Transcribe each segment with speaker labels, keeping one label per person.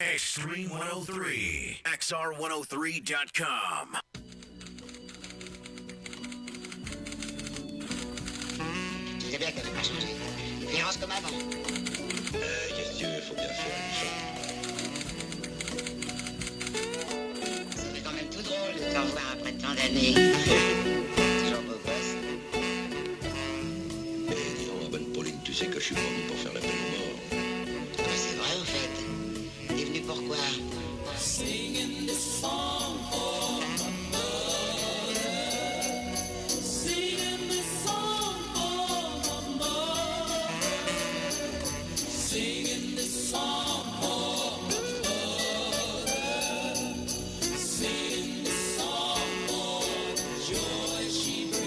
Speaker 1: Extreme 103, XR103.com.
Speaker 2: Tu sais bien qu'elle n'a pas changé. Féroce comme avant.
Speaker 3: Qu'est-ce que tu veux, faut bien faire une
Speaker 2: Ça serait quand même tout drôle de te revoir après tant d'années. Toujours beau gosse.
Speaker 3: Et dis donc, bonne Pauline, tu sais que je suis pas venu pour faire la peine aux morts.
Speaker 2: Ah, c'est vrai, au fait. T'es venu pourquoi?
Speaker 4: Singing this song for my mother. Singing this song for my mother. Singing this song for my mother. Singing this song for the joy she brings.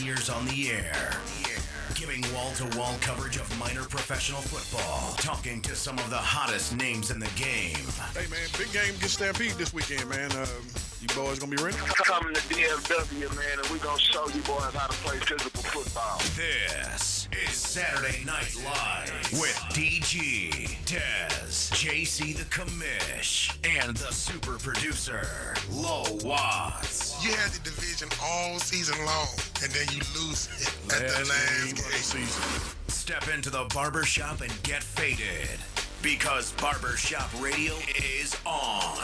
Speaker 1: Years on the air, giving wall-to-wall coverage of minor professional football, talking to some of the hottest names in the game.
Speaker 5: Hey, man, big game against Stampede this weekend, man. You boys gonna be ready?
Speaker 6: Coming to DFW, man, and we gonna show you boys how to play physical football.
Speaker 1: This is Saturday Night Live with DG, Dez, JC the Commish, and the super producer, Low Watts.
Speaker 7: You had the division all season long, and then you lose it at the last game.
Speaker 5: Season.
Speaker 1: Step into the barbershop and get faded, because Barbershop Radio is on.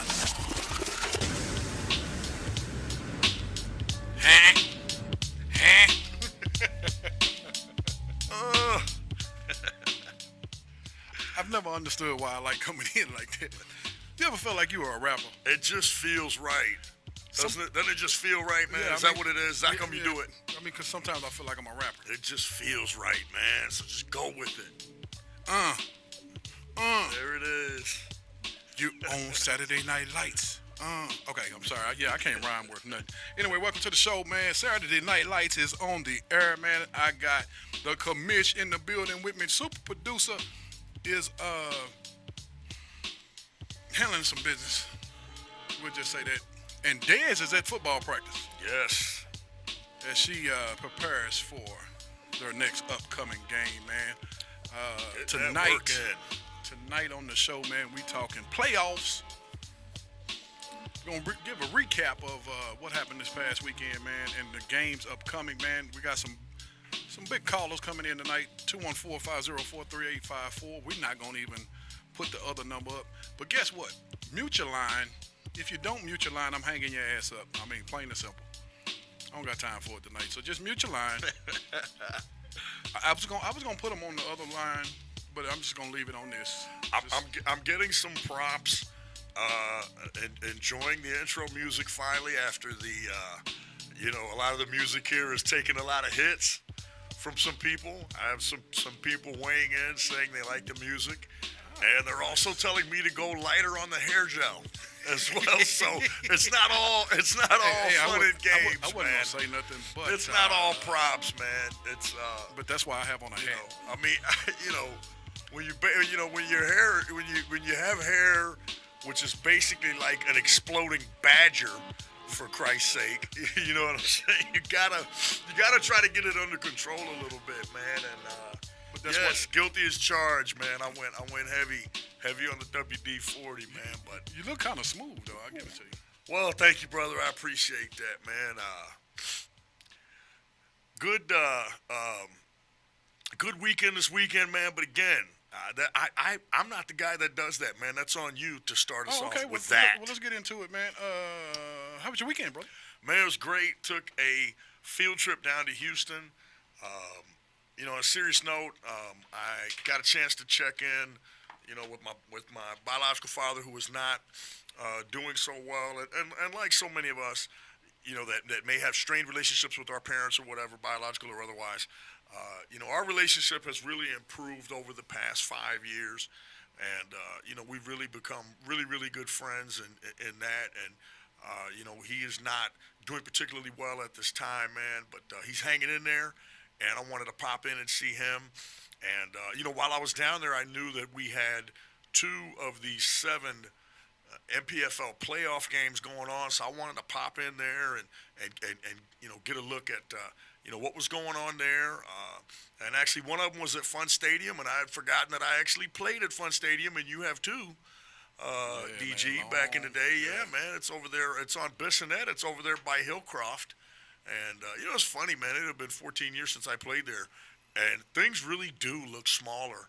Speaker 5: I've never understood why I like coming in like that. You ever felt like you were a rapper?
Speaker 8: It just feels right. Doesn't it just feel right, man?
Speaker 5: Yeah,
Speaker 8: Is that what it is? Is that come you do it?
Speaker 5: I mean, because sometimes I feel like I'm a rapper.
Speaker 8: It just feels right, man. So just go with it. There it is.
Speaker 5: You own Saturday Night Lights. Okay, I'm sorry. I can't rhyme worth nothing. Anyway, welcome to the show, man. Saturday Night Lights is on the air, man. I got the Commish in the building with me. Super producer is handling some business. We'll just say that. And Dez is at football practice.
Speaker 8: Yes.
Speaker 5: As she prepares for their next upcoming game, man. Tonight on the show, man, we talking playoffs. We're going to give a recap of what happened this past weekend, man, and the games upcoming, man. We got some big callers coming in tonight, 214-504-3854. We're not going to even put the other number up. But guess what? Mute your line. If you don't mute your line, I'm hanging your ass up. I mean, plain and simple. I don't got time for it tonight, so just mute your line. I was gonna put them on the other line, but I'm just gonna leave it on this.
Speaker 8: I'm getting some props Enjoying the intro music finally after a lot of the music here is taking a lot of hits from some people. I have some people weighing in saying they like the music, and they're also telling me to go lighter on the hair gel as well. So it's not all fun and games,
Speaker 5: I wasn't
Speaker 8: man.
Speaker 5: gonna say nothing, but
Speaker 8: It's not all props, man. It's
Speaker 5: But that's why I have on a hat.
Speaker 8: I mean, when you have hair, which is basically like an exploding badger, for Christ's sake, you know what I'm saying? You gotta try to get it under control a little bit, man. And
Speaker 5: But that's
Speaker 8: yes, guilty as charged, man. I went heavy on the WD-40, man. But
Speaker 5: You look kind of smooth, though. I give it to you.
Speaker 8: well, thank you, brother. I appreciate that, man. Good weekend this weekend, man. But again, I'm not the guy that does that, man. That's on you to start us off with that.
Speaker 5: Well, let's get into it, man. How was your weekend, brother?
Speaker 8: Man, it was great. Took a field trip down to Houston. On a serious note, I got a chance to check in, with my biological father, who was not doing so well, and like so many of us, that may have strained relationships with our parents or whatever, biological or otherwise. Our relationship has really improved over the past 5 years, and we've really become really, really good friends in that. And he is not doing particularly well at this time, man, but he's hanging in there, and I wanted to pop in and see him. And while I was down there, I knew that we had 2 of the 7 MPFL playoff games going on, so I wanted to pop in there and get a look at what was going on there. And actually, one of them was at Fun Stadium, and I had forgotten that I actually played at Fun Stadium, and you have too, DG,
Speaker 5: man,
Speaker 8: back in the day. Yeah, man, it's over there. It's on Bissonnette. It's over there by Hillcroft. And it's funny, man. It had been 14 years since I played there, and things really do look smaller.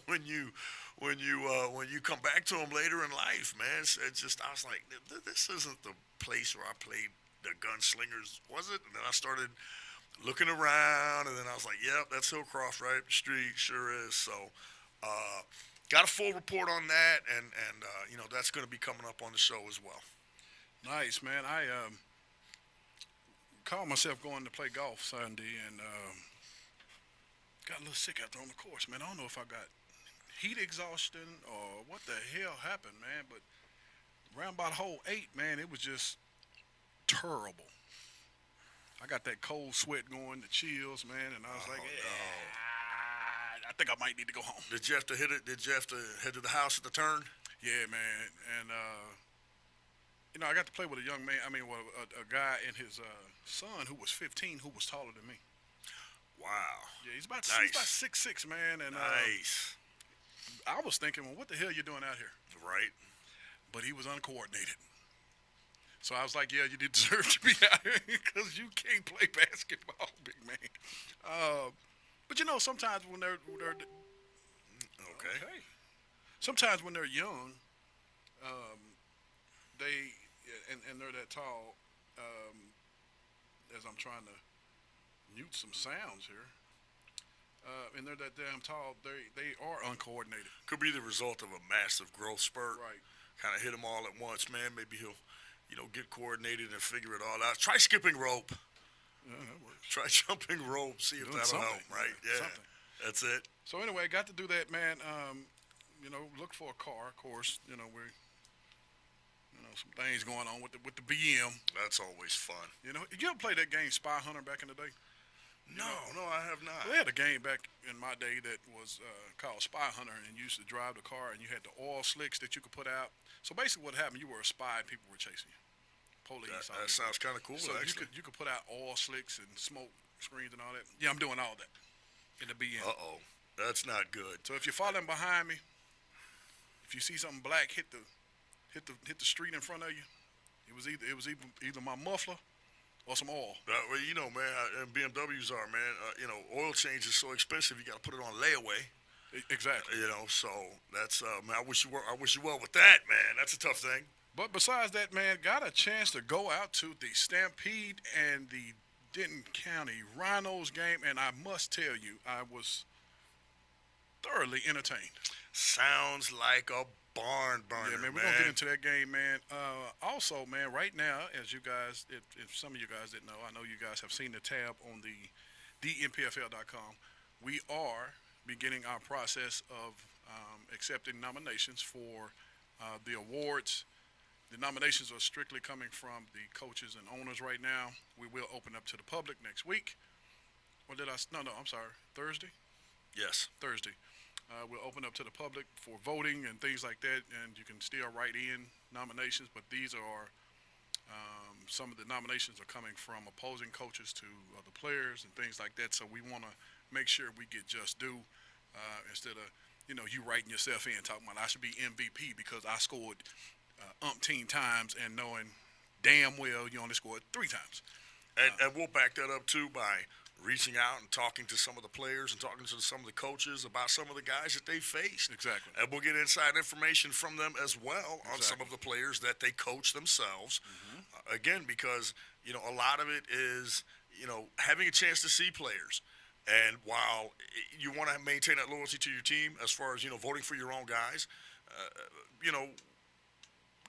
Speaker 8: When you come back to them later in life, man, it's just, I was like, this isn't the place where I played the Gunslingers, was it? And then I started looking around, and then I was like, yep, that's Hillcroft right up the street, sure is. So, got a full report on that, and that's going to be coming up on the show as well.
Speaker 5: Nice, man. I called myself going to play golf Sunday, and got a little sick out there on the course, man. I don't know if I got heat exhaustion or what the hell happened, man, but around about hole 8, man, it was just terrible. I got that cold sweat going, the chills, man, and I was like, I think I might need to go home.
Speaker 8: Did you have to hit it? Did you have to head to the house at the turn?
Speaker 5: Yeah, man, and I got to play with a young man. I mean, a guy and his son who was 15, who was taller than me.
Speaker 8: Wow.
Speaker 5: Yeah, he's about
Speaker 8: Nice.
Speaker 5: 6'6", man, and
Speaker 8: Nice.
Speaker 5: I was thinking, well, what the hell you doing out here?
Speaker 8: Right.
Speaker 5: But he was uncoordinated. So I was like, yeah, you deserve to be out here because you can't play basketball, big man. But sometimes when they're
Speaker 8: Okay.
Speaker 5: sometimes when they're young, and they're that tall, as I'm trying to mute some sounds here, and they're that damn tall, they are uncoordinated.
Speaker 8: Could be the result of a massive growth spurt.
Speaker 5: Right.
Speaker 8: Kind of hit him all at once, man. Maybe he'll, get coordinated and figure it all out. Try skipping rope.
Speaker 5: Yeah, that works.
Speaker 8: Try jumping rope. See if
Speaker 5: Doing
Speaker 8: that'll help.
Speaker 5: something.
Speaker 8: Right. Yeah.
Speaker 5: Something.
Speaker 8: That's it.
Speaker 5: So anyway, got to do that, man. Look for a car, of course. We're some things going on with the BM.
Speaker 8: That's always fun.
Speaker 5: You ever play that game Spy Hunter back in the day?
Speaker 8: No, I have not.
Speaker 5: They had a game back in my day that was called Spy Hunter, and you used to drive the car, and you had the oil slicks that you could put out. So basically, what happened? You were a spy, and people were chasing you. Police.
Speaker 8: That sounds kind of cool,
Speaker 5: So
Speaker 8: actually.
Speaker 5: you could put out oil slicks and smoke screens and all that. Yeah, I'm doing all that in the BM.
Speaker 8: Uh-oh. That's not good.
Speaker 5: So if you're following behind me, if you see something black hit the street in front of you, it was either my muffler or some oil.
Speaker 8: Well, man, and BMWs are, man. Oil change is so expensive. You got to put it on layaway.
Speaker 5: Exactly.
Speaker 8: So that's man. I wish you well with that, man. That's a tough thing.
Speaker 5: But besides that, man, got a chance to go out to the Stampede and the Denton County Rhinos game, and I must tell you, I was thoroughly entertained.
Speaker 8: Sounds like a barn burner,
Speaker 5: Yeah, man, we're going to get into that game, man. Also, man, right now, as you guys, if some of you guys didn't know, I know you guys have seen the tab on the MPFL.com. We are beginning our process of accepting nominations for the awards. The nominations are strictly coming from the coaches and owners right now. We will open up to the public next week. Or did I? No, I'm sorry. Thursday?
Speaker 8: Yes.
Speaker 5: Thursday. We'll open up to the public for voting and things like that, and you can still write in nominations, but these are some of the nominations are coming from opposing coaches to other players and things like that, so we want to make sure we get just due instead of, you writing yourself in, talking about I should be MVP because I scored umpteen times and knowing damn well you only scored 3 times.
Speaker 8: And we'll back that up, too, by reaching out and talking to some of the players and talking to some of the coaches about some of the guys that they faced.
Speaker 5: Exactly.
Speaker 8: And we'll get inside information from them as well on some of the players that they coach themselves. Again, because, a lot of it is, having a chance to see players. And while you want to maintain that loyalty to your team as far as, voting for your own guys,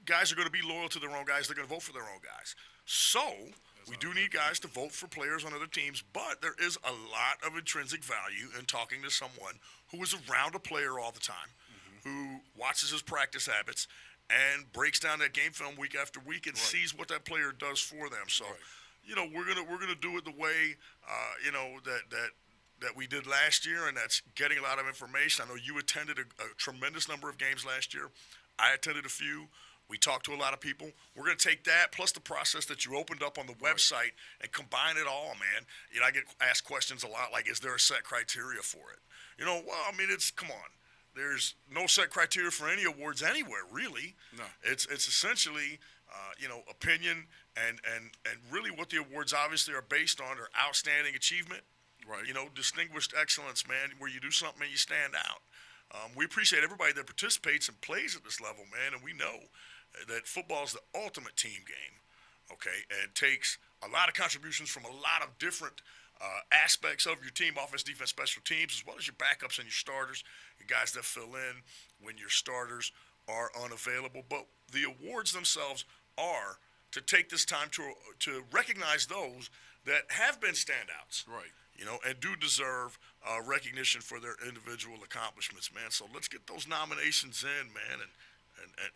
Speaker 8: guys are going to be loyal to their own guys. They're going to vote for their own guys. So we do need guys to vote for players on other teams, but there is a lot of intrinsic value in talking to someone who is around a player all the time, who watches his practice habits and breaks down that game film week after week and sees what that player does for them. So, we're gonna do it the way that we did last year, and that's getting a lot of information. I know you attended a tremendous number of games last year. I attended a few. We talked to a lot of people. We're going to take that plus the process that you opened up on the website and combine it all, man. I get asked questions a lot like, is there a set criteria for it? Come on. There's no set criteria for any awards anywhere, really. No. It's essentially, opinion and really what the awards obviously are based on are outstanding achievement. Right. Distinguished excellence, man, where you do something and you stand out. We appreciate everybody that participates and plays at this level, man, and we know that football is the ultimate team game, okay, and takes a lot of contributions from a lot of different aspects of your team, offense, defense, special teams, as well as your backups and your starters, your guys that fill in when your starters are unavailable. But the awards themselves are to take this time to recognize those that have been standouts. Right. And do deserve recognition for their individual accomplishments, man. So let's get those nominations in, man,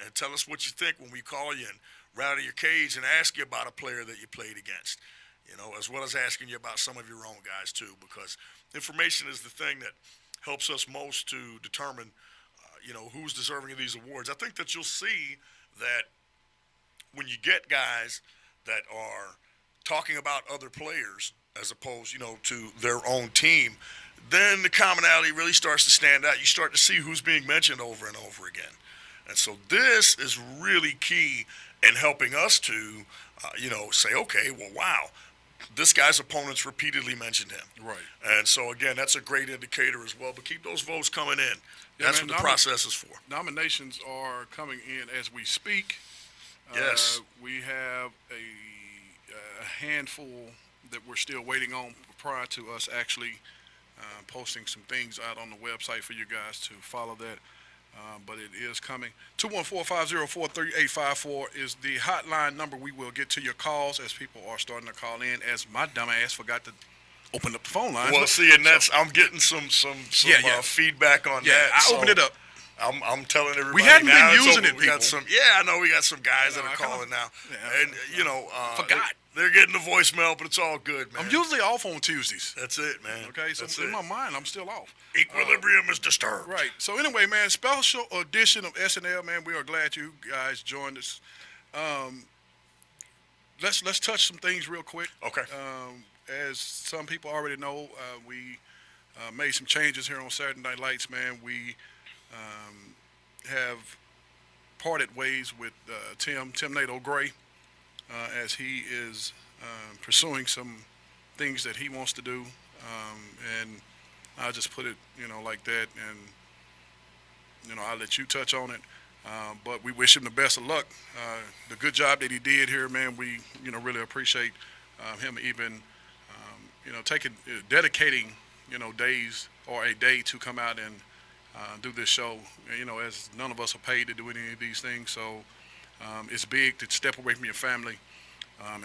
Speaker 8: and tell us what you think when we call you and rattle your cage and ask you about a player that you played against, as well as asking you about some of your own guys too, because information is the thing that helps us most to determine, who's deserving of these awards. I think that you'll see that when you get guys that are talking about other players as opposed, to their own team, then the commonality really starts to stand out. You start to see who's being mentioned over and over again. And so this is really key in helping us to, say, okay, well, wow, this guy's opponents repeatedly mentioned him. Right. And so, again, that's a great indicator as well. But keep those votes coming in. That's what the process is for. Nominations are coming in as we speak. Yes. We have a handful that we're still waiting on prior to us actually posting some things out on the website for you guys to follow that. But it is coming. 214-504-3854 is the hotline number. We will get to your calls as people are starting to call in, as my dumb ass forgot to open up the phone line. Well, see, and that's I'm getting some feedback on that. I opened it up. I'm telling everybody. We hadn't been using it, people. I know we got some guys that are calling now, and forgot. They're getting the voicemail, but it's all good, man. I'm usually off on Tuesdays. That's it, man. Okay, so in my mind, I'm still off. Equilibrium is disturbed. Right. So anyway, man, special edition of SNL, man. We are glad you guys joined us. Let's touch some things real quick. Okay. As some people already know, we made some changes here on Saturday Night Lights, man. We have parted ways with Tim Nato Gray. As he is pursuing some things that he wants to do, and I'll just put it, like that, and I'll let you touch on it. But we wish him the best of luck. The good job that he did here, man. We, really appreciate him even, dedicating, days or a day to come out and
Speaker 5: do this show. You know, as none of us are paid to do any of these things, so it's big to step away from your family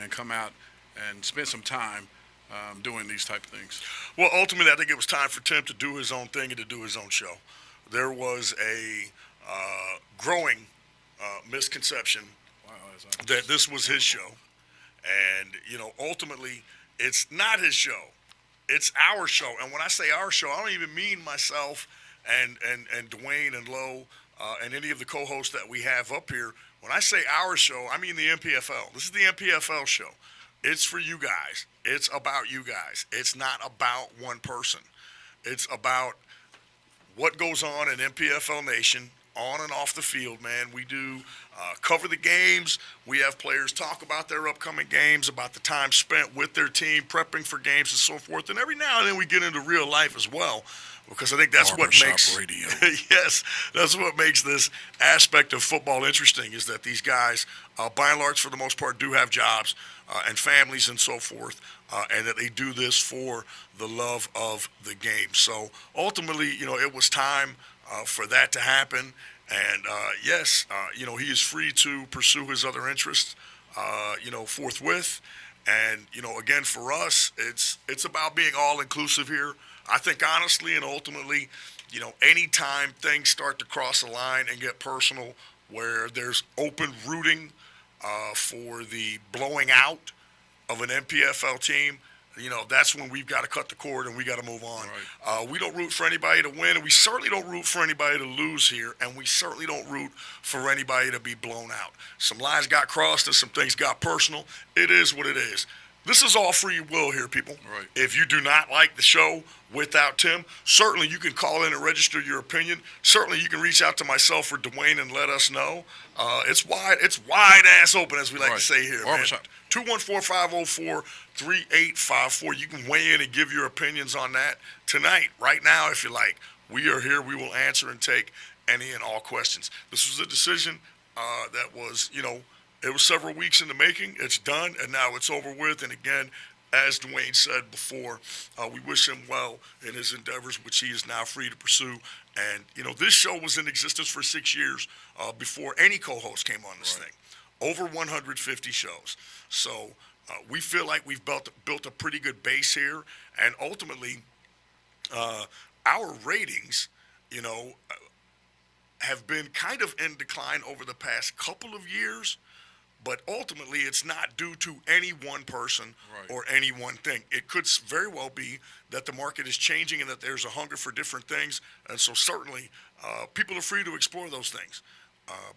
Speaker 5: and come out and spend some time doing these type of things.
Speaker 8: Well, ultimately, I think it was time for Tim to do his own thing and to do his own show. There was a growing misconception that this was his show. And, you know, ultimately, it's not his show. It's our show. And when I say our show, I don't even mean myself and Dwayne and Lo and any of the co-hosts that we have up here. When I say our show, I mean the MPFL. This is the MPFL show. It's for you guys. It's about you guys. It's not about one person. It's about what goes on in MPFL Nation on and off the field, man. We do cover the games. We have players talk about their upcoming games, about the time spent with their team, prepping for games and so forth. And every now and then we get into real life as well, because I think that's
Speaker 5: Barbershop
Speaker 8: what makes
Speaker 5: radio.
Speaker 8: Yes, that's what makes this aspect of football interesting, is that these guys, by and large, for the most part, do have jobs and families and so forth, and that they do this for the love of the game. So ultimately, you know, it was time for that to happen. And yes, you know, he is free to pursue his other interests, you know, forthwith. And, you know, again, for us, it's about being all inclusive here. I think honestly and ultimately, you know, anytime things start to cross a line and get personal, where there's open rooting for the blowing out of an MPFL team, you know, that's when we've got to cut the cord and we got to move on. Right. We don't root for anybody to win, and we certainly don't root for anybody to lose here, and we certainly don't root for anybody to be blown out. Some lines got crossed and some things got personal. It is what it is. This is all free will here, people.
Speaker 5: Right.
Speaker 8: If you do not like the show without Tim, certainly you can call in and register your opinion. Certainly you can reach out to myself or Dwayne and let us know. It's wide ass open, as we like to say here,
Speaker 5: Barbershop.
Speaker 8: man. 214-504-3854. You can weigh in and give your opinions on that tonight, right now, if you like. We are here. We will answer and take any and all questions. This was a decision that was, you know, it was several weeks in the making. It's done, and now it's over with. And again, as Dwayne said before, we wish him well in his endeavors, which he is now free to pursue. And, you know, this show was in existence for 6 years before any co-host came on this thing. Over 150 shows. So we feel like we've built a pretty good base here. And ultimately, our ratings, you know, have been kind of in decline over the past couple of years. But ultimately, it's not due to any one person or any one thing. It could very well be that the market is changing and that there's a hunger for different things. And so certainly, people are free to explore those things.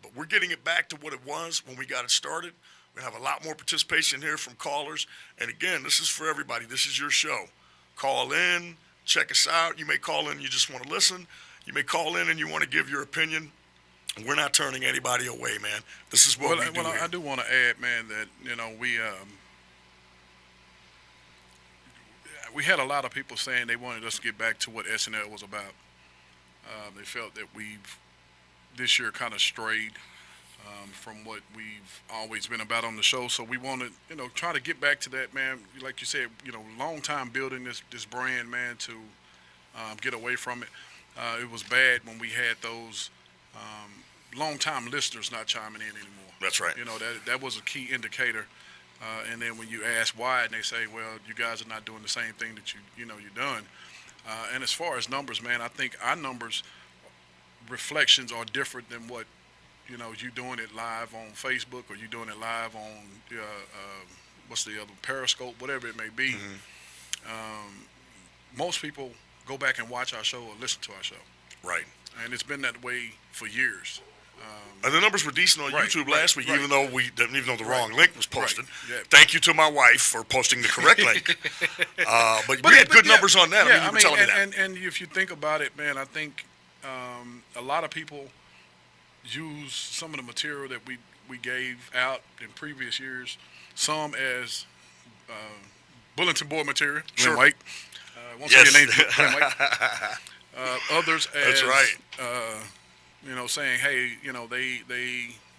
Speaker 8: But we're getting it back to what it was when we got it started. We have a lot more participation here from callers. And again, this is for everybody. This is your show. Call in, check us out. You may call in and you just want to listen. You may call in and you want to give your opinion. We're not turning anybody away, man. This is what we do.
Speaker 5: Well, I do want to add, man, that, you know, we had a lot of people saying they wanted us to get back to what SNL was about. They felt that we've this year kind of strayed from what we've always been about on the show. So we want to, you know, try to get back to that, man. Like you said, you know, long time building this brand, man, to get away from it. It was bad when we had those long-time listeners not chiming in anymore.
Speaker 8: That's right.
Speaker 5: You know, that was a key indicator. And then when you ask why, and they say, well, you guys are not doing the same thing that you're done. And as far as numbers, man, I think our numbers reflections are different than what, you know, you doing it live on Facebook or you doing it live on what's the other, Periscope, whatever it may be. Mm-hmm. Most people go back and watch our show or listen to our show.
Speaker 8: Right.
Speaker 5: And it's been that way for years.
Speaker 8: And the numbers were decent on YouTube last week, even though the wrong link was posted.
Speaker 5: Yeah.
Speaker 8: Thank you to my wife for posting the correct link. But we had good numbers on that.
Speaker 5: Yeah,
Speaker 8: you were telling me that.
Speaker 5: And if you think about it, man, I think a lot of people use some of the material that we gave out in previous years, some as bulletin board material.
Speaker 8: Sure.
Speaker 5: White. Won't say your name, Glenn White. Others as,
Speaker 8: that's right.
Speaker 5: You know, saying, hey, you know, they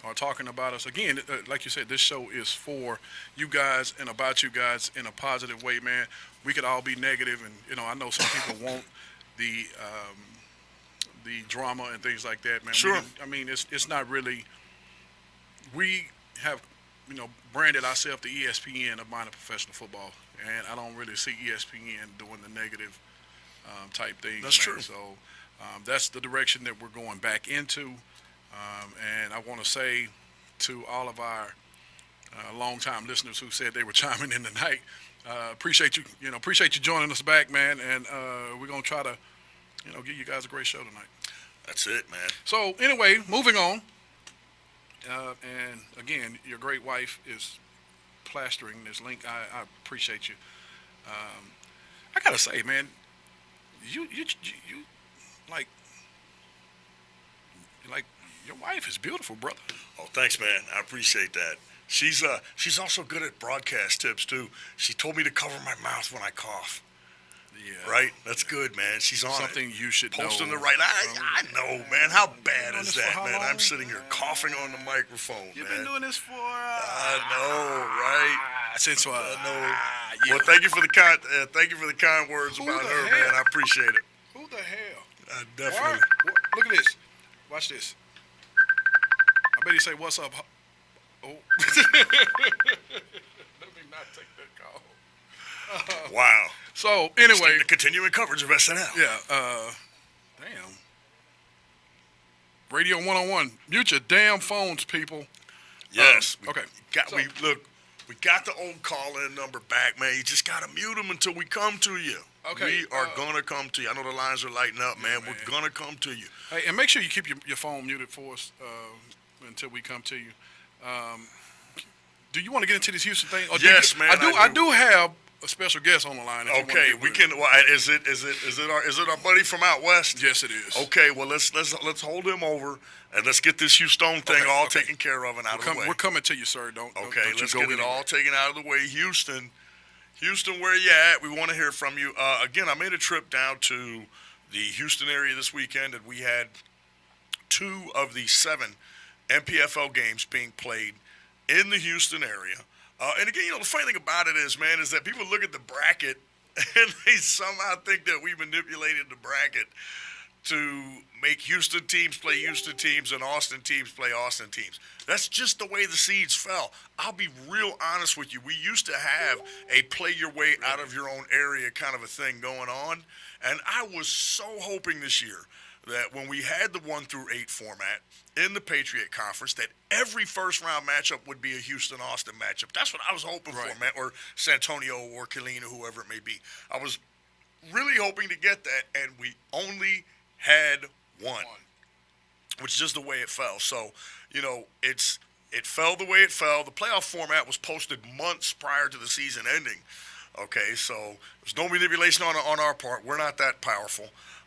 Speaker 5: are talking about us. Again, like you said, this show is for you guys and about you guys in a positive way, man. We could all be negative, and, you know, I know some people want the the drama and things like that, man.
Speaker 8: Sure.
Speaker 5: It's not really. We have, branded ourselves the ESPN of minor professional football, and I don't really see ESPN doing the negative type things.
Speaker 8: That's
Speaker 5: man.
Speaker 8: true.
Speaker 5: So that's the direction that we're going back into, and I want to say to all of our longtime listeners who said they were chiming in tonight, appreciate you joining us back, man, and we're gonna try to, give you guys a great show tonight.
Speaker 8: That's it, man.
Speaker 5: So anyway, moving on. And again, your great wife is plastering this link. I appreciate you. I gotta say, man, you like your wife is beautiful, brother.
Speaker 8: Oh, thanks, man. I appreciate that. She's also good at broadcast tips too. She told me to cover my mouth when I cough.
Speaker 5: Yeah.
Speaker 8: Right? That's good, man. She's on
Speaker 5: Something
Speaker 8: it.
Speaker 5: you should
Speaker 8: Posting
Speaker 5: know.
Speaker 8: the right. I know, man. How bad is
Speaker 5: this for
Speaker 8: that,
Speaker 5: how
Speaker 8: man?
Speaker 5: long?
Speaker 8: I'm sitting here coughing on the microphone,
Speaker 5: You've
Speaker 8: man.
Speaker 5: been doing this for
Speaker 8: I know, right?
Speaker 5: since
Speaker 8: I know.
Speaker 5: yeah.
Speaker 8: Well, thank you for the kind words
Speaker 5: Who
Speaker 8: about
Speaker 5: the
Speaker 8: her,
Speaker 5: hell?
Speaker 8: man. I appreciate it.
Speaker 5: Who the hell?
Speaker 8: Definitely.
Speaker 5: Look at this. Watch this. I bet he say, "What's up?" Oh. Let me not take that call.
Speaker 8: Wow.
Speaker 5: So anyway,
Speaker 8: The continuing coverage of SNL.
Speaker 5: yeah. Damn. Radio 101. Mute your damn phones, people.
Speaker 8: Yes.
Speaker 5: Okay.
Speaker 8: We got the old call-in number back, man. You just gotta mute them until we come to you.
Speaker 5: Okay,
Speaker 8: We are gonna come to you. I know the lines are lighting up, man.
Speaker 5: man.
Speaker 8: We're gonna come to you.
Speaker 5: Hey, and make sure you keep your phone muted for us until we come to you. Do you want to get into this Houston thing? Or
Speaker 8: Yes, man,
Speaker 5: I
Speaker 8: I
Speaker 5: do have a special guest on the line. If you
Speaker 8: Okay,
Speaker 5: want to
Speaker 8: we can. Well, is it our buddy from out west?
Speaker 5: Yes, it is.
Speaker 8: Okay, well let's hold him over and let's get this Houston thing
Speaker 5: Okay,
Speaker 8: all
Speaker 5: okay.
Speaker 8: taken care of and out of the way.
Speaker 5: We're coming to you, sir. Don't
Speaker 8: Okay,
Speaker 5: don't you
Speaker 8: let's
Speaker 5: go
Speaker 8: get it
Speaker 5: anywhere.
Speaker 8: all taken out of the way. Houston, where you at? We want to hear from you. Again, I made a trip down to the Houston area this weekend, and we had 2 of the 7 MPFL games being played in the Houston area. And again, the funny thing about it is, man, is that people look at the bracket and they somehow think that we manipulated the bracket to make Houston teams play Houston teams and Austin teams play Austin teams. That's just the way the seeds fell. I'll be real honest with you. We used to have a play your way out of your own area kind of a thing going on. And I was so hoping this year that when we had the 1-8 format in the Patriot Conference, that every first-round matchup would be a Houston-Austin matchup. That's what I was hoping for, man, or San Antonio or Killeen or whoever it may be. I was really hoping to get that, and we only had one, which is just the way it fell. So, it fell the way it fell. The playoff format was posted months prior to the season ending. Okay, so there's no manipulation on our part. We're not that powerful.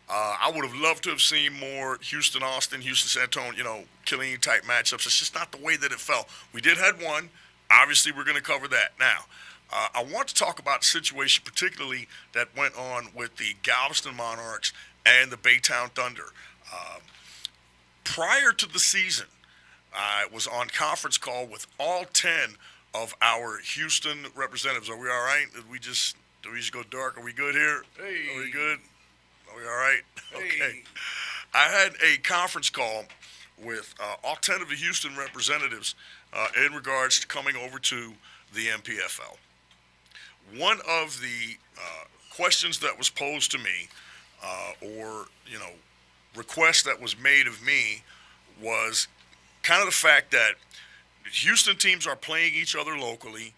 Speaker 8: I would have loved to have seen more Houston-Austin, Houston-San Antonio, Killeen type matchups. It's just not the way that it fell. We did have one. Obviously, we're going to cover that. Now, I want to talk about the situation particularly that went on with the Galveston Monarchs and the Baytown Thunder. Prior to the season, I was on conference call with all 10 of our Houston representatives. Are we all right? Did we just go dark? Are we good here?
Speaker 5: Hey.
Speaker 8: Are we good? Are we all right?
Speaker 5: Hey.
Speaker 8: Okay. I had a conference call with all 10 of the Houston representatives in regards to coming over to the MPFL. One of the questions that was posed to me, request that was made of me, was kind of the fact that Houston teams are playing each other locally,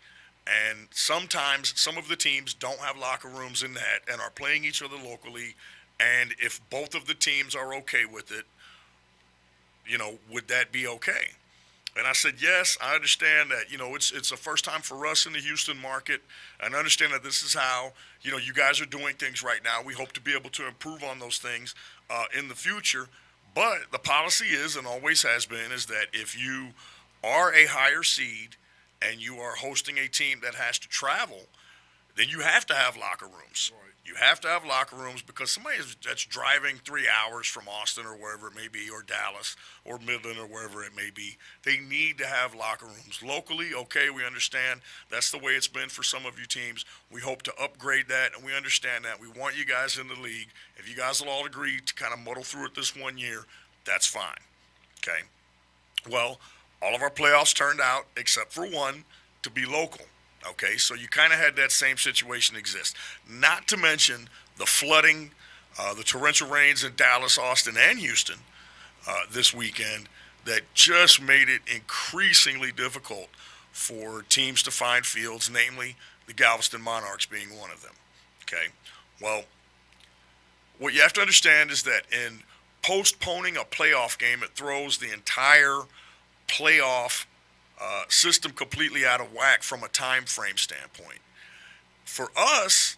Speaker 8: and sometimes some of the teams don't have locker rooms in that and are playing each other locally. And if both of the teams are okay with it, would that be okay? And I said, yes, I understand that, it's the first time for us in the Houston market. And I understand that this is how, you guys are doing things right now. We hope to be able to improve on those things in the future. But the policy is, and always has been, is that if you are a higher seed and you are hosting a team that has to travel, then you have to have locker rooms.
Speaker 5: Right.
Speaker 8: You have to have locker rooms because somebody that's driving 3 hours from Austin or wherever it may be, or Dallas or Midland or wherever it may be, they need to have locker rooms. Locally, okay, we understand that's the way it's been for some of you teams. We hope to upgrade that, and we understand that. We want you guys in the league. If you guys will all agree to kind of muddle through it this 1 year, that's fine, okay? Well, all of our playoffs turned out, except for one, to be local. Okay, so you kind of had that same situation exist. Not to mention the flooding, the torrential rains in Dallas, Austin, and Houston this weekend that just made it increasingly difficult for teams to find fields, namely the Galveston Monarchs being one of them. Okay, well, what you have to understand is that in postponing a playoff game, it throws the entire playoff system completely out of whack from a time frame standpoint. For us,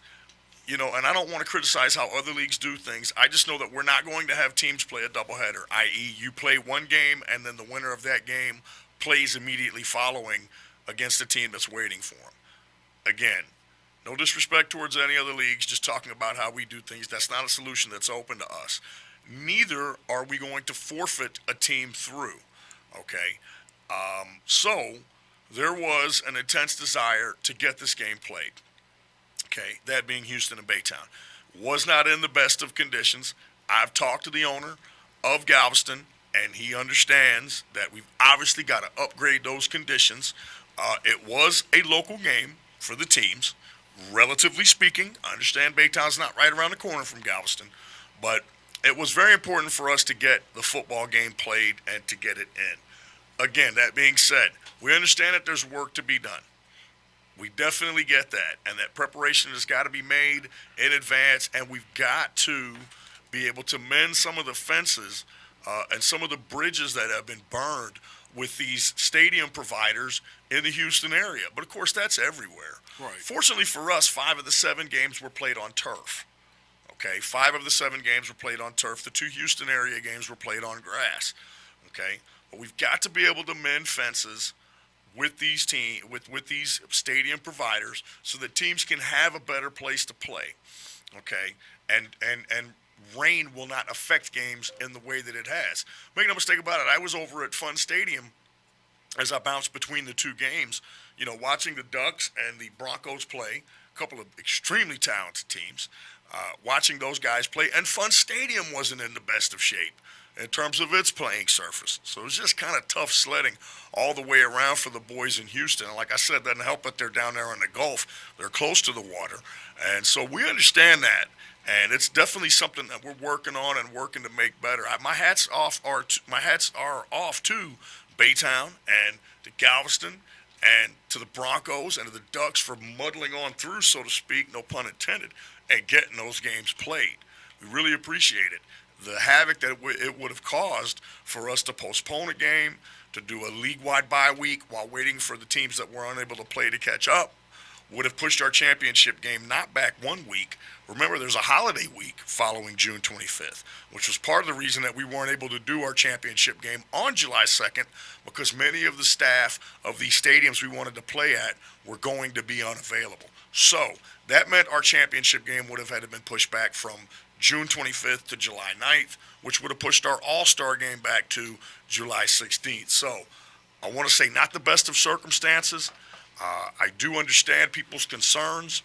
Speaker 8: and I don't want to criticize how other leagues do things. I just know that we're not going to have teams play a doubleheader, i.e. you play one game and then the winner of that game plays immediately following against a team that's waiting for them. Again, no disrespect towards any other leagues, just talking about how we do things. That's not a solution that's open to us. Neither are we going to forfeit a team through, okay? So there was an intense desire to get this game played, okay, that being Houston and Baytown. Was not in the best of conditions. I've talked to the owner of Galveston, and he understands that we've obviously got to upgrade those conditions. It was a local game for the teams, relatively speaking. I understand Baytown's not right around the corner from Galveston, but it was very important for us to get the football game played and to get it in. Again, that being said, we understand that there's work to be done. We definitely get that, and that preparation has got to be made in advance, and we've got to be able to mend some of the fences and some of the bridges that have been burned with these stadium providers in the Houston area. But, of course, that's everywhere.
Speaker 5: Right.
Speaker 8: Fortunately for us, 5 of the 7 games were played on turf. Okay, 5 of the 7 games were played on turf. The 2 Houston area games were played on grass. Okay, but we've got to be able to mend fences with these with these stadium providers so that teams can have a better place to play. Okay, and rain will not affect games in the way that it has. Make no mistake about it. I was over at Fun Stadium as I bounced between the 2 games, watching the Ducks and the Broncos play, a couple of extremely talented teams, watching those guys play, and Fun Stadium wasn't in the best of shape in terms of its playing surface. So it was just kind of tough sledding all the way around for the boys in Houston. And like I said, doesn't help that they're down there in the Gulf. They're close to the water. And so we understand that. And it's definitely something that we're working on and working to make better. My hats are off to Baytown and to Galveston and to the Broncos and to the Ducks for muddling on through, so to speak, no pun intended, and getting those games played. We really appreciate it. The havoc that it would have caused for us to postpone a game, to do a league-wide bye week while waiting for the teams that were unable to play to catch up, would have pushed our championship game not back 1 week. Remember, there's a holiday week following June 25th, which was part of the reason that we weren't able to do our championship game on July 2nd, because many of the staff of these stadiums we wanted to play at were going to be unavailable. So that meant our championship game would have had to been pushed back from June 25th to July 9th, which would have pushed our All-Star game back to July 16th. So I want to say not the best of circumstances. I do understand people's concerns.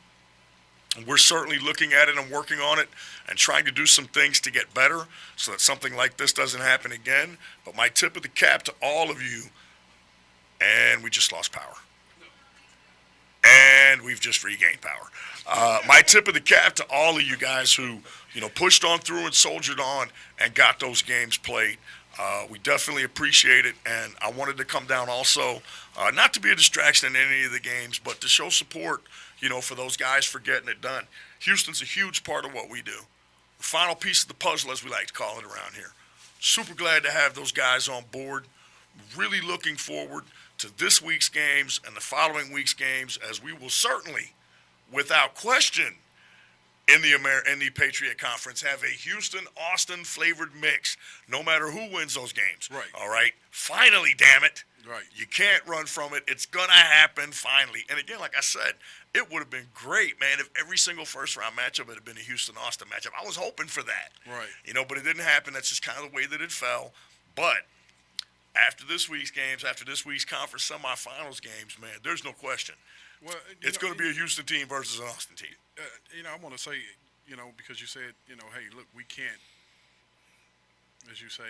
Speaker 8: We're certainly looking at it and working on it and trying to do some things to get better so that something like this doesn't happen again. But my tip of the cap to all of you, and we just lost power. And we've just regained power. My tip of the cap to all of you guys who, pushed on through and soldiered on and got those games played. We definitely appreciate it, and I wanted to come down also, not to be a distraction in any of the games, but to show support, for those guys for getting it done. Houston's a huge part of what we do. The final piece of the puzzle, as we like to call it around here. Super glad to have those guys on board. Really looking forward to this week's games and the following week's games, as we will certainly, without question, in the Patriot Conference, have a Houston-Austin flavored mix, no matter who wins those games.
Speaker 5: Right.
Speaker 8: All right? Finally, damn it.
Speaker 5: Right.
Speaker 8: You can't run from it. It's going to happen finally. And again, like I said, it would have been great, man, if every single first-round matchup had been a Houston-Austin matchup. I was hoping for that.
Speaker 5: Right.
Speaker 8: But it didn't happen. That's just kind of the way that it fell. But after this week's games, after this week's conference semifinals games, man, there's no question.
Speaker 5: Well,
Speaker 8: It's going to be a Houston team versus an Austin team.
Speaker 5: I want to say, because you said, hey, look, we can't, as you say,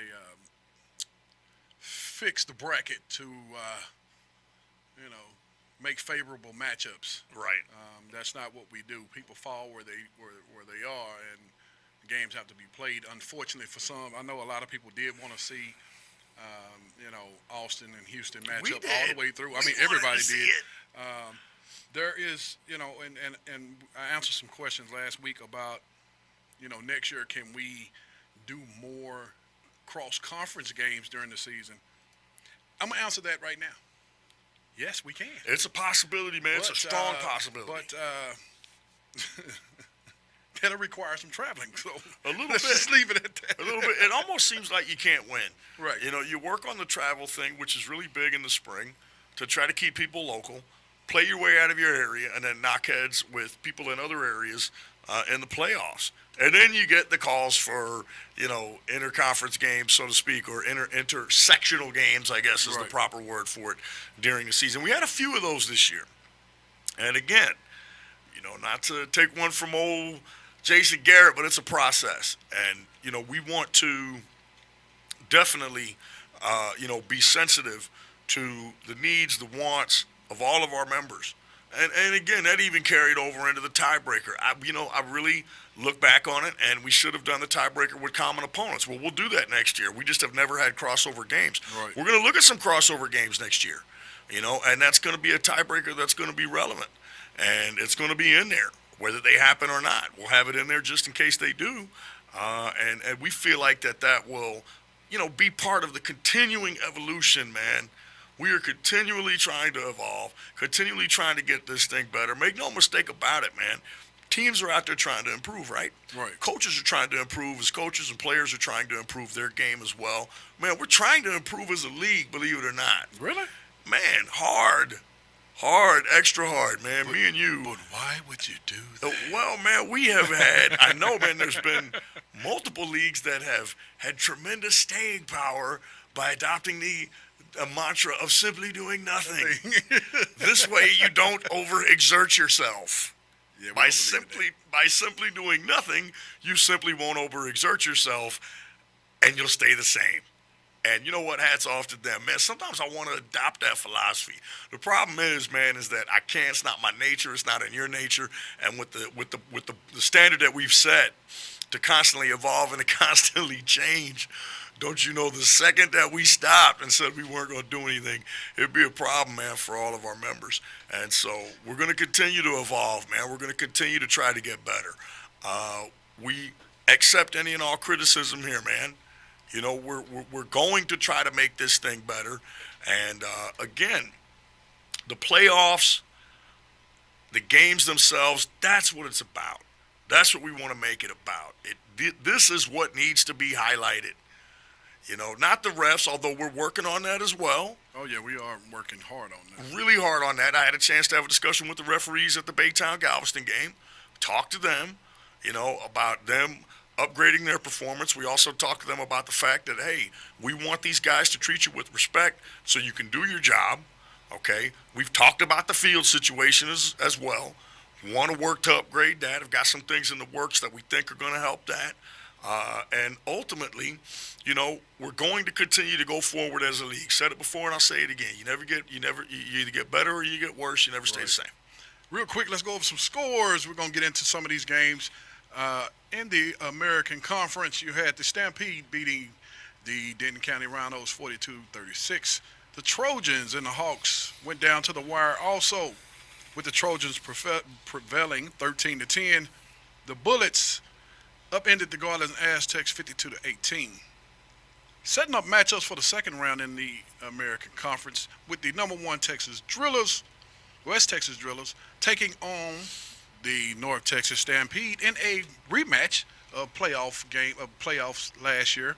Speaker 5: fix the bracket to, make favorable matchups.
Speaker 8: Right.
Speaker 5: That's not what we do. People fall where they are, and games have to be played. Unfortunately for some, I know a lot of people did want to see, Austin and Houston match up all the way through. I mean, everybody did. There is, and I answered some questions last week about, next year, can we do more cross-conference games during the season? I'm going to answer that right now. Yes, we can.
Speaker 8: It's a possibility, man. It's a strong possibility.
Speaker 5: But that'll require some traveling. So
Speaker 8: a little
Speaker 5: let's
Speaker 8: bit.
Speaker 5: just leave it at that.
Speaker 8: A little bit. It almost seems like you can't win.
Speaker 5: Right.
Speaker 8: You work on the travel thing, which is really big in the spring, to try to keep people local, play your way out of your area, and then knock heads with people in other areas in the playoffs. And then you get the calls for, interconference games, so to speak, or intersectional games, I guess is the proper word for it, during the season. We had a few of those this year. And again, not to take one from old Jason Garrett, but it's a process. And, we want to definitely, be sensitive to the needs, the wants of all of our members. And again, that even carried over into the tiebreaker. I really look back on it, and we should have done the tiebreaker with common opponents. Well, we'll do that next year. We just have never had crossover games.
Speaker 5: Right.
Speaker 8: We're going to look at some crossover games next year, and that's going to be a tiebreaker that's going to be relevant. And it's going to be in there, whether they happen or not. We'll have it in there just in case they do. And we feel like that will, be part of the continuing evolution, man. We are continually trying to evolve, continually trying to get this thing better. Make no mistake about it, man. Teams are out there trying to improve, right?
Speaker 5: Right.
Speaker 8: Coaches are trying to improve as coaches, and players are trying to improve their game as well. Man, we're trying to improve as a league, believe it or not.
Speaker 5: Really?
Speaker 8: Man, hard, extra hard, man. Me and you.
Speaker 5: But why would you do that?
Speaker 8: Well, man, we have had, I know, man, there's been multiple leagues that have had tremendous staying power by adopting the mantra of simply doing nothing. This way you don't overexert yourself.
Speaker 5: Yeah,
Speaker 8: by simply doing nothing, you simply won't overexert yourself, and you'll stay the same. And you know what? Hats off to them, man. Sometimes I want to adopt that philosophy. The problem is, man, is that I can't. It's not my nature. It's not in your nature. And with the standard that we've set to constantly evolve and to constantly change, don't you know, the second that we stopped and said we weren't going to do anything, it'd be a problem, man, for all of our members. And so we're going to continue to evolve, man. We're going to continue to try to get better. We accept any and all criticism here, man. We're going to try to make this thing better. And, again, the playoffs, the games themselves, that's what it's about. That's what we want to make it about. This is what needs to be highlighted. Not the refs, although we're working on that as well.
Speaker 5: Oh, yeah, we are working hard on that.
Speaker 8: Really hard on that. I had a chance to have a discussion with the referees at the Baytown-Galveston game. Talk to them, about them upgrading their performance. We also talked to them about the fact that, hey, we want these guys to treat you with respect so you can do your job, okay? We've talked about the field situation as well. We want to work to upgrade that. I've got some things in the works that we think are going to help that. And ultimately, we're going to continue to go forward as a league. Said it before and I'll say it again. You either get better or you get worse. You never stay the same.
Speaker 5: Real quick, let's go over some scores. We're going to get into some of these games. In the American Conference, you had the Stampede beating the Denton County Rhinos 42-36. The Trojans and the Hawks went down to the wire also, with the Trojans prevailing 13-10. The Bullets upended the Garland Aztecs 52-18. Setting up matchups for the second round in the American Conference with the number one West Texas Drillers, taking on the North Texas Stampede in a rematch of playoffs last year.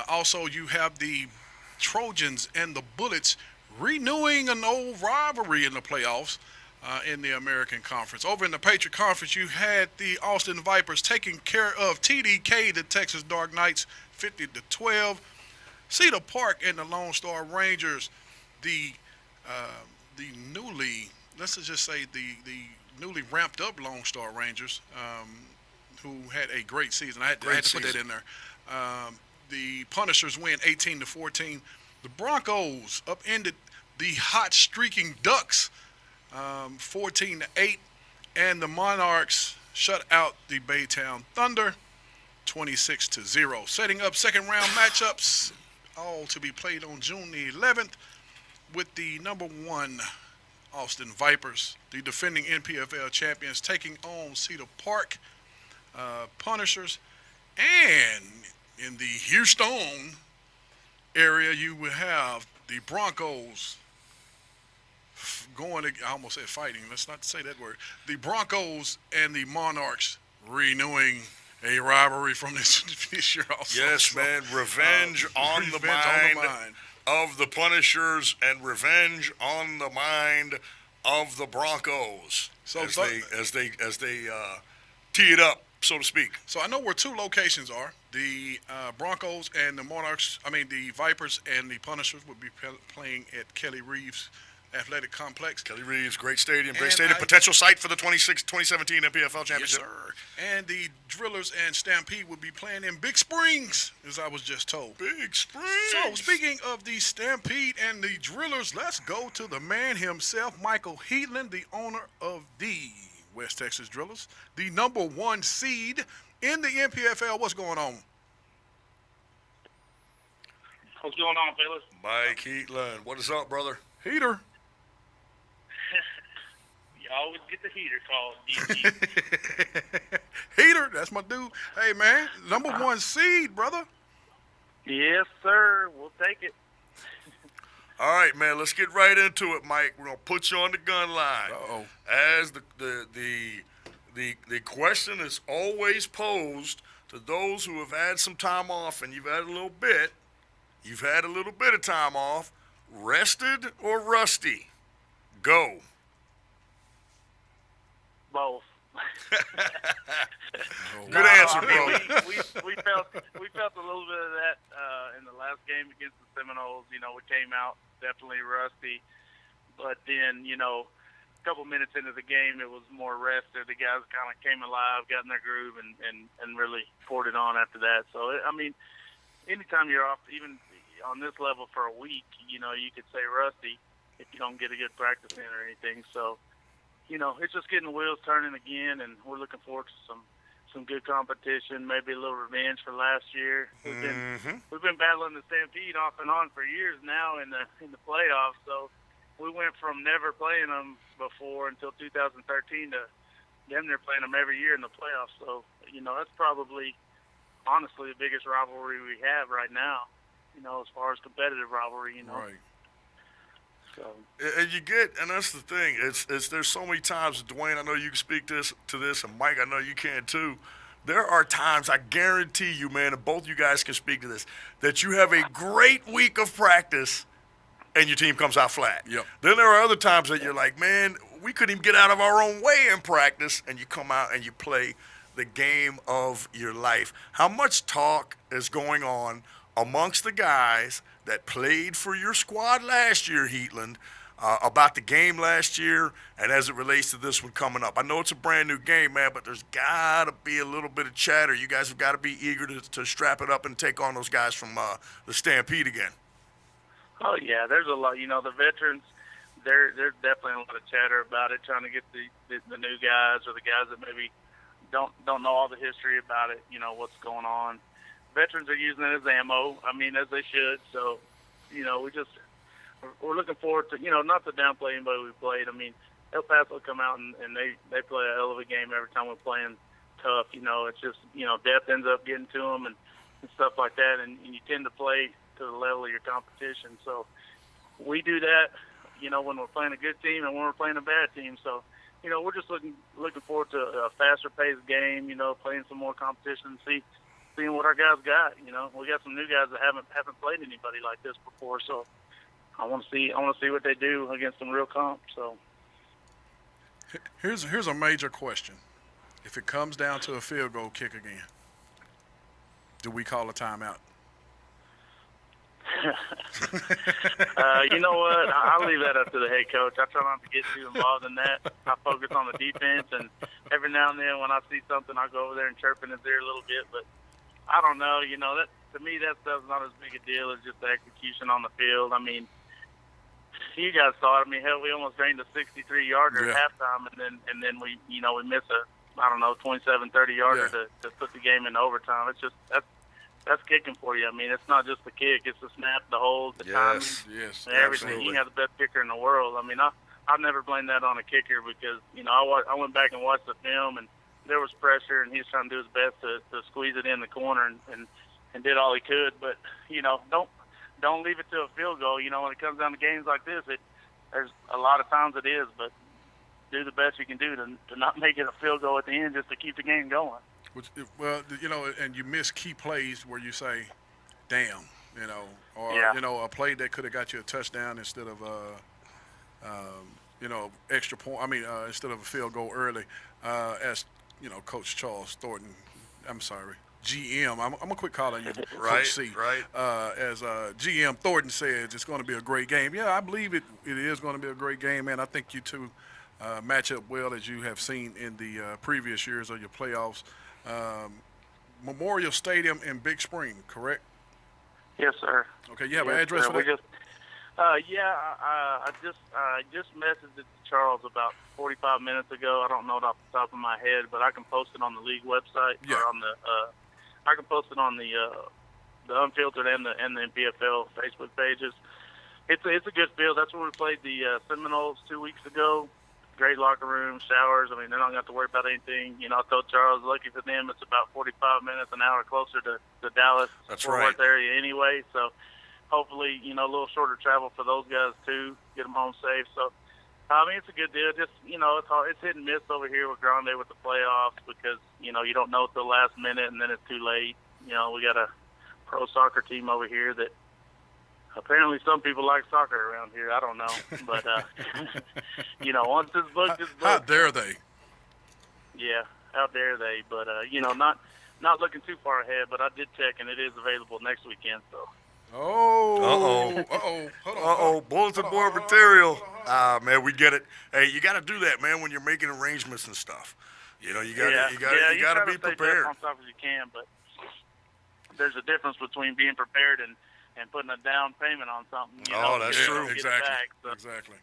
Speaker 5: Also, you have the Trojans and the Bullets renewing an old rivalry in the playoffs in the American Conference. Over in the Patriot Conference, you had the Austin Vipers taking care of TDK, the Texas Dark Knights, 50-12. Cedar Park and the Lone Star Rangers, the newly, let's just say the newly ramped up Lone Star Rangers, who had a great season. I had to put that in there. The Punishers win 18-14. The Broncos upended the hot streaking Ducks 14-8, and the Monarchs shut out the Baytown Thunder 26-0. Setting up second round matchups, all to be played on June the 11th, with the number 1 Austin Vipers, the defending MPFL champions, taking on Cedar Park Punishers. And in the Houston area, you will have the Broncos I almost said fighting. Let's not say that word. The Broncos and the Monarchs renewing a rivalry from this year also.
Speaker 8: Yes, man. Revenge on the mind of the Punishers and revenge on the mind of the Broncos as they tee it up, so to speak.
Speaker 5: So I know where 2 locations are. The Broncos and the Monarchs, the Vipers and the Punishers will be playing at Kelly Reeves Athletic Complex.
Speaker 8: Kelly Reeves, great stadium. Potential site for the 2017 MPFL Championship.
Speaker 5: Yes, sir. And the Drillers and Stampede will be playing in Big Springs, as I was just told.
Speaker 8: Big Springs.
Speaker 5: So, speaking of the Stampede and the Drillers, let's go to the man himself, Michael Heatland, the owner of the West Texas Drillers, the number 1 seed in the MPFL. What's going on?
Speaker 6: What's going on, fellas?
Speaker 8: Mike Heatland. What is up, brother?
Speaker 5: Heater.
Speaker 6: You always get the heater called, DG.
Speaker 5: Heater, that's my dude. Hey, man, number 1 seed, brother.
Speaker 6: Yes, sir. We'll take it.
Speaker 8: All right, man, let's get right into it, Mike. We're going to put you on the gun line.
Speaker 5: Uh-oh.
Speaker 8: As the question is always posed to those who have had some time off, and you've had a little bit of time off, rested or rusty? Go.
Speaker 6: Both.
Speaker 8: Good answer, bro.
Speaker 6: We felt a little bit of that in the last game against the Seminoles. We came out definitely rusty, but then a couple minutes into the game, it was more rested. The guys kind of came alive, got in their groove, and really poured it on after that. So anytime you're off, even on this level for a week, you could say rusty if you don't get a good practice in or anything. So. It's just getting the wheels turning again, and we're looking forward to some good competition, maybe a little revenge for last year. We've been battling the Stampede off and on for years now in the playoffs. So we went from never playing them before until 2013 to them they're playing them every year in the playoffs. So that's probably honestly the biggest rivalry we have right now. As far as competitive rivalry,
Speaker 5: Right.
Speaker 8: So. And that's the thing. It's there's so many times, Dwayne, I know you can speak to this, and Mike, I know you can too. There are times, I guarantee you, man, and both you guys can speak to this, that you have a great week of practice and your team comes out flat.
Speaker 5: Yep.
Speaker 8: Then there are other times that you're like, man, we couldn't even get out of our own way in practice, and you come out and you play the game of your life. How much talk is going on amongst the guys that played for your squad last year, Heatland, about the game last year and as it relates to this one coming up? I know it's a brand new game, man, but there's got to be a little bit of chatter. You guys have got to be eager to strap it up and take on those guys from the Stampede again.
Speaker 6: Oh, yeah, there's a lot. The veterans, there's definitely a lot of chatter about it, trying to get the new guys or the guys that maybe don't know all the history about it, what's going on. Veterans are using it as ammo, as they should. So, we're looking forward to, not to downplay anybody we played. El Paso come out and they play a hell of a game every time we're playing tough. It's just, depth ends up getting to them and stuff like that. And you tend to play to the level of your competition. So we do that, when we're playing a good team and when we're playing a bad team. So, we're just looking forward to a faster paced game, playing some more competition and seeing what our guys got. We got some new guys that haven't played anybody like this before. So, I want to see what they do against some real comp. So
Speaker 5: Here's a major question. If it comes down to a field goal kick again, do we call a timeout?
Speaker 6: You know what? I'll leave that up to the head coach. I try not to get too involved in that. I focus on the defense, and every now and then when I see something, I go over there and chirp in his ear a little bit. But I don't know. You know, that to me, that stuff's not as big a deal as just the execution on the field. I mean, you guys saw it. I mean, hell, we almost drained a 63-yarder at halftime, and then we miss a 27, 30-yarder to put the game in overtime. It's just that's kicking for you. I mean, it's not just the kick; it's the snap, the hold, the timing, and everything.
Speaker 5: Absolutely.
Speaker 6: You have the best kicker in the world. I mean, I've never blamed that on a kicker because I went back and watched the film, and there was pressure, and he was trying to do his best to squeeze it in the corner and did all he could. But don't leave it to a field goal. You know, when it comes down to games like this, there's a lot of times it is, but do the best you can do to not make it a field goal at the end just to keep the game going.
Speaker 5: Well, and you miss key plays where you say, damn, or, a play that could have got you a touchdown instead of, extra point. I mean, instead of a field goal early, as, Coach Charles Thornton, I'm sorry, GM. I'm going to quit calling you Coach C.
Speaker 8: Right.
Speaker 5: As GM Thornton says, it's going to be a great game. Yeah, I believe it is going to be a great game, and I think you two match up well as you have seen in the previous years of your playoffs. Memorial Stadium in Big Spring, correct?
Speaker 6: Yes, sir.
Speaker 5: Okay, you have an address for that?
Speaker 6: I just messaged it to Charles about 45 minutes ago. I don't know it off the top of my head, but I can post it on the league website or on the. I can post it on the Unfiltered and the MPFL Facebook pages. It's a good field. That's where we played the Seminoles 2 weeks ago. Great locker room, showers. I mean, they're not going to have to worry about anything. I told Charles, lucky for them, it's about 45 minutes, an hour closer to the Dallas Fort Worth area anyway. So hopefully, a little shorter travel for those guys too, get them home safe. So, I mean, it's a good deal. Just, it's hard. It's hit and miss over here with Grande with the playoffs because, you don't know till the last minute and then it's too late. We got a pro soccer team over here that apparently some people like soccer around here. I don't know. But, once it's booked, it's booked.
Speaker 5: How dare they?
Speaker 6: Yeah, how dare they. But, not looking too far ahead, but I did check, and it is available next weekend. So.
Speaker 8: Bulletin board material. Man, we get it. Hey, you got to do that, man, when you're making arrangements and stuff. You got to be prepared.
Speaker 6: On top as you can, but there's a difference between being prepared and putting a down payment on something.
Speaker 8: That's true.
Speaker 5: Exactly.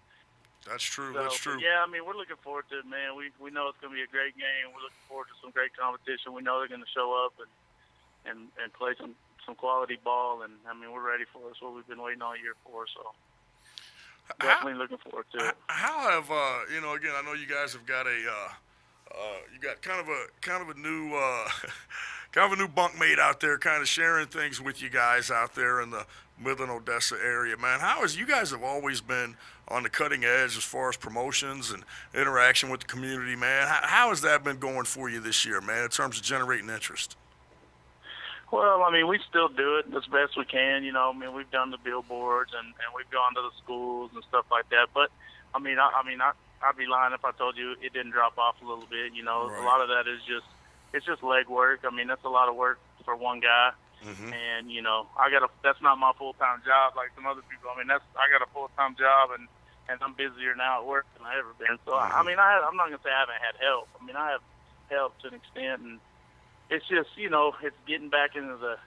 Speaker 8: That's true.
Speaker 6: So,
Speaker 8: That's true.
Speaker 6: Yeah, I mean, we're looking forward to it, man. We know it's going to be a great game. We're looking forward to some great competition. We know they're going to show up and play some quality ball, and I mean, we're ready for it. It's what we've been waiting all year for. So definitely looking forward to it.
Speaker 8: How have again? I know you guys have got you got kind of a new kind of a new bunkmate out there, kind of sharing things with you guys out there in the Midland Odessa area, man. You guys have always been on the cutting edge as far as promotions and interaction with the community, man. How has that been going for you this year, man, in terms of generating interest?
Speaker 6: Well, I mean, we still do it as best we can. I mean, we've done the billboards and we've gone to the schools and stuff like that. But I'd be lying if I told you it didn't drop off a little bit.
Speaker 8: Right.
Speaker 6: A lot of that is just leg work. I mean, that's a lot of work for one guy.
Speaker 8: Mm-hmm.
Speaker 6: And that's not my full-time job like some other people. I mean, I got a full-time job and I'm busier now at work than I ever been. So I mean, I'm not gonna say I haven't had help. I mean, I have help to an extent, and it's just it's getting back into the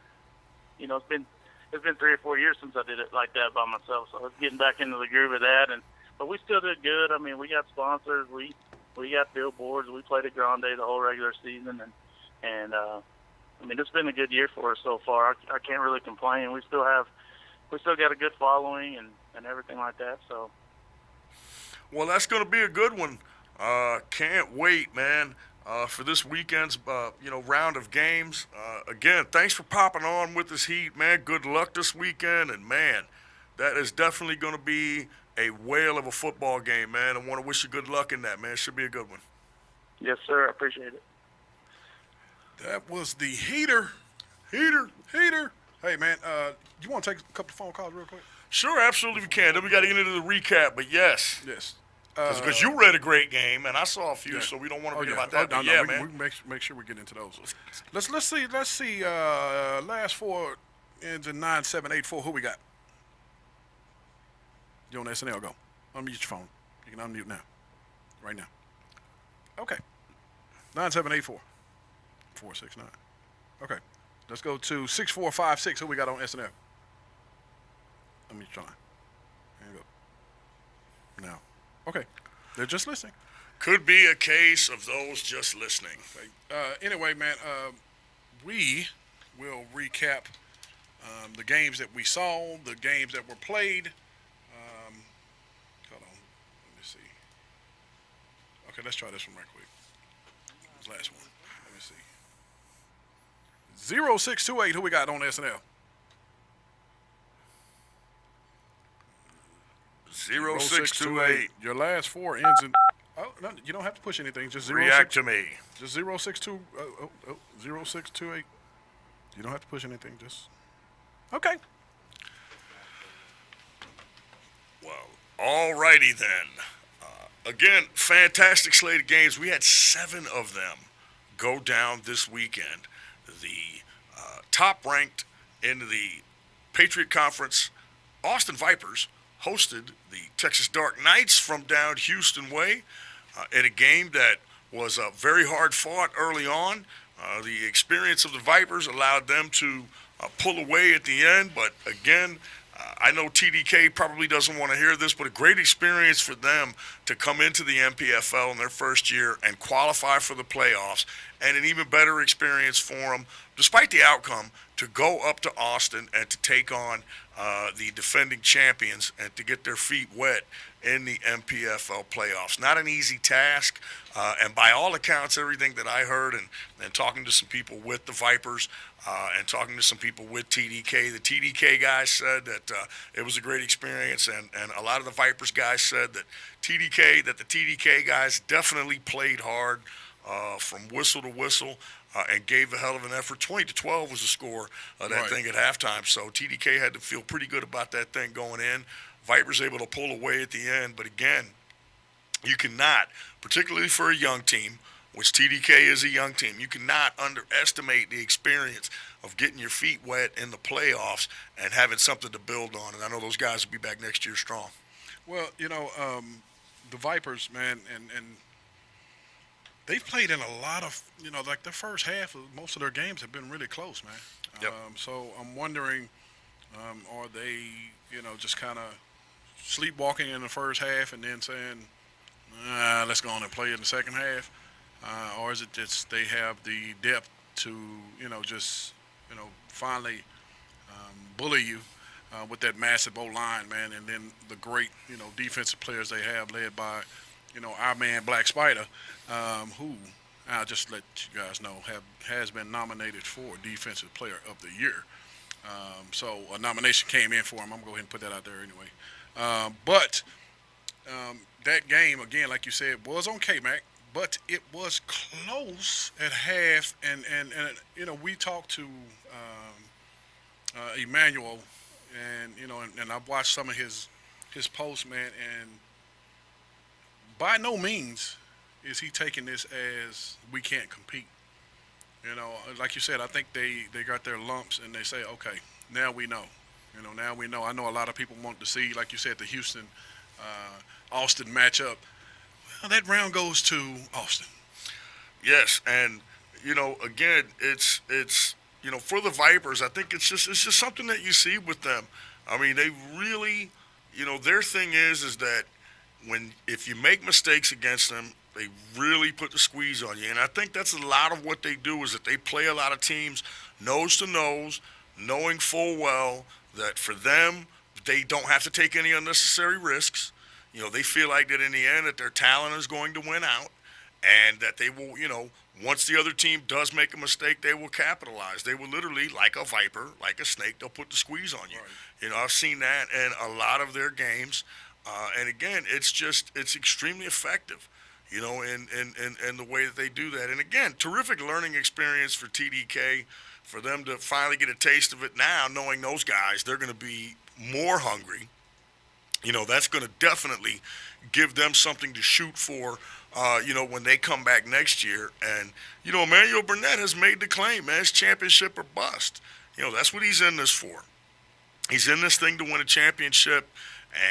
Speaker 6: it's been 3 or 4 years since I did it like that by myself. So it's getting back into the groove of that, but we still did good. I mean, we got sponsors, we got billboards, we played at Grande the whole regular season, and I mean, it's been a good year for us so far. I can't really complain. We still got a good following and everything like that. So.
Speaker 8: Well, that's going to be a good one. Can't wait, man, for this weekend's round of games. Again, thanks for popping on with this Heat, man. Good luck this weekend, and man, that is definitely going to be a whale of a football game, man. I want to wish you good luck in that, man. It should be a good one.
Speaker 6: Yes, sir. I appreciate it.
Speaker 5: That was the Heater. Hey, man, you want to take a couple of phone calls real quick?
Speaker 8: Sure, absolutely we can. Then we got to get into the recap, but yes.
Speaker 5: Yes.
Speaker 8: Because you read a great game, and I saw a few,
Speaker 5: Yeah.
Speaker 8: so we don't want to forget
Speaker 5: yeah.
Speaker 8: about that.
Speaker 5: No,
Speaker 8: but
Speaker 5: no,
Speaker 8: yeah,
Speaker 5: we,
Speaker 8: man.
Speaker 5: we can make sure we get into those. Let's see. Last four ends in 9784. Who we got? You on SNL? Go. Unmute your phone. You can unmute now. Right now. Okay. 9784. 469. Okay. Let's go to 6456. Who we got on SNL? Unmute your line. There you go. Now. Okay. They're just listening.
Speaker 8: Could be a case of those just listening.
Speaker 5: Anyway, man, we will recap the games that we saw, the games that were played. Hold on. Let me see. Okay, let's try this one right quick. This last one. Let me see. 0628, who we got on SNL?
Speaker 8: 0628.
Speaker 5: Your last four ends in. Oh, no, you don't have to push anything. Just
Speaker 8: React to me.
Speaker 5: Just 062. 0628. You don't have to push anything. Just. Okay.
Speaker 8: Well, all righty then. Again, fantastic slate of games. We had 7 of them go down this weekend. The top-ranked in the Patriot Conference, Austin Vipers hosted the Texas Dark Knights from down Houston way in a game that was very hard fought early on. The experience of the Vipers allowed them to pull away at the end, but again, I know TDK probably doesn't want to hear this, but a great experience for them to come into the MPFL in their first year and qualify for the playoffs, and an even better experience for them, despite the outcome, to go up to Austin and to take on the defending champions and to get their feet wet in the MPFL playoffs. Not an easy task, and by all accounts, everything that I heard and talking to some people with the Vipers and talking to some people with TDK, the TDK guys said that it was a great experience, and a lot of the Vipers guys said that the TDK guys definitely played hard from whistle to whistle. And gave a hell of an effort. 20-12 was the score of that thing at halftime. So TDK had to feel pretty good about that thing going in. Vipers able to pull away at the end. But again, you cannot, particularly for a young team, which TDK is a young team, you cannot underestimate the experience of getting your feet wet in the playoffs and having something to build on. And I know those guys will be back next year strong.
Speaker 5: Well, the Vipers, man, and they've played in a lot of, like the first half of most of their games have been really close, man.
Speaker 8: Yep.
Speaker 5: So I'm wondering, are they, just kind of sleepwalking in the first half and then saying, let's go on and play in the second half? Or is it just they have the depth to, finally bully you with that massive O-line, man, and then the great, defensive players they have led by, our man Black Spider, who I'll just let you guys know has been nominated for Defensive Player of the Year. So a nomination came in for him. I'm going to go ahead and put that out there anyway. But that game, again, like you said, was on K-Mac, but it was close at half. And we talked to Emmanuel, and I've watched some of his posts, man, and by no means is he taking this as we can't compete. Like you said, I think they got their lumps and they say, okay, now we know. Now we know. I know a lot of people want to see, like you said, the Houston Austin matchup. Well, that round goes to Austin.
Speaker 8: Yes, and again, it's for the Vipers, I think it's just something that you see with them. I mean, they really, their thing is that if you make mistakes against them, they really put the squeeze on you. And I think that's a lot of what they do is that they play a lot of teams nose to nose, knowing full well that for them, they don't have to take any unnecessary risks. They feel like that in the end that their talent is going to win out and that they will, once the other team does make a mistake, they will capitalize. They will literally, like a viper, like a snake, they'll put the squeeze on you. Right. I've seen that in a lot of their games. And again, it's extremely effective, in the way that they do that. And again, terrific learning experience for TDK, for them to finally get a taste of it now, knowing those guys, they're going to be more hungry. That's going to definitely give them something to shoot for, when they come back next year. And, Emmanuel Burnett has made the claim, man, it's championship or bust. That's what he's in this for. He's in this thing to win a championship,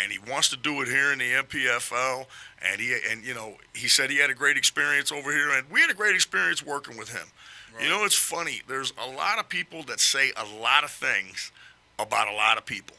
Speaker 8: and he wants to do it here in the MPFL. And he said he had a great experience over here, and we had a great experience working with him. Right. It's funny. There's a lot of people that say a lot of things about a lot of people.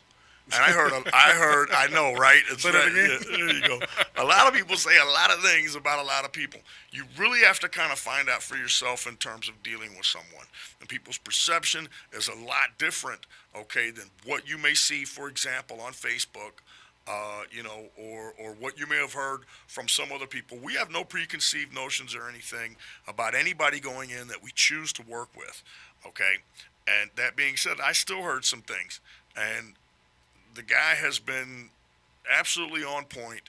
Speaker 8: And I know, right? Say that again? Yeah, there you go. A lot of people say a lot of things about a lot of people. You really have to kind of find out for yourself in terms of dealing with someone. And people's perception is a lot different, okay, than what you may see, for example, on Facebook, or what you may have heard from some other people. We have no preconceived notions or anything about anybody going in that we choose to work with, okay? And that being said, I still heard some things. And the guy has been absolutely on point,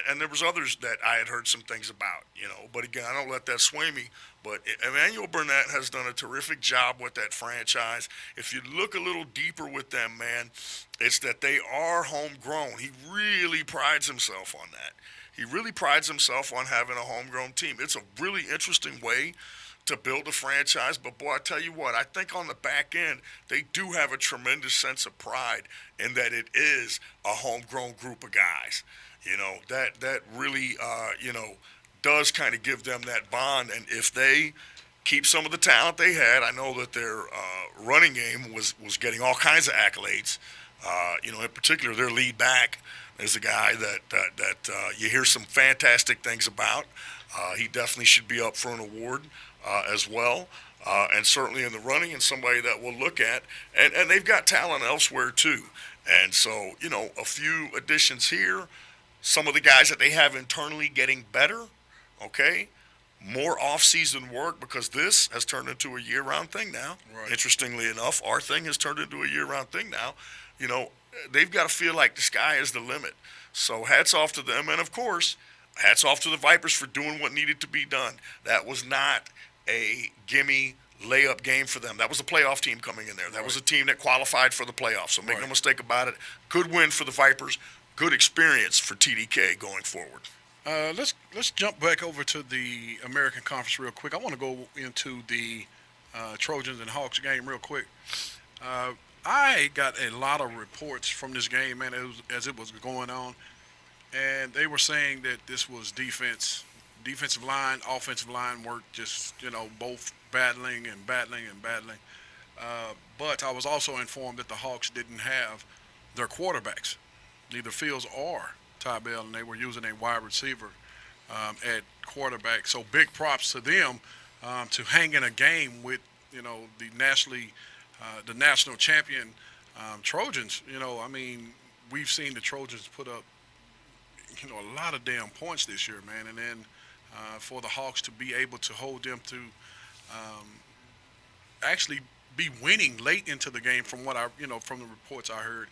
Speaker 8: and there was others that I had heard some things about, But again, I don't let that sway me. But Emmanuel Burnett has done a terrific job with that franchise. If you look a little deeper with them, man, it's that they are homegrown. He really prides himself on that. He really prides himself on having a homegrown team. It's a really interesting way to build a franchise, but boy, I tell you what, I think on the back end, they do have a tremendous sense of pride in that it is a homegrown group of guys. That really, does kind of give them that bond. And if they keep some of the talent they had, I know that their running game was getting all kinds of accolades. In particular, their lead back is a guy that you hear some fantastic things about. He definitely should be up for an award as well, and certainly in the running, and somebody that we'll look at. And they've got talent elsewhere too. And so, a few additions here, some of the guys that they have internally getting better, okay? More off-season work, because this has turned into a year-round thing now. Right. Interestingly enough, our thing has turned into a year-round thing now. They've got to feel like the sky is the limit. So hats off to them. And, of course, hats off to the Vipers for doing what needed to be done. That was not a gimme layup game for them. That was a playoff team coming in there. That was a team that qualified for the playoffs. So make no mistake about it. Good win for the Vipers. Good experience for TDK going forward.
Speaker 5: Let's jump back over to the American Conference real quick. I want to go into the Trojans and Hawks game real quick. I got a lot of reports from this game, man, as it was going on, and they were saying that this was defensive line, offensive line work, just, both battling. But I was also informed that the Hawks didn't have their quarterbacks, neither Fields or Tybell, and they were using a wide receiver at quarterback. So big props to them to hang in a game with, the national champion Trojans. We've seen the Trojans put up, a lot of damn points this year, man, and then for the Hawks to be able to hold them to actually be winning late into the game, from what from the reports I heard,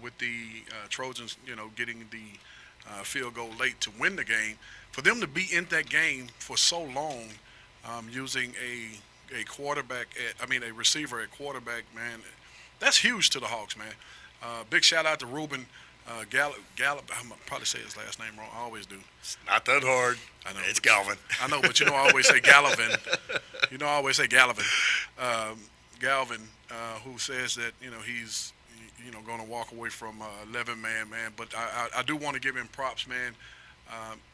Speaker 5: with the Trojans, getting the field goal late to win the game. For them to be in that game for so long, using a quarterback a receiver at quarterback, man, that's huge to the Hawks, man. Big shout out to Ruben Gallup. I'm gonna probably say his last name wrong. I always do.
Speaker 8: It's not that hard.
Speaker 5: I know.
Speaker 8: It's Galvin.
Speaker 5: I know, but I always say Galvin. I always say Galvin. Galvin, who says that he's going to walk away from 11-man, man. But I do want to give him props, man.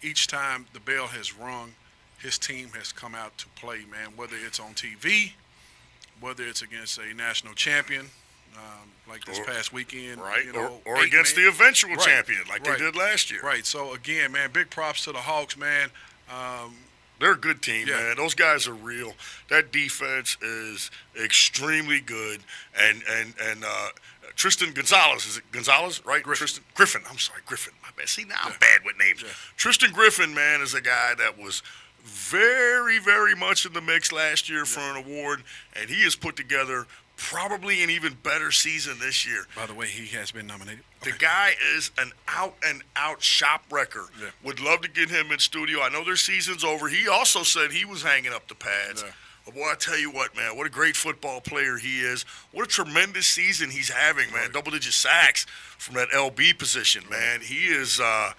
Speaker 5: Each time the bell has rung, his team has come out to play, man. Whether it's on TV, whether it's against a national champion, like this past weekend,
Speaker 8: right? Or against the eventual champion, like they did last year.
Speaker 5: Right. So again, man, big props to the Hawks, man.
Speaker 8: They're a good team, man. Those guys are real. That defense is extremely good, and Tristan Gonzalez, is it Gonzalez, right? Griffin. I'm sorry, Griffin. My bad. See, now I'm bad with names. Yeah. Tristan Griffin, man, is a guy that was very, very much in the mix last year for an award, and he has put together probably an even better season this year.
Speaker 5: By the way, he has been nominated.
Speaker 8: The guy is an out-and-out shop wrecker. Would love to get him in studio. I know their season's over. He also said he was hanging up the pads. Boy, I tell you what, man, what a great football player he is. What a tremendous season he's having, man. Double-digit sacks from that LB position, man. He is a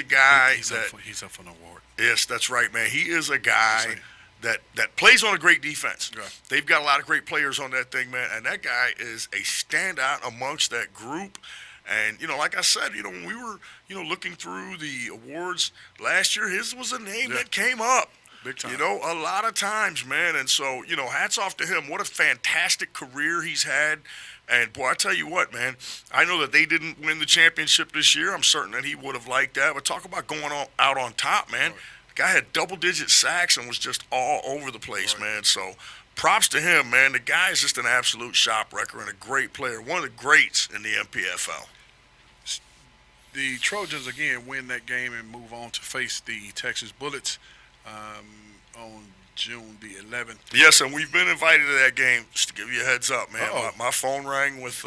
Speaker 8: guy
Speaker 5: he's up for an award.
Speaker 8: Yes, that's right, man. He is a guy that plays on a great defense.
Speaker 5: Yeah.
Speaker 8: They've got a lot of great players on that thing, man, and that guy is a standout amongst that group. And, like I said, when we were, looking through the awards last year, his was a name that came up.
Speaker 5: Big time.
Speaker 8: A lot of times, man. And so, hats off to him. What a fantastic career he's had. And, boy, I tell you what, man, I know that they didn't win the championship this year. I'm certain that he would have liked that. But talk about going out on top, man. Right. The guy had double-digit sacks and was just all over the place, man. So props to him, man. The guy is just an absolute shop wrecker and a great player. One of the greats in the MPFL.
Speaker 5: The Trojans, again, win that game and move on to face the Texas Bullets on June the 11th.
Speaker 8: Yes, and we've been invited to that game. Just to give you a heads up, man. My phone rang with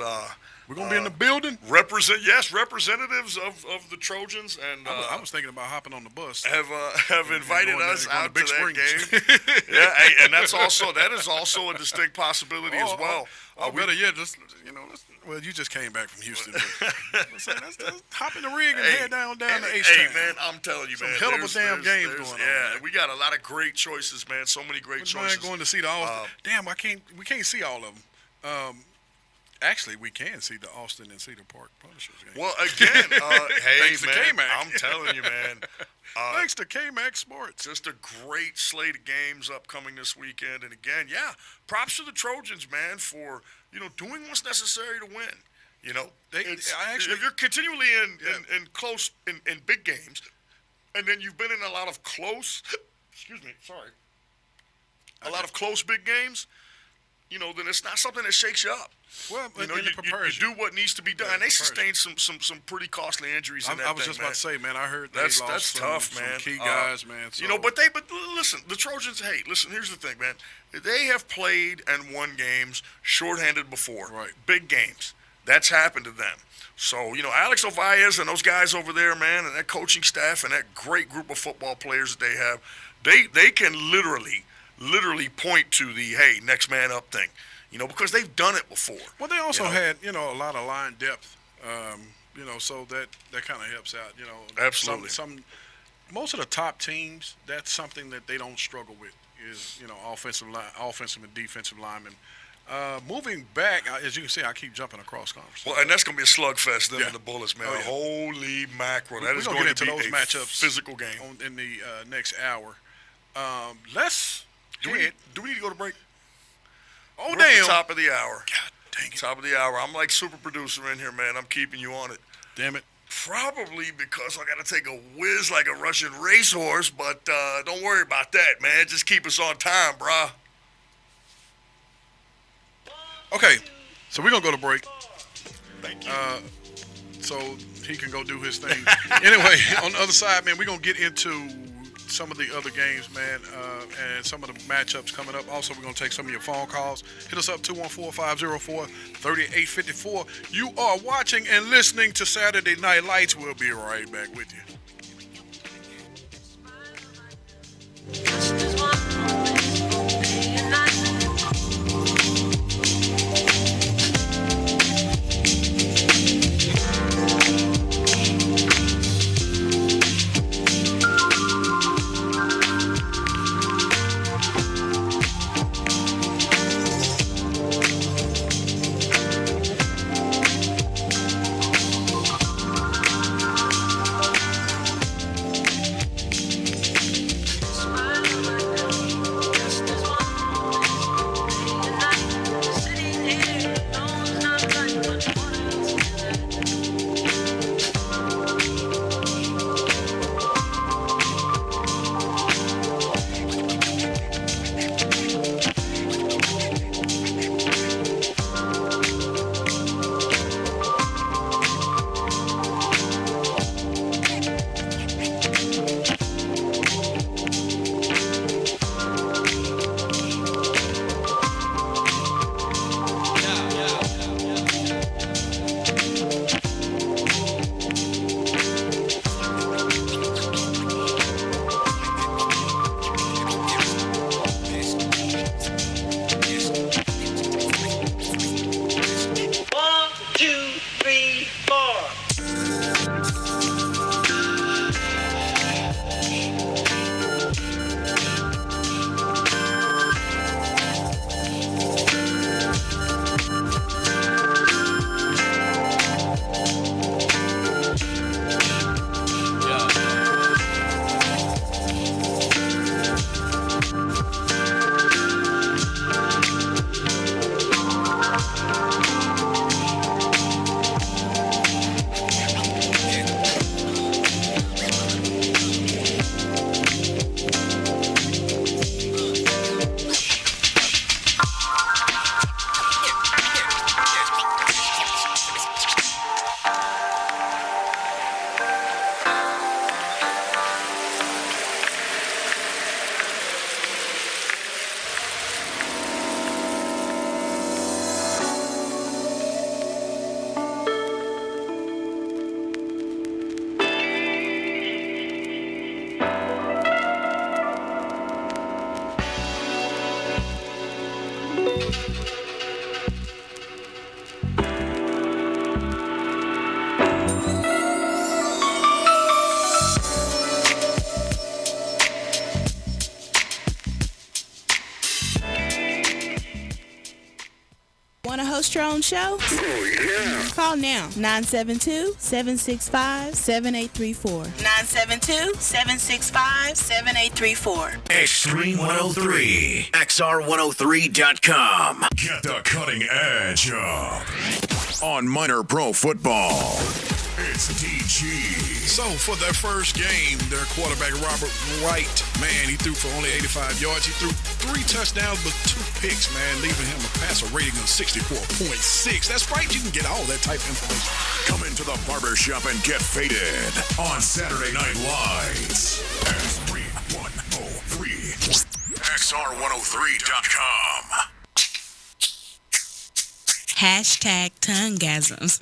Speaker 5: we're going to be in the building?
Speaker 8: Representatives of the Trojans. And
Speaker 5: I was thinking about hopping on the bus.
Speaker 8: Have invited us out to that game. And that is also a distinct possibility as well.
Speaker 5: Better yet, well, you just came back from Houston. Let's hop in the rig and head down to H-Town.
Speaker 8: Hey, man, I'm telling you, man.
Speaker 5: Hell of a damn game going on.
Speaker 8: Yeah, we got a lot of great choices, man. So many great choices.
Speaker 5: Going to see the Austin. We can't see all of them. Actually, we can see the Austin and Cedar Park Publishers game.
Speaker 8: Well, again, hey,
Speaker 5: Thanks
Speaker 8: man,
Speaker 5: to K-Mac.
Speaker 8: I'm telling you, man.
Speaker 5: Thanks to K-Mac Sports.
Speaker 8: Just a great slate of games upcoming this weekend. And again, props to the Trojans, man, for, doing what's necessary to win. If you're continually in close, in big games, and then you've been in a lot of close, a lot of close big games, then it's not something that shakes you up.
Speaker 5: Well,
Speaker 8: you do what needs to be done. And they sustained some pretty costly injuries in that
Speaker 5: I was just about to say, man, I heard
Speaker 8: that's
Speaker 5: lost
Speaker 8: tough,
Speaker 5: some
Speaker 8: man.
Speaker 5: Key guys, man. So.
Speaker 8: But listen, the Trojans. Hey, listen. Here's the thing, man. They have played and won games shorthanded before.
Speaker 5: Right.
Speaker 8: Big games. That's happened to them. So Alex Ovaez and those guys over there, man, and that coaching staff and that great group of football players that they have, they can literally point to the next man up thing. Because they've done it before.
Speaker 5: Well, they also had, a lot of line depth, so that kind of helps out,
Speaker 8: Absolutely.
Speaker 5: Most of the top teams, that's something that they don't struggle with is, offensive and defensive linemen. Moving back, as you can see, I keep jumping across conference.
Speaker 8: Well, and that's going to be a slugfest, them and the Bullets, man. Holy mackerel. That is going to be those matchups physical game.
Speaker 5: In the next hour.
Speaker 8: Do we need to go to break?
Speaker 5: Oh,
Speaker 8: We're
Speaker 5: damn.
Speaker 8: At the top of the hour.
Speaker 5: God dang it.
Speaker 8: Top of the hour. I'm like super producer in here, man. I'm keeping you on it.
Speaker 5: Damn it.
Speaker 8: Probably because I got to take a whiz like a Russian racehorse, but don't worry about that, man. Just keep us on time, brah.
Speaker 5: Okay, so we're going to go to break.
Speaker 8: Thank you.
Speaker 5: So he can go do his thing. Anyway, on the other side, man, we're going to get into some of the other games, man, and some of the matchups coming up. Also, we're going to take some of your phone calls. Hit us up, 214-504-3854. You are watching and listening to Saturday Night Lights. We'll be right back with you.
Speaker 9: Want to host your own show? Oh, yeah. Call now, 972-765-7834. 972-765-7834.
Speaker 1: Extreme 103, XR103.com. Get the cutting edge up on minor pro football. It's DG.
Speaker 5: So for their first game, their quarterback, Robert Wright, man, he threw for only 85 yards. He threw 3 touchdowns, but 2 picks, man, leaving him a passer rating of 64.6. That's right, you can get all that type of information.
Speaker 1: Come into the Barbershop and get faded on Saturday Night Lights. S3103. XR103.com.
Speaker 9: Hashtag tongasms.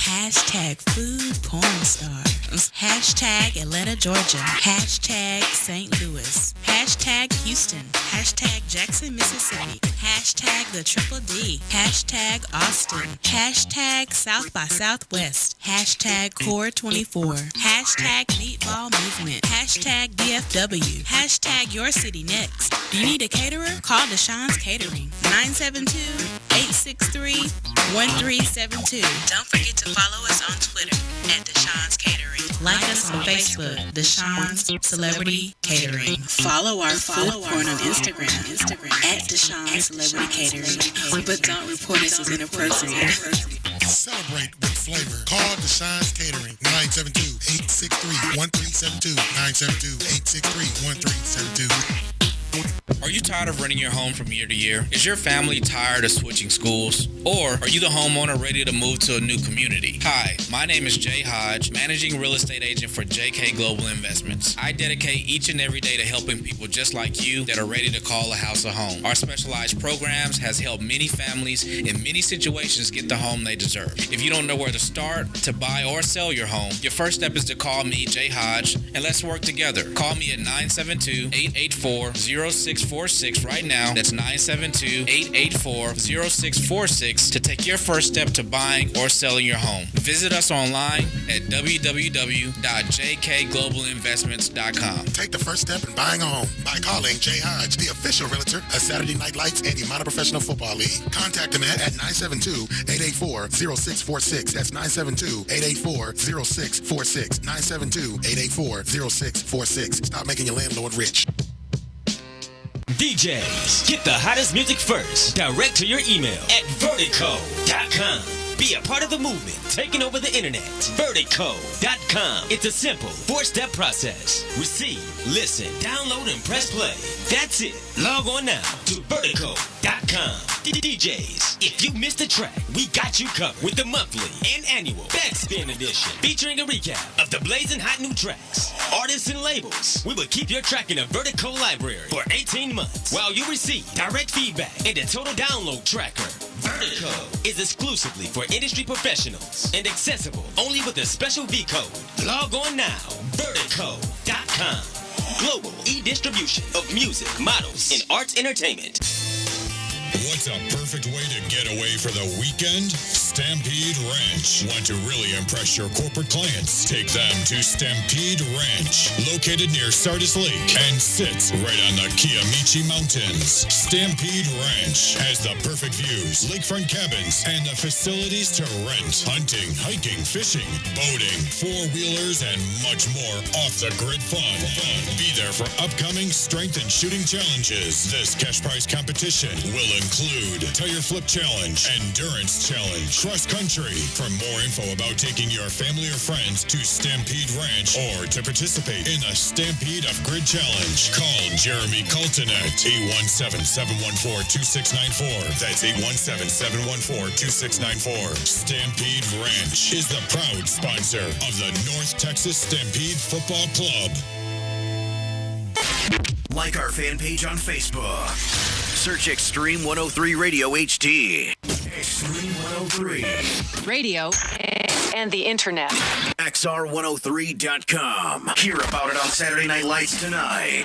Speaker 9: Hashtag food porn stars. Hashtag Atlanta, Georgia. Hashtag St. Louis. Hashtag Houston. Hashtag Jackson, Mississippi. Hashtag the Triple D. Hashtag Austin. Hashtag South by Southwest. Hashtag Core 24. Hashtag Meatball Movement. Hashtag DFW. Hashtag Your City Next. Do you need a caterer? Call Deshaun's Catering. 972-863-1372. Don't forget to follow us on Twitter at Deshaun's Catering. Like us on Facebook, Deshaun's Celebrity Catering. Follow our food porn on Instagram at Deshaun's Celebrity Catering. But don't report us as inappropriate.
Speaker 7: Celebrate with flavor. Call Deshaun's Catering, 972-863-1372. 972-863-1372.
Speaker 10: Are you tired of renting your home from year to year? Is your family tired of switching schools? Or are you the homeowner ready to move to a new community? Hi, my name is Jay Hodge, managing real estate agent for JK Global Investments. I dedicate each and every day to helping people just like you that are ready to call a house a home. Our specialized programs has helped many families in many situations get the home they deserve. If you don't know where to start to buy or sell your home, your first step is to call me, Jay Hodge, and let's work together. Call me at 972-884-0646 right now. That's 972-884-0646 to take your first step to buying or selling your home. Visit us online at www.jkglobalinvestments.com.
Speaker 7: Take the first step in buying a home by calling Jay Hodge, the official realtor of Saturday Night Lights and the Modern Professional Football League. Contact him at 972-884-0646. That's 972-884-0646. 972-884-0646. Stop making your landlord rich.
Speaker 11: DJs, get the hottest music first. Direct to your email at vertico.com. Be a part of the movement, taking over the internet. Vertico.com. It's a simple 4-step process. Receive, listen, download, and press play. That's it. Log on now to vertico.com. DJs, if you missed a track, we got you covered with the monthly and annual Backspin edition, featuring a recap of the blazing hot new tracks, artists, and labels. We will keep your track in a Vertico library for 18 months while you receive direct feedback and a total download tracker. Vertico is exclusively for industry professionals and accessible only with a special V code. Log on now, vertico.com. Global e-distribution of music, models, and arts entertainment.
Speaker 12: What's a perfect way to get away for the weekend? Stampede Ranch. Want to really impress your corporate clients? Take them to Stampede Ranch, located near Sardis Lake and sits right on the Kiamichi Mountains. Stampede Ranch has the perfect views, lakefront cabins, and the facilities to rent. Hunting, hiking, fishing, boating, four-wheelers, and much more off-the-grid fun. Be there for upcoming strength and shooting challenges. This cash prize competition will include Tire Flip Challenge, Endurance Challenge, Cross Country. For more info about taking your family or friends to Stampede Ranch or to participate in the Stampede of Grid Challenge, call Jeremy Colton at 817-714-2694. That's 817-714-2694. Stampede Ranch is the proud sponsor of the North Texas Stampede Football Club.
Speaker 1: Like our fan page on Facebook. Search Extreme 103 Radio HD. Extreme 103.
Speaker 13: Radio and the internet.
Speaker 1: XR103.com. Hear about it on Saturday Night Lights tonight.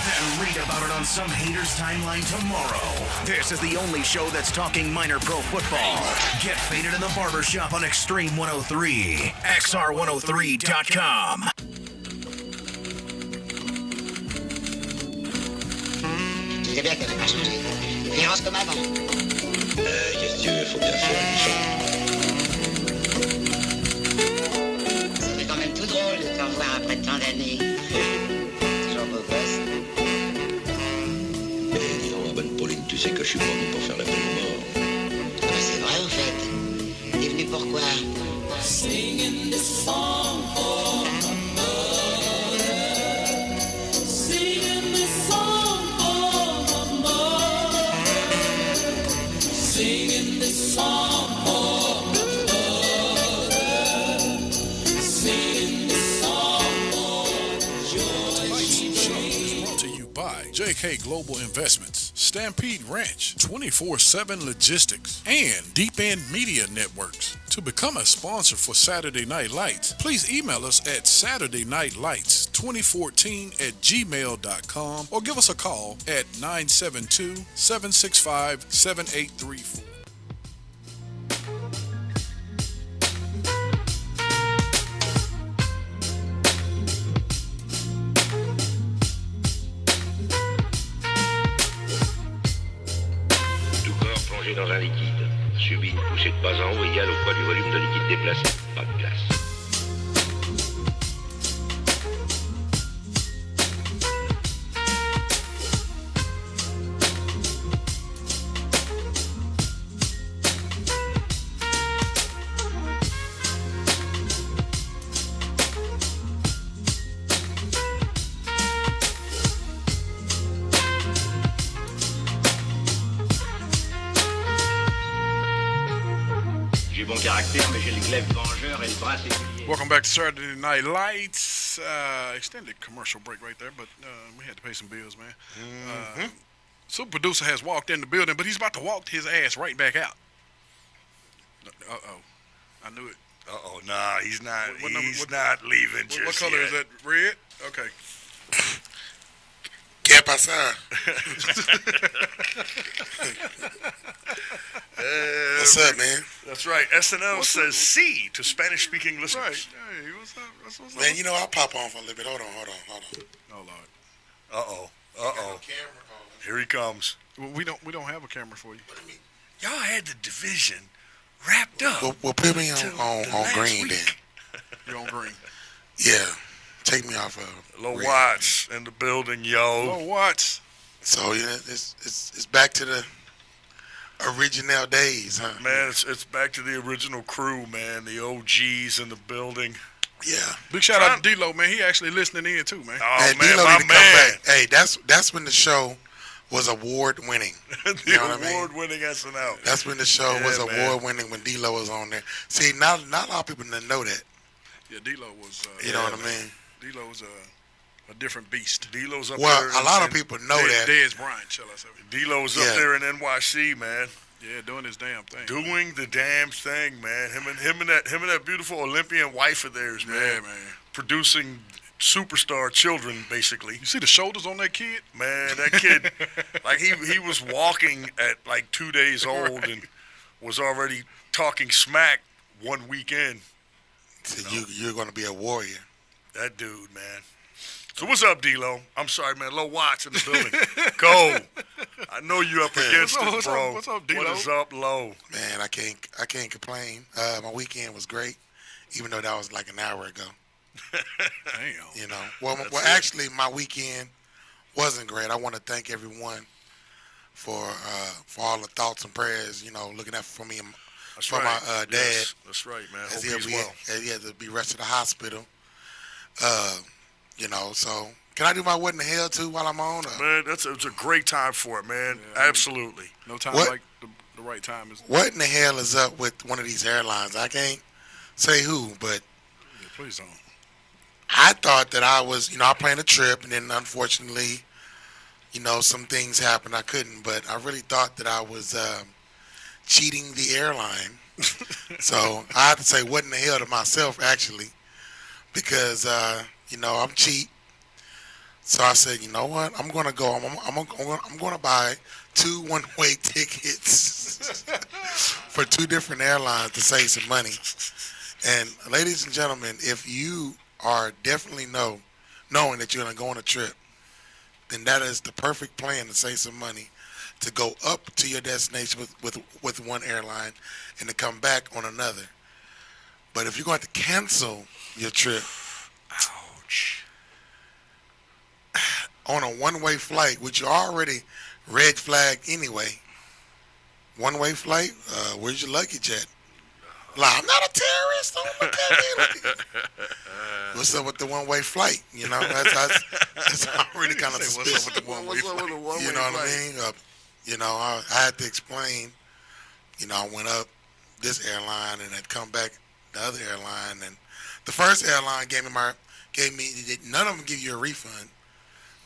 Speaker 1: Then and read about it on some hater's timeline tomorrow. This is the only show that's talking minor pro football. Get faded in the Barbershop on Extreme 103, XR103.com.
Speaker 2: Tu sais bien qu'elle n'a pas changé. Virence comme avant.
Speaker 3: Qu'est-ce que tu veux, faut bien faire une chose.
Speaker 2: C'est quand même tout drôle de te revoir après tant d'années. Toujours beau gosse.
Speaker 3: Eh, dis donc, ma bonne Pauline, tu sais que je suis pas venu pour faire la belle aux morts.
Speaker 2: Ah, c'est vrai, au fait. T'es venu pourquoi?
Speaker 4: Singing this song for my mother. Singing this song for my mother. Singing this song for my mother. Singing this song for joy she brings.
Speaker 5: Brought to you by JK Global Investments, Stampede Ranch, 24/7 Logistics, and Deep End Media Networks. To become a sponsor for Saturday Night Lights, please email us at SaturdayNightLights2014@gmail.com or give us a call at 972-765-7834.
Speaker 3: Tout corps plongé dans un liquide subit une poussée de bas en haut égale au poids du volume de liquide déplacé. Pas de glace.
Speaker 14: J'ai bon caractère, mais j'ai le glaive vengeur et le bras séculier.
Speaker 5: Welcome back to Saturday Night Lights. Extended commercial break right there, but we had to pay some bills, man. Super producer has walked in the building, but he's about to walk his ass right back out. Uh-oh. I knew it.
Speaker 8: Uh-oh, nah, he's not.
Speaker 5: What number-
Speaker 8: He's
Speaker 5: what-
Speaker 8: not leaving just
Speaker 5: What color
Speaker 8: yet.
Speaker 5: is that? Red? Okay.
Speaker 7: ¿Qué pasa? What's up, man?
Speaker 8: That's right. SNL says C to Spanish-speaking listeners.
Speaker 5: Right. Hey, what's up? What's up?
Speaker 7: Man, you know, I'll pop on for a little bit. Hold on.
Speaker 5: Oh, Lord.
Speaker 8: Uh-oh. Here he comes.
Speaker 5: Well, we don't have a camera for you.
Speaker 8: Y'all had the division wrapped up.
Speaker 7: Well, put me
Speaker 8: till
Speaker 7: on
Speaker 8: the last
Speaker 7: green
Speaker 8: week.
Speaker 7: then.
Speaker 5: You're on green.
Speaker 7: Yeah. Take me off of
Speaker 8: Low
Speaker 7: red.
Speaker 8: Watts in the building, yo.
Speaker 5: Oh, what?
Speaker 7: So, yeah, it's back to the original days, huh?
Speaker 8: Man, it's back to the original crew, man. The OGs in the building.
Speaker 7: Yeah.
Speaker 5: Big shout out to D-Lo, man. He actually listening in, too, man.
Speaker 8: Oh,
Speaker 7: Hey,
Speaker 8: man,
Speaker 7: D-Lo
Speaker 8: my
Speaker 7: need to come
Speaker 8: man.
Speaker 7: back. Hey, that's when the show was award winning.
Speaker 8: The
Speaker 7: You know what I mean?
Speaker 8: award-winning SNL.
Speaker 7: That's when the show was
Speaker 8: Yeah, man.
Speaker 7: award winning when D-Lo was on there. See, not a lot of people didn't know that.
Speaker 5: Yeah, D-Lo was...
Speaker 7: You know what I mean?
Speaker 5: D-Lo was a different beast.
Speaker 8: D-Lo's up
Speaker 7: Well,
Speaker 8: there.
Speaker 7: a lot of
Speaker 8: in-
Speaker 7: people know that.
Speaker 5: Dez Bryant, shall I say.
Speaker 8: D-Lo's
Speaker 7: Yeah.
Speaker 8: up there in NYC, man.
Speaker 5: Yeah, doing his damn thing.
Speaker 8: Doing the damn thing, man. Him and that beautiful Olympian wife of theirs, man.
Speaker 5: Yeah, man.
Speaker 8: Producing superstar children, basically.
Speaker 5: You see the shoulders on that kid?
Speaker 8: Man, that kid, like he was walking at like 2 days old and was already talking smack one weekend.
Speaker 7: So you're going to be a warrior.
Speaker 8: That dude, man. So what's up, D-Lo? I'm sorry, man. Low Watts in the building. Go. I know you up against it,
Speaker 5: What's
Speaker 8: bro.
Speaker 5: up? What's up, D-Lo?
Speaker 8: What is up, Low?
Speaker 7: Man, I can't complain. My weekend was great, even though that was like an hour ago.
Speaker 5: Damn.
Speaker 7: You know, well,
Speaker 8: That's it.
Speaker 7: actually, my weekend wasn't great. I want to thank everyone for all the thoughts and prayers. You know, looking out for me and
Speaker 8: That's
Speaker 7: for
Speaker 8: right.
Speaker 7: my dad.
Speaker 8: Yes, that's right, man.
Speaker 7: As
Speaker 8: Hope he's well.
Speaker 7: he had to be rushed to the hospital. You know, so can I do my what in the hell too while I'm on?
Speaker 8: Man, it's a great time for it, man.
Speaker 5: Yeah,
Speaker 8: Absolutely.
Speaker 5: No time
Speaker 7: What?
Speaker 5: like the right time is.
Speaker 7: What in the hell is up with one of these airlines? I can't say who, but
Speaker 5: Yeah, please don't.
Speaker 7: I thought that I was, you know, I planned a trip, and then unfortunately, you know, some things happened. I couldn't, but I really thought that I was cheating the airline. So I had to say what in the hell to myself, actually, because, you know, I'm cheap. So I said, you know what? I'm gonna go. I'm gonna buy 2 one-way tickets for 2 different airlines to save some money. And ladies and gentlemen, if you are definitely knowing that you're gonna go on a trip, then that is the perfect plan to save some money, to go up to your destination with one airline and to come back on another. But if you're going to cancel your trip,
Speaker 8: ouch,
Speaker 7: on a one-way flight, which you already red flag anyway, one-way flight, where's your luggage at? Like, I'm not a terrorist. Don't look at me. What's up with the one-way flight? You know, that's already kind of suspicious.
Speaker 8: What's up with the one-way flight?
Speaker 7: You know what I mean? You know, I had to explain. You know, I went up this airline and had come back the other airline, and the first airline gave me none of them give you a refund.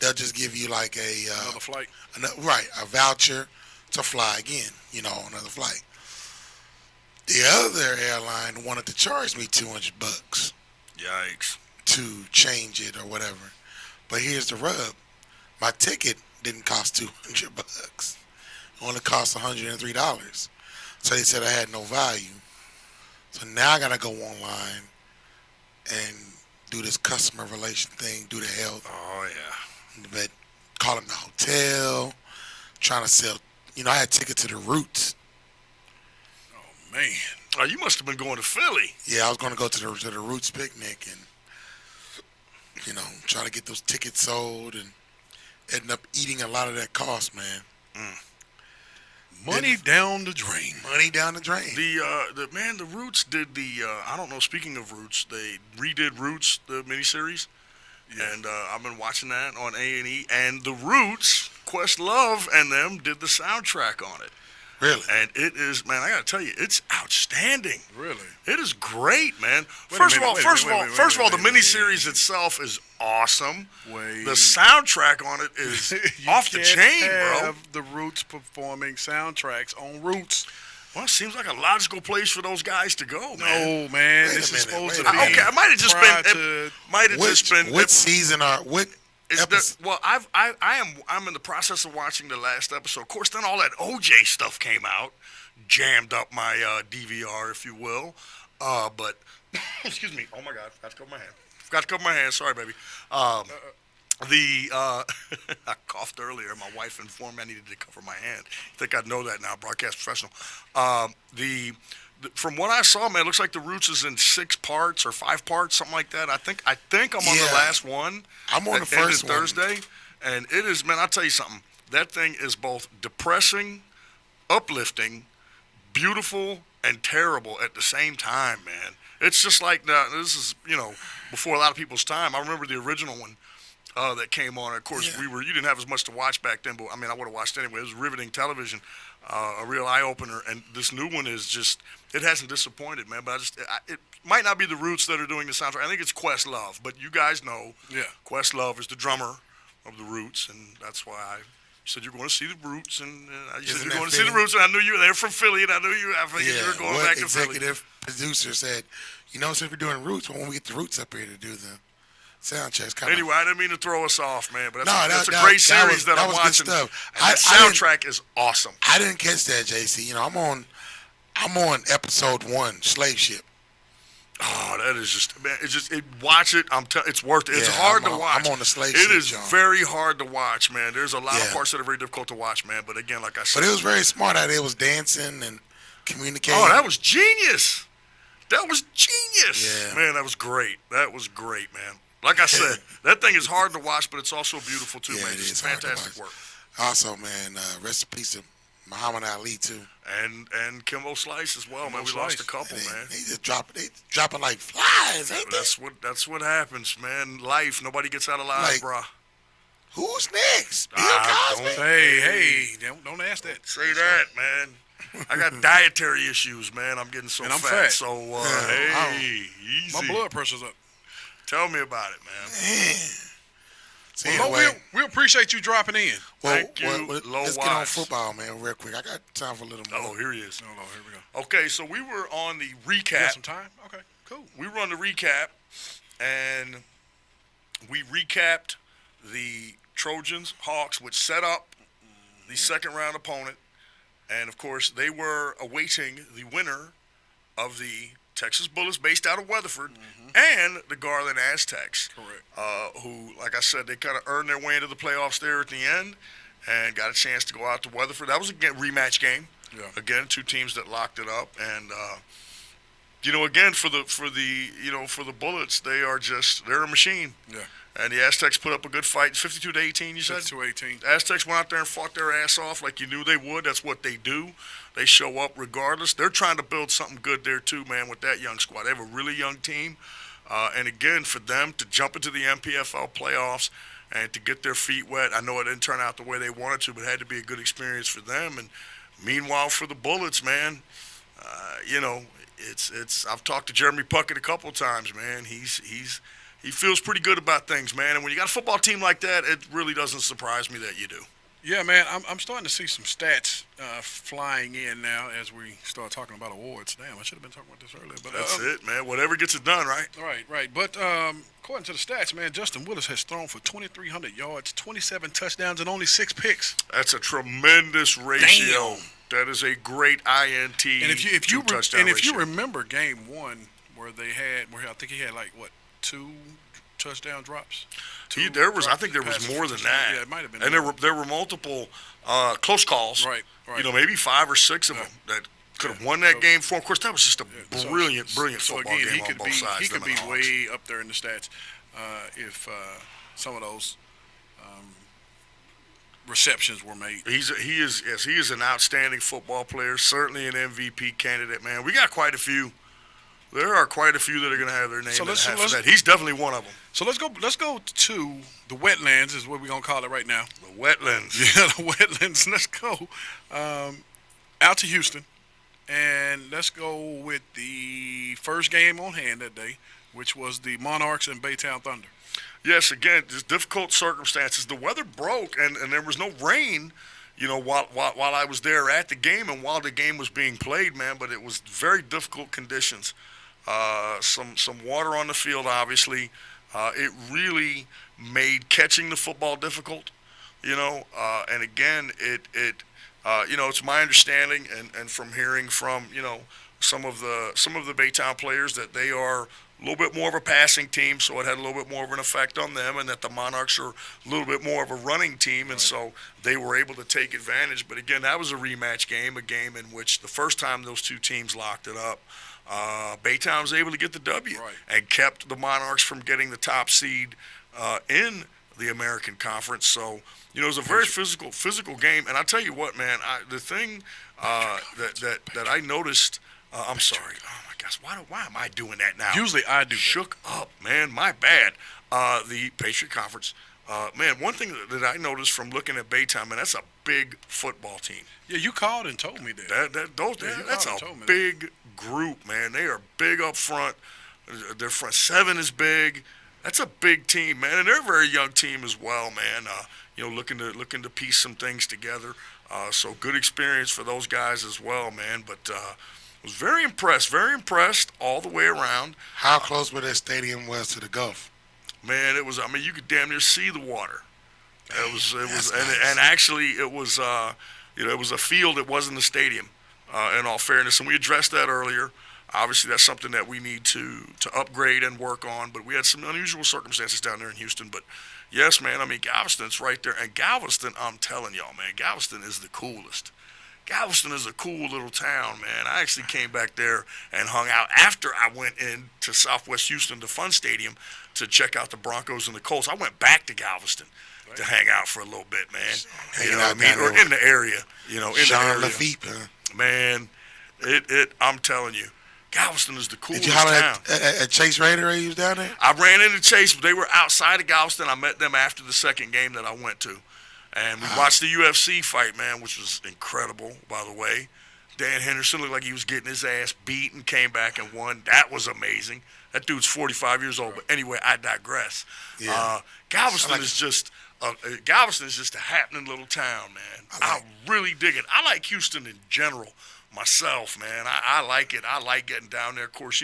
Speaker 7: They'll just give you like
Speaker 5: another flight,
Speaker 7: a voucher to fly again. You know, another flight. The other airline wanted to charge me $200.
Speaker 8: Yikes.
Speaker 7: To change it or whatever. But here's the rub. My ticket didn't cost $200. It only cost $103. So they said I had no value. So now I got to go online and do this customer relation thing, do the health.
Speaker 8: Oh, yeah.
Speaker 7: But calling the hotel, trying to sell. You know, I had tickets to the Roots.
Speaker 8: Man, oh, you must have been going to Philly.
Speaker 7: Yeah, I was going to go to the Roots picnic and, you know, try to get those tickets sold and ended up eating a lot of that cost, man.
Speaker 5: Money down the drain.
Speaker 7: Money down the drain.
Speaker 8: The Roots did I don't know, speaking of Roots, they redid Roots, the miniseries. Yeah. And I've been watching that on A&E. And the Roots, Questlove and them did the soundtrack on it.
Speaker 7: Really?
Speaker 8: And it is, man, I got to tell you, it's outstanding.
Speaker 5: Really?
Speaker 8: It is great, man. First of all, the miniseries itself is awesome. The soundtrack on it is off the chain, bro.
Speaker 5: The Roots performing soundtracks on Roots.
Speaker 8: Well, it seems like a logical place for those guys to go, man.
Speaker 5: No, man. This is supposed to be.
Speaker 8: Okay, it might have just been.
Speaker 7: What season are what?
Speaker 8: Well, I'm in the process of watching the last episode. Of course, then all that OJ stuff came out, jammed up my DVR, if you will. But excuse me. Oh my God, forgot to cover my hand. Sorry, baby. I coughed earlier. My wife informed me I needed to cover my hand. I think I know that now. Broadcast professional. From what I saw, man, it looks like the Roots is in 6 parts or 5 parts, something like that. I think I'm on the last one.
Speaker 7: I'm on the first one.
Speaker 8: Thursday, and it is, man. I'll tell you something. That thing is both depressing, uplifting, beautiful, and terrible at the same time, man. It's just like this is, you know, before a lot of people's time. I remember the original one that came on. Of course, you didn't have as much to watch back then, but I mean, I would have watched anyway. It was riveting television. A real eye-opener, and this new one is just, it hasn't disappointed, man, but it might not be the Roots that are doing the soundtrack. I think it's Questlove, but you guys know Questlove is the drummer of the Roots, and that's why I said you're going to see the Roots, and I said you're going to see the Roots, and I knew you were there from Philly, and I knew you were going back to Philly.
Speaker 7: Executive producer said, you know, since we're doing Roots, when we get the Roots up here to do the sound checks.
Speaker 8: Anyway, I didn't mean to throw us off, man, but that's a great series that I'm watching. Good stuff. And the soundtrack is awesome.
Speaker 7: I didn't catch that, JC. You know, I'm on episode 1, Slave Ship.
Speaker 8: Oh, that is just, man. Watch it. It's worth it. It's hard to watch.
Speaker 7: I'm on the Slave Ship.
Speaker 8: It is very hard to watch, man. There's a lot of parts that are very difficult to watch, man. But again, like I said,
Speaker 7: but it was very smart how they was dancing and communicating.
Speaker 8: Oh, that was genius. Yeah, man. That was great. Man. Like I said, that thing is hard to watch, but it's also beautiful too, man. It's fantastic work.
Speaker 7: Also, man, rest in peace to Muhammad Ali too,
Speaker 8: and Kimbo Slice as well, man. We lost a couple, man.
Speaker 7: They just dropping like flies, ain't they?
Speaker 8: That's what happens, man. Life, nobody gets out alive, brah.
Speaker 7: Who's next? Bill Cosby?
Speaker 5: Don't ask that.
Speaker 8: Say that, man. I got dietary issues, man. I'm getting so fat. So easy.
Speaker 5: My blood pressure's up.
Speaker 8: Tell me about it, man.
Speaker 7: So
Speaker 5: we appreciate you dropping in.
Speaker 8: Thank you.
Speaker 7: Let's get on football, man, real quick. I got time for a little more.
Speaker 8: Oh, here he is.
Speaker 5: Here we go.
Speaker 8: Okay, so we were on the recap.
Speaker 5: You got some time? Okay, cool.
Speaker 8: We were on the recap, and we recapped the Trojans, Hawks, would set up the second-round opponent, and, of course, they were awaiting the winner of the Texas Bullets, based out of Weatherford, and the Garland Aztecs.
Speaker 5: Correct.
Speaker 8: Who, like I said, they kind of earned their way into the playoffs there at the end and got a chance to go out to Weatherford. That was a rematch game.
Speaker 5: Yeah.
Speaker 8: Again, two teams that locked it up. And, again, for the Bullets, they're a machine.
Speaker 5: Yeah.
Speaker 8: And the Aztecs put up a good fight, 52-18, you said?
Speaker 5: 52-18.
Speaker 8: The Aztecs went out there and fought their ass off like you knew they would. That's what they do. They show up regardless. They're trying to build something good there too, man, with that young squad. They have a really young team. And, again, for them to jump into the MPFL playoffs and to get their feet wet, I know it didn't turn out the way they wanted to, but it had to be a good experience for them. And, meanwhile, for the Bullets, man, I've talked to Jeremy Puckett a couple of times, man. He feels pretty good about things, man. And when you got a football team like that, it really doesn't surprise me that you do.
Speaker 5: Yeah, man, I'm starting to see some stats flying in now as we start talking about awards. Damn, I should have been talking about this earlier. But
Speaker 8: That's it, man. Whatever gets it done, right?
Speaker 5: Right. But according to the stats, man, Justin Willis has thrown for 2,300 yards, 27 touchdowns, and only 6 picks.
Speaker 8: That's a tremendous ratio.
Speaker 5: Damn.
Speaker 8: That is a great INT.
Speaker 5: And if you remember Game 1 where I think he had 2 touchdown drops.
Speaker 8: I think there was more than that.
Speaker 5: Yeah, it might have been.
Speaker 8: And there were multiple close calls.
Speaker 5: Right.
Speaker 8: Maybe 5 or 6 of them that could have won that game for him. Of course, that was just a brilliant football game on both sides.
Speaker 5: He could be way up there in the stats if some of those receptions were made.
Speaker 8: He is an outstanding football player. Certainly an MVP candidate, man. We got quite a few. There are quite a few that are going to have their name for that. He's definitely one of them.
Speaker 5: So let's go to the wetlands is what we're going to call it right now.
Speaker 8: The wetlands.
Speaker 5: Yeah, the wetlands. Let's go out to Houston, and let's go with the first game on hand that day, which was the Monarchs and Baytown Thunder.
Speaker 8: Yes, again, just difficult circumstances. The weather broke, and there was no rain, while I was there at the game and while the game was being played, man, but it was very difficult conditions. Some water on the field, obviously. It really made catching the football difficult, and again, it's my understanding and from hearing from, some of the Baytown players that they are a little bit more of a passing team, so it had a little bit more of an effect on them, and that the Monarchs are a little bit more of a running team, and so they were able to take advantage. But again, that was a rematch game, a game in which the first time those two teams locked it up, Baytown was able to get the W and kept the Monarchs from getting the top seed in the American Conference. So, it was a very physical game. And I'll tell you what, man, the thing that I noticed, I'm sorry. Oh, my gosh, why am I doing that now?
Speaker 5: Usually I do.
Speaker 8: Shook up, man. My bad. The Patriot Conference. Man, one thing that I noticed from looking at Baytown, man, that's a big football team.
Speaker 5: Yeah, you called and told me that.
Speaker 8: That's a big group, man. They are big up front. Their front seven is big. That's a big team, man, and they're a very young team as well, man. Looking to piece some things together. So good experience for those guys as well, man. But was very impressed all the way around.
Speaker 7: How close where that stadium was to the Gulf?
Speaker 8: Man, it was. I mean, you could damn near see the water. It was, and actually, it was. It was a field. It wasn't a stadium. In all fairness, and we addressed that earlier. Obviously, that's something that we need to upgrade and work on. But we had some unusual circumstances down there in Houston. But yes, man, I mean, Galveston's right there. And Galveston, I'm telling y'all, man, Galveston is the coolest. Galveston is a cool little town, man. I actually came back there and hung out after I went into Southwest Houston, the Fun Stadium, to check out the Broncos and the Colts. I went back to Galveston to hang out for a little bit, man. Or in the area, in the area.
Speaker 7: Lafitte,
Speaker 8: man, I'm telling you, Galveston is the coolest
Speaker 7: town. Did you
Speaker 8: holler
Speaker 7: at Chase Raider when you was down there?
Speaker 8: I ran into Chase, but they were outside of Galveston. I met them after the second game that I went to. And we watched the UFC fight, man, which was incredible, by the way. Dan Henderson looked like he was getting his ass beat and came back and won. That was amazing. That dude's 45 years old. But anyway, I digress. Yeah. Galveston is just a happening little town, man. I really dig it. I like Houston in general. myself, man. I like it. I like getting down there. Of course,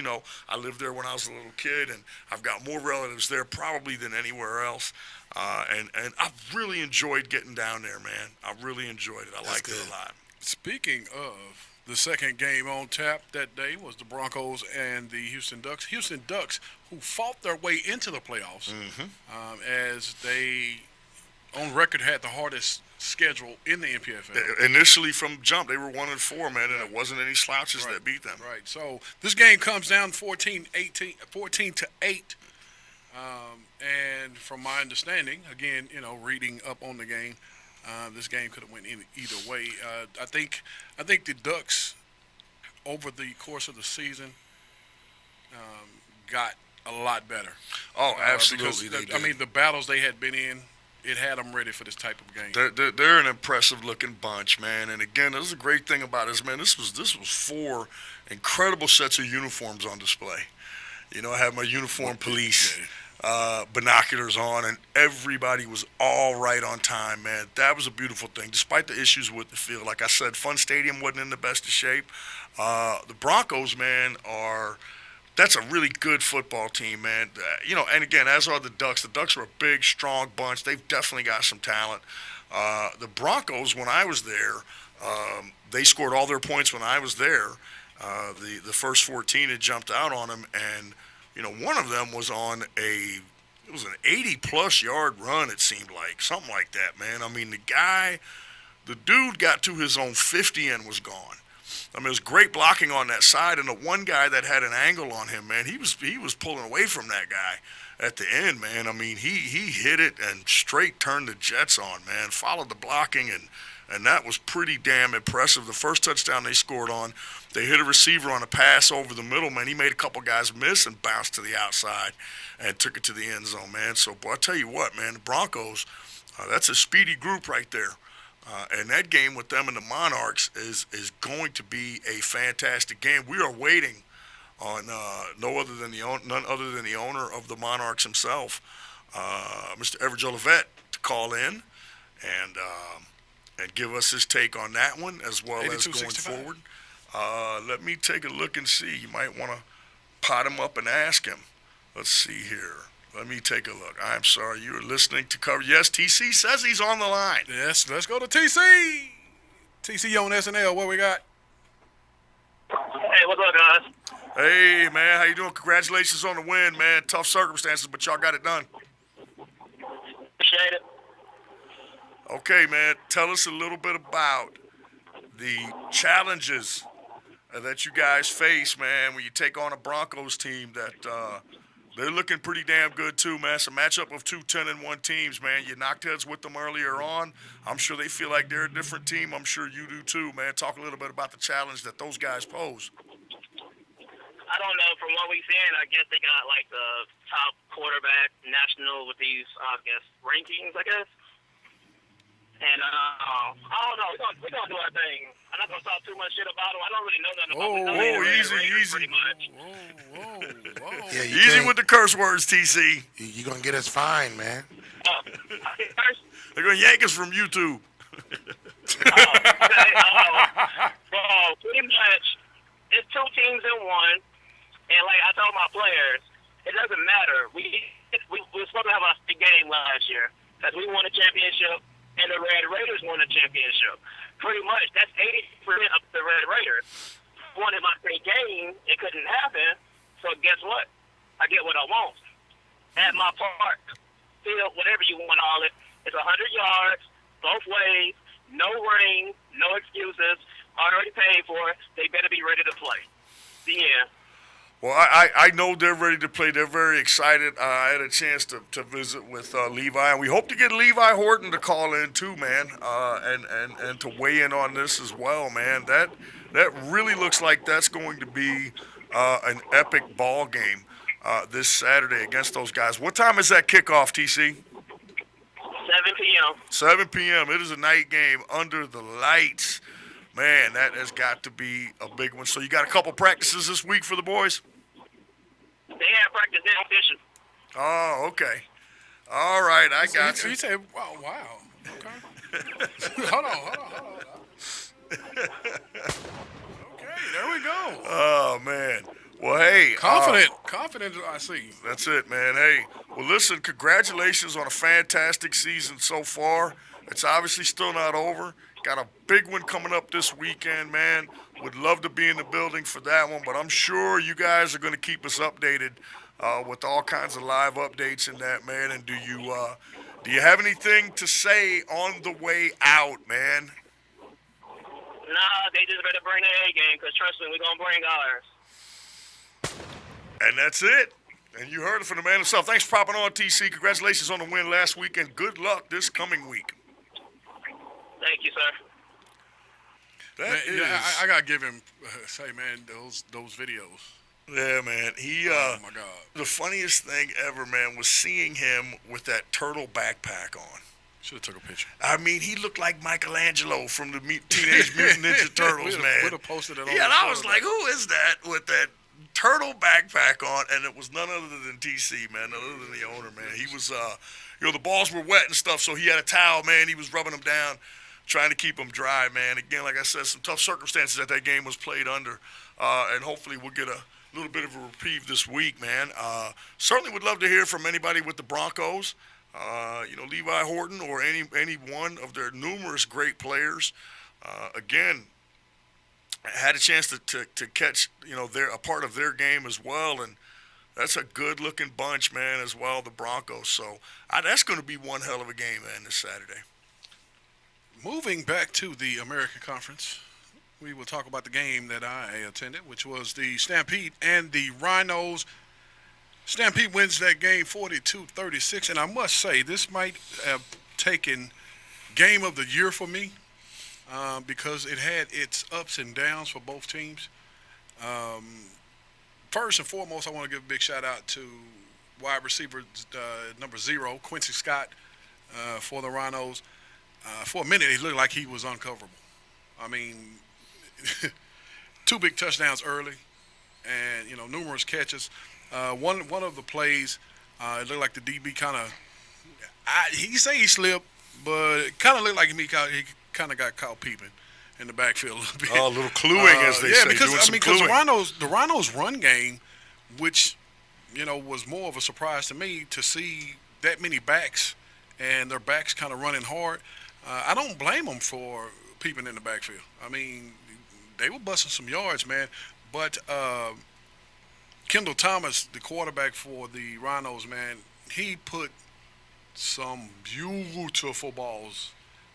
Speaker 8: I lived there when I was a little kid, and I've got more relatives there probably than anywhere else. And I've really enjoyed getting down there, man. I really enjoyed it. I liked it a lot.
Speaker 5: Speaking of the second game on tap that day was the Broncos and the Houston Ducks. Houston Ducks, who fought their way into the playoffs, as they, on record, had the hardest schedule in the MPFL.
Speaker 8: Initially, from jump, they were 1-4, man, and it wasn't any slouches that beat them.
Speaker 5: Right. So this game comes down 14 to 8. And from my understanding, again, reading up on the game, this game could have went either way. I think the Ducks, over the course of the season, got a lot better.
Speaker 8: Oh, absolutely.
Speaker 5: Because, the battles they had been in, it had them ready for this type of game.
Speaker 8: They're an impressive-looking bunch, man. And again, this is a great thing about this, man. This was 4 incredible sets of uniforms on display. I had my uniform police binoculars on, and everybody was all right on time, man. That was a beautiful thing, despite the issues with the field. Like I said, Fun Stadium wasn't in the best of shape. The Broncos, man, that's a really good football team, man. And again, as are the Ducks. The Ducks are a big, strong bunch. They've definitely got some talent. The Broncos, when I was there, they scored all their points when I was there. The first 14 had jumped out on them, and one of them was on an 80-plus yard run, it seemed like, something like that, man. The dude got to his own 50 and was gone. It was great blocking on that side, and the one guy that had an angle on him, man, he was pulling away from that guy at the end, man. He hit it and straight turned the Jets on, man, followed the blocking, and that was pretty damn impressive. The first touchdown they scored on, they hit a receiver on a pass over the middle, man. He made a couple guys miss and bounced to the outside and took it to the end zone, man. So, boy, I tell you what, man, the Broncos, that's a speedy group right there. And that game with them and the Monarchs is going to be a fantastic game. We are waiting on none other than the owner of the Monarchs himself, Mr. Everett Jolivet, to call in and give us his take on that one as well as going forward. Let me take a look and see. You might want to pot him up and ask him. Let's see here. Let me take a look. I'm sorry, you were listening to cover. Yes, TC says he's on the line.
Speaker 5: Yes, let's go to TC. TC on SNL, what we got?
Speaker 6: Hey, what's up, guys?
Speaker 8: Hey, man, how you doing? Congratulations on the win, man. Tough circumstances, but y'all got it done.
Speaker 6: Appreciate it.
Speaker 8: Okay, man, tell us a little bit about the challenges that you guys face, man, when you take on a Broncos team that they're looking pretty damn good too, man. It's a matchup of 2 10-1 teams, man. You knocked heads with them earlier on. I'm sure they feel like they're a different team. I'm sure you do too, man. Talk a little bit about the challenge that those guys pose.
Speaker 6: I don't know. From what we've seen, I guess they got like the top quarterback national with these, rankings, I guess. And I don't know. We're going to do our thing. I'm not going to talk too much shit about them. I don't really know nothing about them.
Speaker 8: Easy.
Speaker 6: Pretty much.
Speaker 5: Whoa.
Speaker 7: Yeah,
Speaker 8: easy with the curse words, TC.
Speaker 7: You're going to get us fined, man.
Speaker 6: First,
Speaker 8: They're going to yank us from YouTube.
Speaker 6: Pretty much, it's 2 teams in one. And like I told my players, it doesn't matter. We were supposed to have a big game last year because we won a championship. And the Red Raiders won the championship. Pretty much, that's 80% of the Red Raiders. Wanted my great game, it couldn't happen. So guess what? I get what I want. At my park, field, whatever you want to call it, it's 100 yards, both ways, no rain, no excuses. Already paid for it. They better be ready to play. The end.
Speaker 8: Well, I know they're ready to play. They're very excited. I had a chance to visit with Levi, and we hope to get Levi Horton to call in too, man, and to weigh in on this as well, man. That really looks like that's going to be an epic ball game this Saturday against those guys. What time is that kickoff, TC?
Speaker 6: 7 p.m.
Speaker 8: 7 p.m. It is a night game under the lights. Man, that has got to be a big one. So you got a couple practices this week for the boys?
Speaker 6: They have practice down fishing.
Speaker 8: Oh, okay. All right, I got you.
Speaker 5: You said, wow. Okay. Hold on. There we go.
Speaker 8: Oh, man. Well, hey.
Speaker 5: Confident, I see.
Speaker 8: That's it, man. Hey, well, listen, congratulations on a fantastic season so far. It's obviously still not over. Got a big one coming up this weekend, man. Would love to be in the building for that one, but I'm sure you guys are going to keep us updated with all kinds of live updates in that, man. And do you have anything to say on the way out, man?
Speaker 15: Nah, they just better bring their A game, because trust me, we're going to bring ours.
Speaker 8: And that's it. And you heard it from the man himself. Thanks for popping on, TC. Congratulations on the win last week, and good luck this coming week.
Speaker 15: Thank you, sir.
Speaker 5: I got to give him, say, man, those videos.
Speaker 8: Yeah, man.
Speaker 5: Oh, my God.
Speaker 8: The funniest thing ever, man, was seeing him with that turtle backpack on.
Speaker 5: Should have took a picture.
Speaker 8: I mean, he looked like Michelangelo from the Teenage Mutant Ninja Turtles, man.
Speaker 5: Would have posted it on
Speaker 8: Yeah, and I was like, who is that with that turtle backpack on? And it was none other than TC, man, none other than the owner, man. He was, the balls were wet and stuff, so he had a towel, man. He was rubbing them down, trying to keep them dry, man. Again, like I said, some tough circumstances that game was played under, and hopefully we'll get a little bit of a reprieve this week, man. Certainly would love to hear from anybody with the Broncos. Levi Horton or any one of their numerous great players. Again, had a chance to catch, a part of their game as well, and that's a good-looking bunch, man, as well, the Broncos. So that's going to be one hell of a game, man, this Saturday.
Speaker 5: Moving back to the American Conference, we will talk about the game that I attended, which was the Stampede and the Rhinos. Stampede wins that game 42-36, and I must say this might have taken game of the year for me because it had its ups and downs for both teams. First and foremost, I want to give a big shout out to wide receiver number 0, Quincy Scott, for the Rhinos. For a minute, it looked like he was uncoverable. I mean, 2 big touchdowns early, and numerous catches. One of the plays, it looked like the DB kind of, he slipped, but it kind of looked like he kind of got caught peeping in the backfield a little bit.
Speaker 8: Oh, a little cluing, as they say.
Speaker 5: Because the Rhinos run game, which was more of a surprise to me to see that many backs and their backs kind of running hard. I don't blame them for peeping in the backfield. I mean, they were busting some yards, man, but. Kendall Thomas, the quarterback for the Rhinos, man, he put some beautiful balls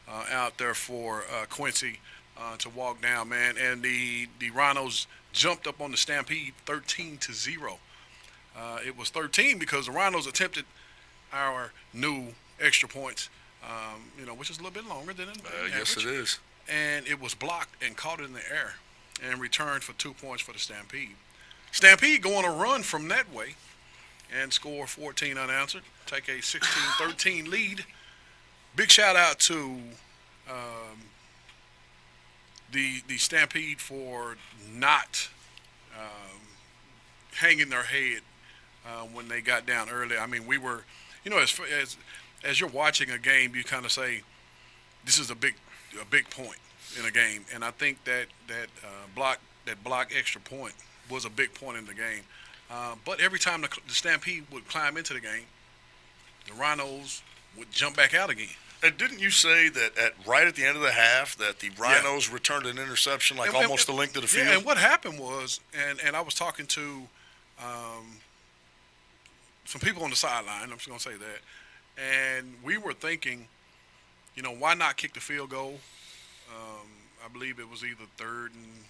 Speaker 5: out there for Quincy to walk down, man. And the Rhinos jumped up on the Stampede 13-0. It was 13 because the Rhinos attempted our new extra points, which is a little bit longer than
Speaker 8: yes, it is.
Speaker 5: And it was blocked and caught in the air and returned for 2 points for the Stampede. Stampede go on a run from that way and score 14 unanswered, take a 16-13 lead. Big shout out to the Stampede for not hanging their head when they got down early. I mean, we were, as you're watching a game, you kind of say, this is a big point in a game, and I think that block extra point was a big point in the game. But every time the Stampede would climb into the game, the Rhinos would jump back out again.
Speaker 8: And didn't you say that right at the end of the half that the Rhinos returned an interception almost the length of the field?
Speaker 5: Yeah, and what happened was, and I was talking to some people on the sideline, I'm just going to say that, and we were thinking, why not kick the field goal? I believe it was either third and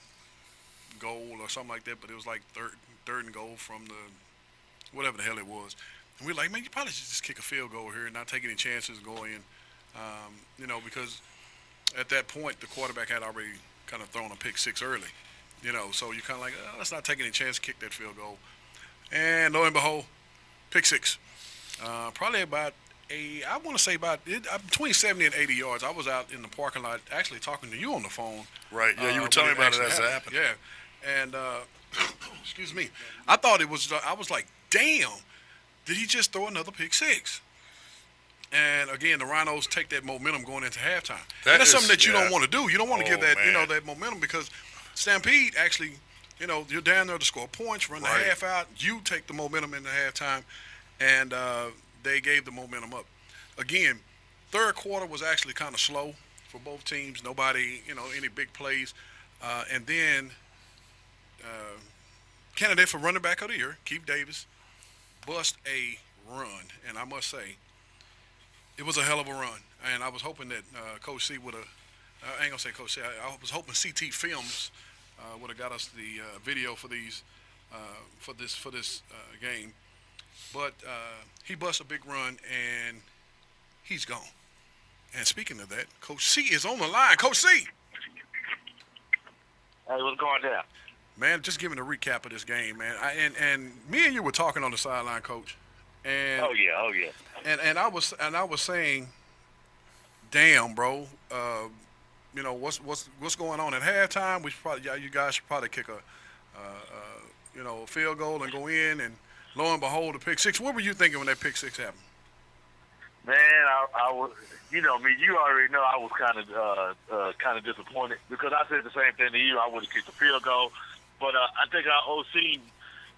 Speaker 5: goal or something like that, but it was like third and goal from the whatever the hell it was. And we're like, man, you probably should just kick a field goal here and not take any chances going in, because at that point the quarterback had already kind of thrown a pick 6 early, so you're kind of like, let's not take any chance to kick that field goal. And lo and behold, pick 6. Probably about between 70 and 80 yards. I was out in the parking lot actually talking to you on the phone.
Speaker 8: Right, yeah, you were telling me about it as it happened.
Speaker 5: Yeah, and excuse me, I thought it was, I was like, damn, did he just throw another pick 6? And again, the Rhinos take that momentum going into halftime. That's something that you don't want to do. You don't want to give that, that momentum, because Stampede actually, you're down there to score points, run the
Speaker 8: Right.
Speaker 5: half out. You take the momentum in the halftime, and they gave the momentum up. Again, third quarter was actually kind of slow for both teams. Nobody, any big plays. And then candidate for running back of the year, Keith Davis, bust a run. And I must say, it was a hell of a run. And I was hoping that Coach C would have, I ain't going to say Coach C, I was hoping CT Films would have got us the video for these, for this game. But he bust a big run, and he's gone. And speaking of that, Coach C is on the line. Coach C!
Speaker 15: Hey, what's going down?
Speaker 5: Man, just giving a recap of this game, man. And me and you were talking on the sideline, Coach. And
Speaker 15: Oh yeah.
Speaker 5: and I was saying, damn, bro. What's going on at halftime? You guys should probably kick a field goal and go in, and lo and behold, a pick six. What were you thinking when that pick six happened?
Speaker 16: Man, I was, me, you already know I was kind of disappointed because I said the same thing to you. I would have kicked the field goal, but I think our OC,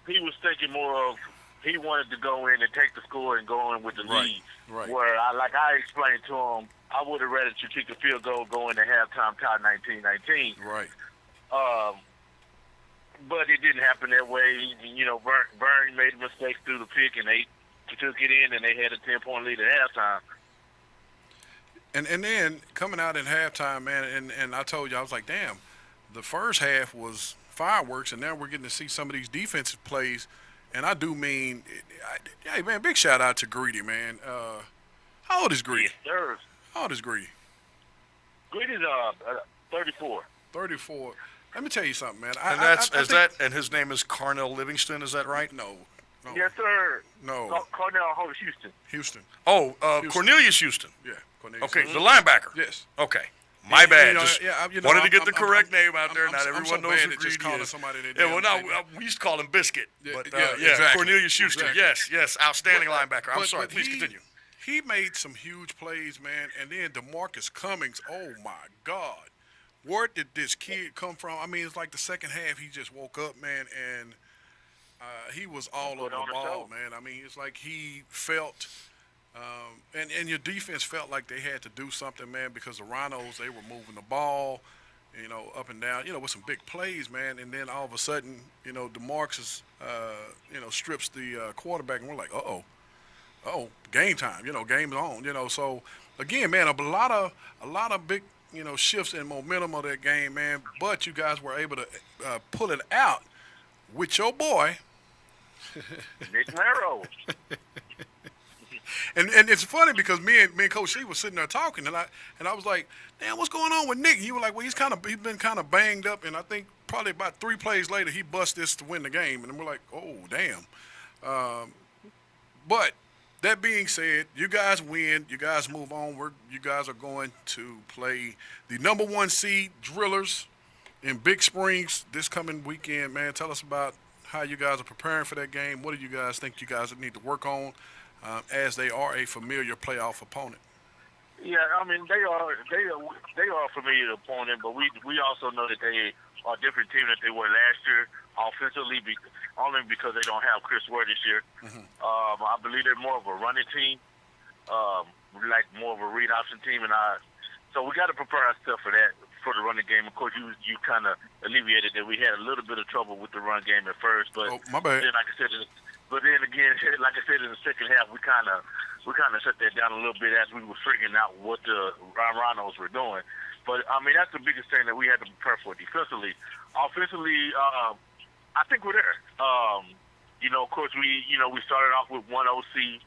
Speaker 16: he was thinking more of he wanted to go in and take the score and go in with the lead.
Speaker 5: Right.
Speaker 16: Where I explained to him, I would have rather you kick the field goal, go into halftime, tie 19-19.
Speaker 5: Right.
Speaker 16: But it didn't happen that way. Vern made mistakes through the pick, and they took it in, and they had a 10-point lead at halftime.
Speaker 5: And then coming out at halftime, man, and I told you, I was like, damn, the first half was fireworks, and now we're getting to see some of these defensive plays. And I do mean, hey, man, big shout out to Greedy, man. How old is Greedy?
Speaker 16: Yes, sir.
Speaker 5: How old is Greedy?
Speaker 16: Greedy's 34.
Speaker 5: 34. Let me tell you something, man.
Speaker 8: And his name is Carnell Livingston, is that right?
Speaker 5: No.
Speaker 16: Yes, sir.
Speaker 5: No.
Speaker 16: Cornell Houston.
Speaker 8: Oh, Cornelius Houston.
Speaker 5: Yeah, Cornelius.
Speaker 8: Okay,
Speaker 5: Houston.
Speaker 8: the linebacker.
Speaker 5: Yes.
Speaker 8: Okay. My bad.
Speaker 5: Just
Speaker 8: wanted to get the correct name out there. Not everyone
Speaker 5: so
Speaker 8: knows
Speaker 5: bad
Speaker 8: who
Speaker 5: at
Speaker 8: Greedy
Speaker 5: just calling
Speaker 8: is.
Speaker 5: somebody their
Speaker 8: Yeah, well,
Speaker 5: damn
Speaker 8: no, we used to call him Biscuit. But
Speaker 5: exactly.
Speaker 8: Cornelius Houston.
Speaker 5: Exactly.
Speaker 8: Yes, outstanding linebacker. I'm
Speaker 5: But
Speaker 8: sorry. Please continue.
Speaker 5: He made some huge plays, man. And then DeMarcus Cummings, oh, my God. Where did this kid come from? I mean, it's like the second half he just woke up, man, and he was all over the ball, man. I mean, it's like he felt and your defense felt like they had to do something, man, because the Rhinos, they were moving the ball, up and down, with some big plays, man. And then all of a sudden, DeMarcus, strips the quarterback, and we're like, uh-oh, game time, game is on, So, again, man, a lot of big, shifts in momentum of that game, man. But you guys were able to pull it out with your boy,
Speaker 16: Nick Narrows.
Speaker 5: and it's funny because me and Coach C was sitting there talking, and I was like, damn, what's going on with Nick? And you were like, well, he's been kind of banged up, and I think probably about 3 plays later he bust this to win the game, and we're like, oh, damn. But that being said, you guys win. You guys move on. You guys are going to play the number 1 seed Drillers in Big Springs this coming weekend, man. Tell us about how you guys are preparing for that game. What do you guys think you guys need to work on as they are a familiar playoff opponent?
Speaker 16: Yeah, I mean they are a familiar opponent, but we also know that they are a different team than they were last year offensively, only because they don't have Chris Ware this year.
Speaker 5: Mm-hmm.
Speaker 16: I believe they're more of a running team, like more of a read option team, so we got to prepare ourselves for that, for the running game. Of course, you kind of alleviated that we had a little bit of trouble with the run game at first, but
Speaker 5: my bad.
Speaker 16: then, like I said, like I said, in the second half, we kind of shut that down a little bit as we were figuring out what the Rhinos were doing. But I mean, that's the biggest thing that we had to prepare for defensively. Offensively, I think we're there. Of course, we started off with one OC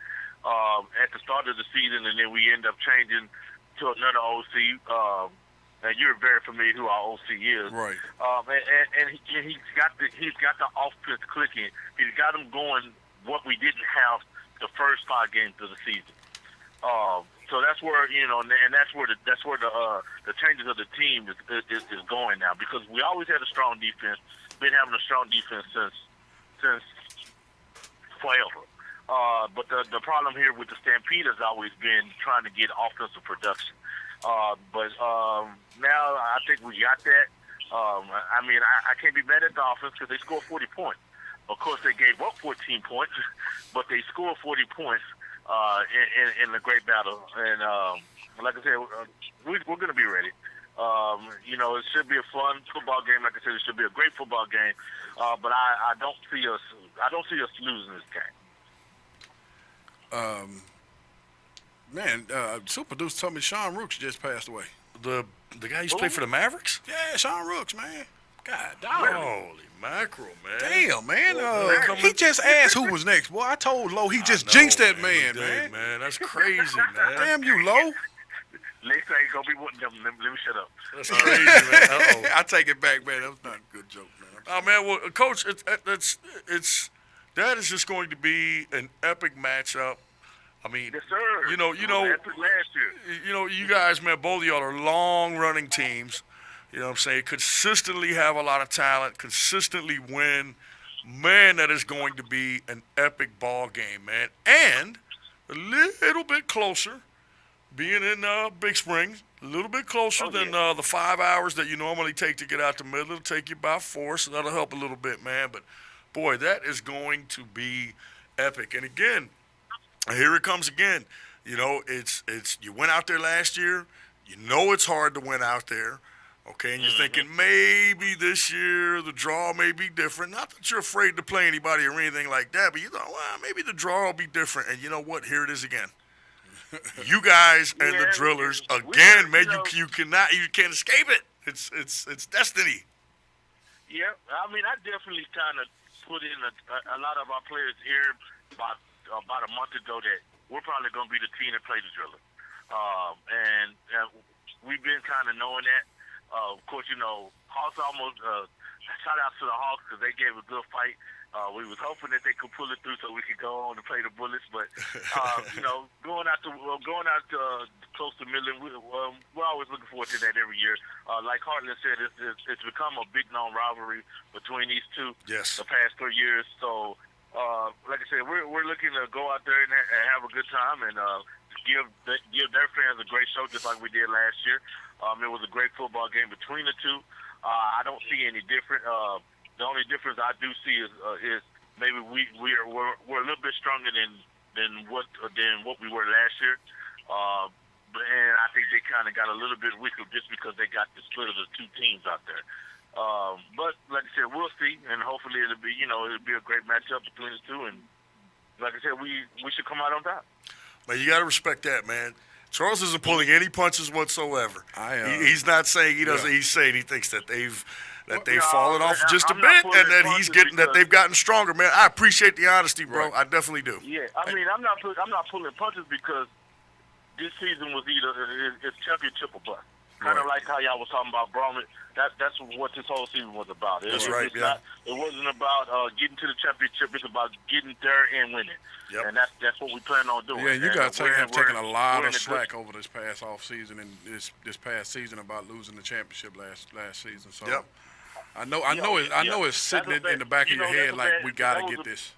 Speaker 16: at the start of the season, and then we end up changing to another OC. And you're very familiar who our OC is,
Speaker 5: right?
Speaker 16: And he's got the offense clicking. He's got them going. What we didn't have the first 5 games of the season. So that's where and that's where the changes of the team is going now, because we always had a strong defense. Been having a strong defense since forever. But the problem here with the Stampede has always been trying to get offensive production. But now I think we got that. I mean, I can't be mad at the offense because they scored 40 points. Of course, they gave up 14 points, but they scored 40 points in the great battle. And like I said, we're going to be ready. It should be a fun football game. Like I said, it should be a great football game. But I don't see us. I don't see us losing this game.
Speaker 5: Super Producer told me Sean Rooks just passed away.
Speaker 8: The guy who used to play for the Mavericks?
Speaker 5: Yeah, Sean Rooks, man. God damn.
Speaker 8: Holy mackerel, man.
Speaker 5: Damn, man. He just asked who was next. Boy, I told Lo he just jinxed that man,
Speaker 8: man. That's crazy, man.
Speaker 5: Damn you, Lo.
Speaker 16: Next thing gonna be one of them. Let me shut up.
Speaker 8: That's crazy, man. Uh-oh.
Speaker 5: I take it back, man. That was not a good joke, man.
Speaker 8: Oh, man. Well, Coach, that is just going to be an epic matchup. I mean,
Speaker 16: yes, sir.
Speaker 8: You know,
Speaker 16: epic last year.
Speaker 8: You guys, man, both of y'all are long-running teams. You know what I'm saying? Consistently have a lot of talent, consistently win. Man, that is going to be an epic ball game, man. And a little bit closer, being in Big Springs, a little bit closer than the 5 hours that you normally take to get out to Midland. It'll take you about 4, so that'll help a little bit, man. But, boy, that is going to be epic. And, again, here it comes again. You know, it's you went out there last year. You know it's hard to win out there. Okay, and you're thinking maybe this year the draw may be different. Not that you're afraid to play anybody or anything like that, but you thought, well, maybe the draw will be different. And you know what? Here it is again. You guys and the Drillers again, man. You can't escape it. It's destiny.
Speaker 16: Yeah, I mean, I definitely kind of put in a lot of our players here about a month ago that we're probably going to be the team that play the Drillers, and we've been kind of knowing that. Of course, Hawks almost shout out to the Hawks because they gave a good fight. We was hoping that they could pull it through so we could go on to play the Bullets, but going out close to Midland, we're always looking forward to that every year. Like Heartland said, it's become a big known rivalry between these two.
Speaker 8: Yes.
Speaker 16: The past 3 years. So, like I said, we're looking to go out there and have a good time and give their fans a great show, just like we did last year. It was a great football game between the two. I don't see any different. The only difference I do see is maybe we're a little bit stronger than what we were last year. And I think they kind of got a little bit weaker just because they got the split of the two teams out there. But like I said, we'll see, and hopefully it'll be a great matchup between the two. And like I said, we should come out on top.
Speaker 8: Man, you got to respect that, man. Charles isn't pulling any punches whatsoever. He's not saying he doesn't. He's saying he thinks that they've fallen off just a bit, and that they've gotten stronger. Man, I appreciate the honesty, bro. Right. I definitely do.
Speaker 16: Yeah, I mean, I'm not pulling punches because this season was either it's championship or bust. Kind of like how y'all was talking about Browman. That's what this whole season was about.
Speaker 8: That's right. Yeah.
Speaker 16: It wasn't about getting to the championship. It's about getting there and winning.
Speaker 8: Yep.
Speaker 16: And that's what we plan on doing.
Speaker 5: Yeah, you guys have taken a lot of slack over this past off season and this past season about losing the championship last season. So
Speaker 8: yep.
Speaker 5: I know it's sitting in the back of your head like we got to get this.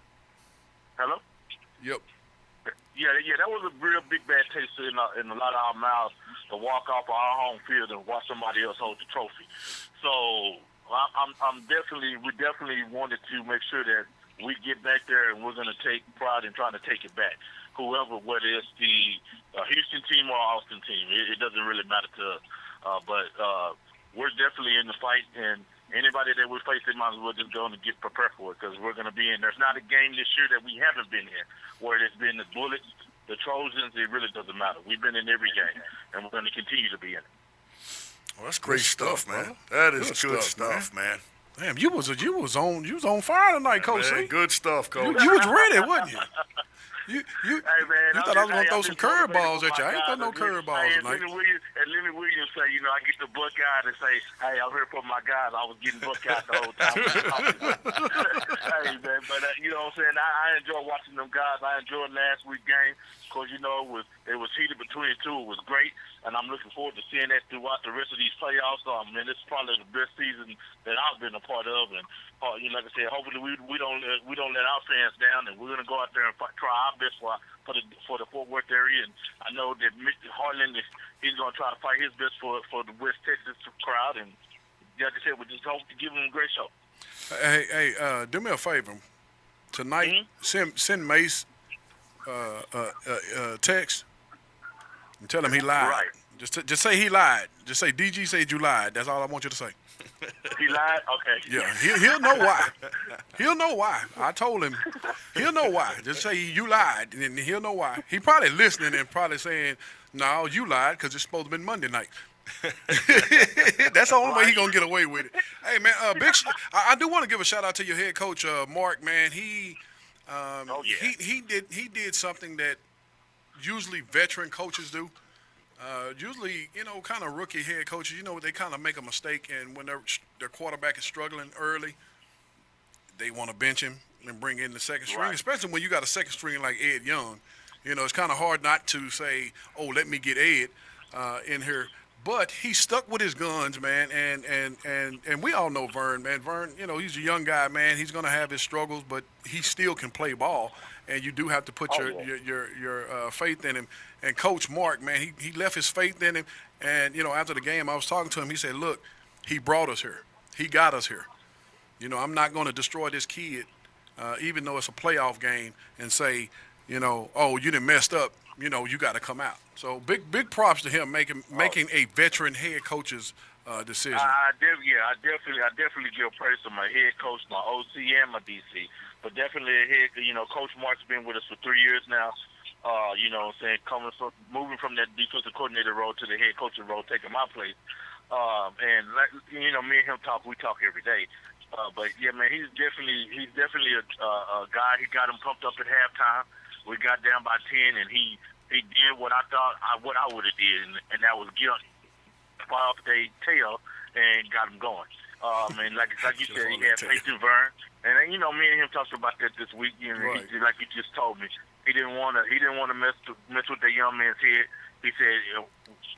Speaker 16: Hello.
Speaker 5: Yep.
Speaker 16: Yeah, that was a real big bad taste in a lot of our mouths to walk off our home field and watch somebody else hold the trophy. So we definitely wanted to make sure that we get back there and we're going to take pride in trying to take it back. Whether it's the Houston team or Austin team, it doesn't really matter to us. But we're definitely in the fight, and anybody that we face, they might as well just go and get prepared for it because we're going to be in. There's not a game this year that we haven't been in, where it's been the Bullets, the Trojans. It really doesn't matter. We've been in every game, and we're going to continue to be in it.
Speaker 8: Well, that's great stuff, man. That is good stuff, man.
Speaker 5: Damn, you was on fire tonight, Coach.
Speaker 8: Man, good stuff, Coach.
Speaker 5: You was ready, wasn't you? You
Speaker 16: hey, man,
Speaker 5: thought I was going to throw some curveballs at you. I ain't got no curveballs tonight.
Speaker 16: Lenny Williams say, I get the buck out and say, hey, I'm here for my guys. I was getting buck out the whole time. Hey, man, but you know what I'm saying? I enjoy watching them guys. I enjoyed last week's game because, it was heated between the two. It was great, and I'm looking forward to seeing that throughout the rest of these playoffs. Man, it's probably the best season that I've been a part of, and like I said, hopefully we don't let our fans down, and we're gonna go out there and try our best for the Fort Worth area. And I know that Mr. Harlan he's gonna try to fight his best for the West Texas crowd, and like I said, we just hope to give them a great show.
Speaker 5: Hey, do me a favor. Tonight, send Mace text and tell him he lied.
Speaker 16: Right.
Speaker 5: Just say he lied. Just say DG said you lied. That's all I want you to say.
Speaker 16: He lied? Okay.
Speaker 5: Yeah, he'll know why. He'll know why. I told him. He'll know why. Just say you lied, and he'll know why. He probably listening and probably saying, "No, you lied because it's supposed to be Monday night." That's the only way he gonna get away with it. Hey man, I do want to give a shout out to your head coach, Mark. Man, he did something that usually veteran coaches do. Usually, kind of rookie head coaches, they kind of make a mistake, and when their quarterback is struggling early, they want to bench him and bring in the second string, especially when you got a second string like Ed Young. It's kind of hard not to say, oh, let me get Ed in here. But he stuck with his guns, man, and we all know Vern, man. Vern, he's a young guy, man. He's going to have his struggles, but he still can play ball, and you do have to put your faith in him. And Coach Mark, man, he left his faith in him, and, after the game, I was talking to him. He said, look, he brought us here. He got us here. I'm not going to destroy this kid, even though it's a playoff game, and say, oh, you done messed up. You got to come out. So big props to him making a veteran head coach's decision.
Speaker 16: I definitely give praise to my head coach, my OC, and my DC. But definitely, Coach Mark's been with us for 3 years now. Moving from that defensive coordinator role to the head coaching role, taking my place. And me and him we talk every day. But yeah, man, he's definitely a guy. He got him pumped up at halftime. We got down by 10, and he did what I thought what I would have did, and that was get off their tail and got him going. And like you said, he had faith in Vern, and me and him talked about that this week. Right. Like you just told me, he didn't want to mess with that young man's head. He said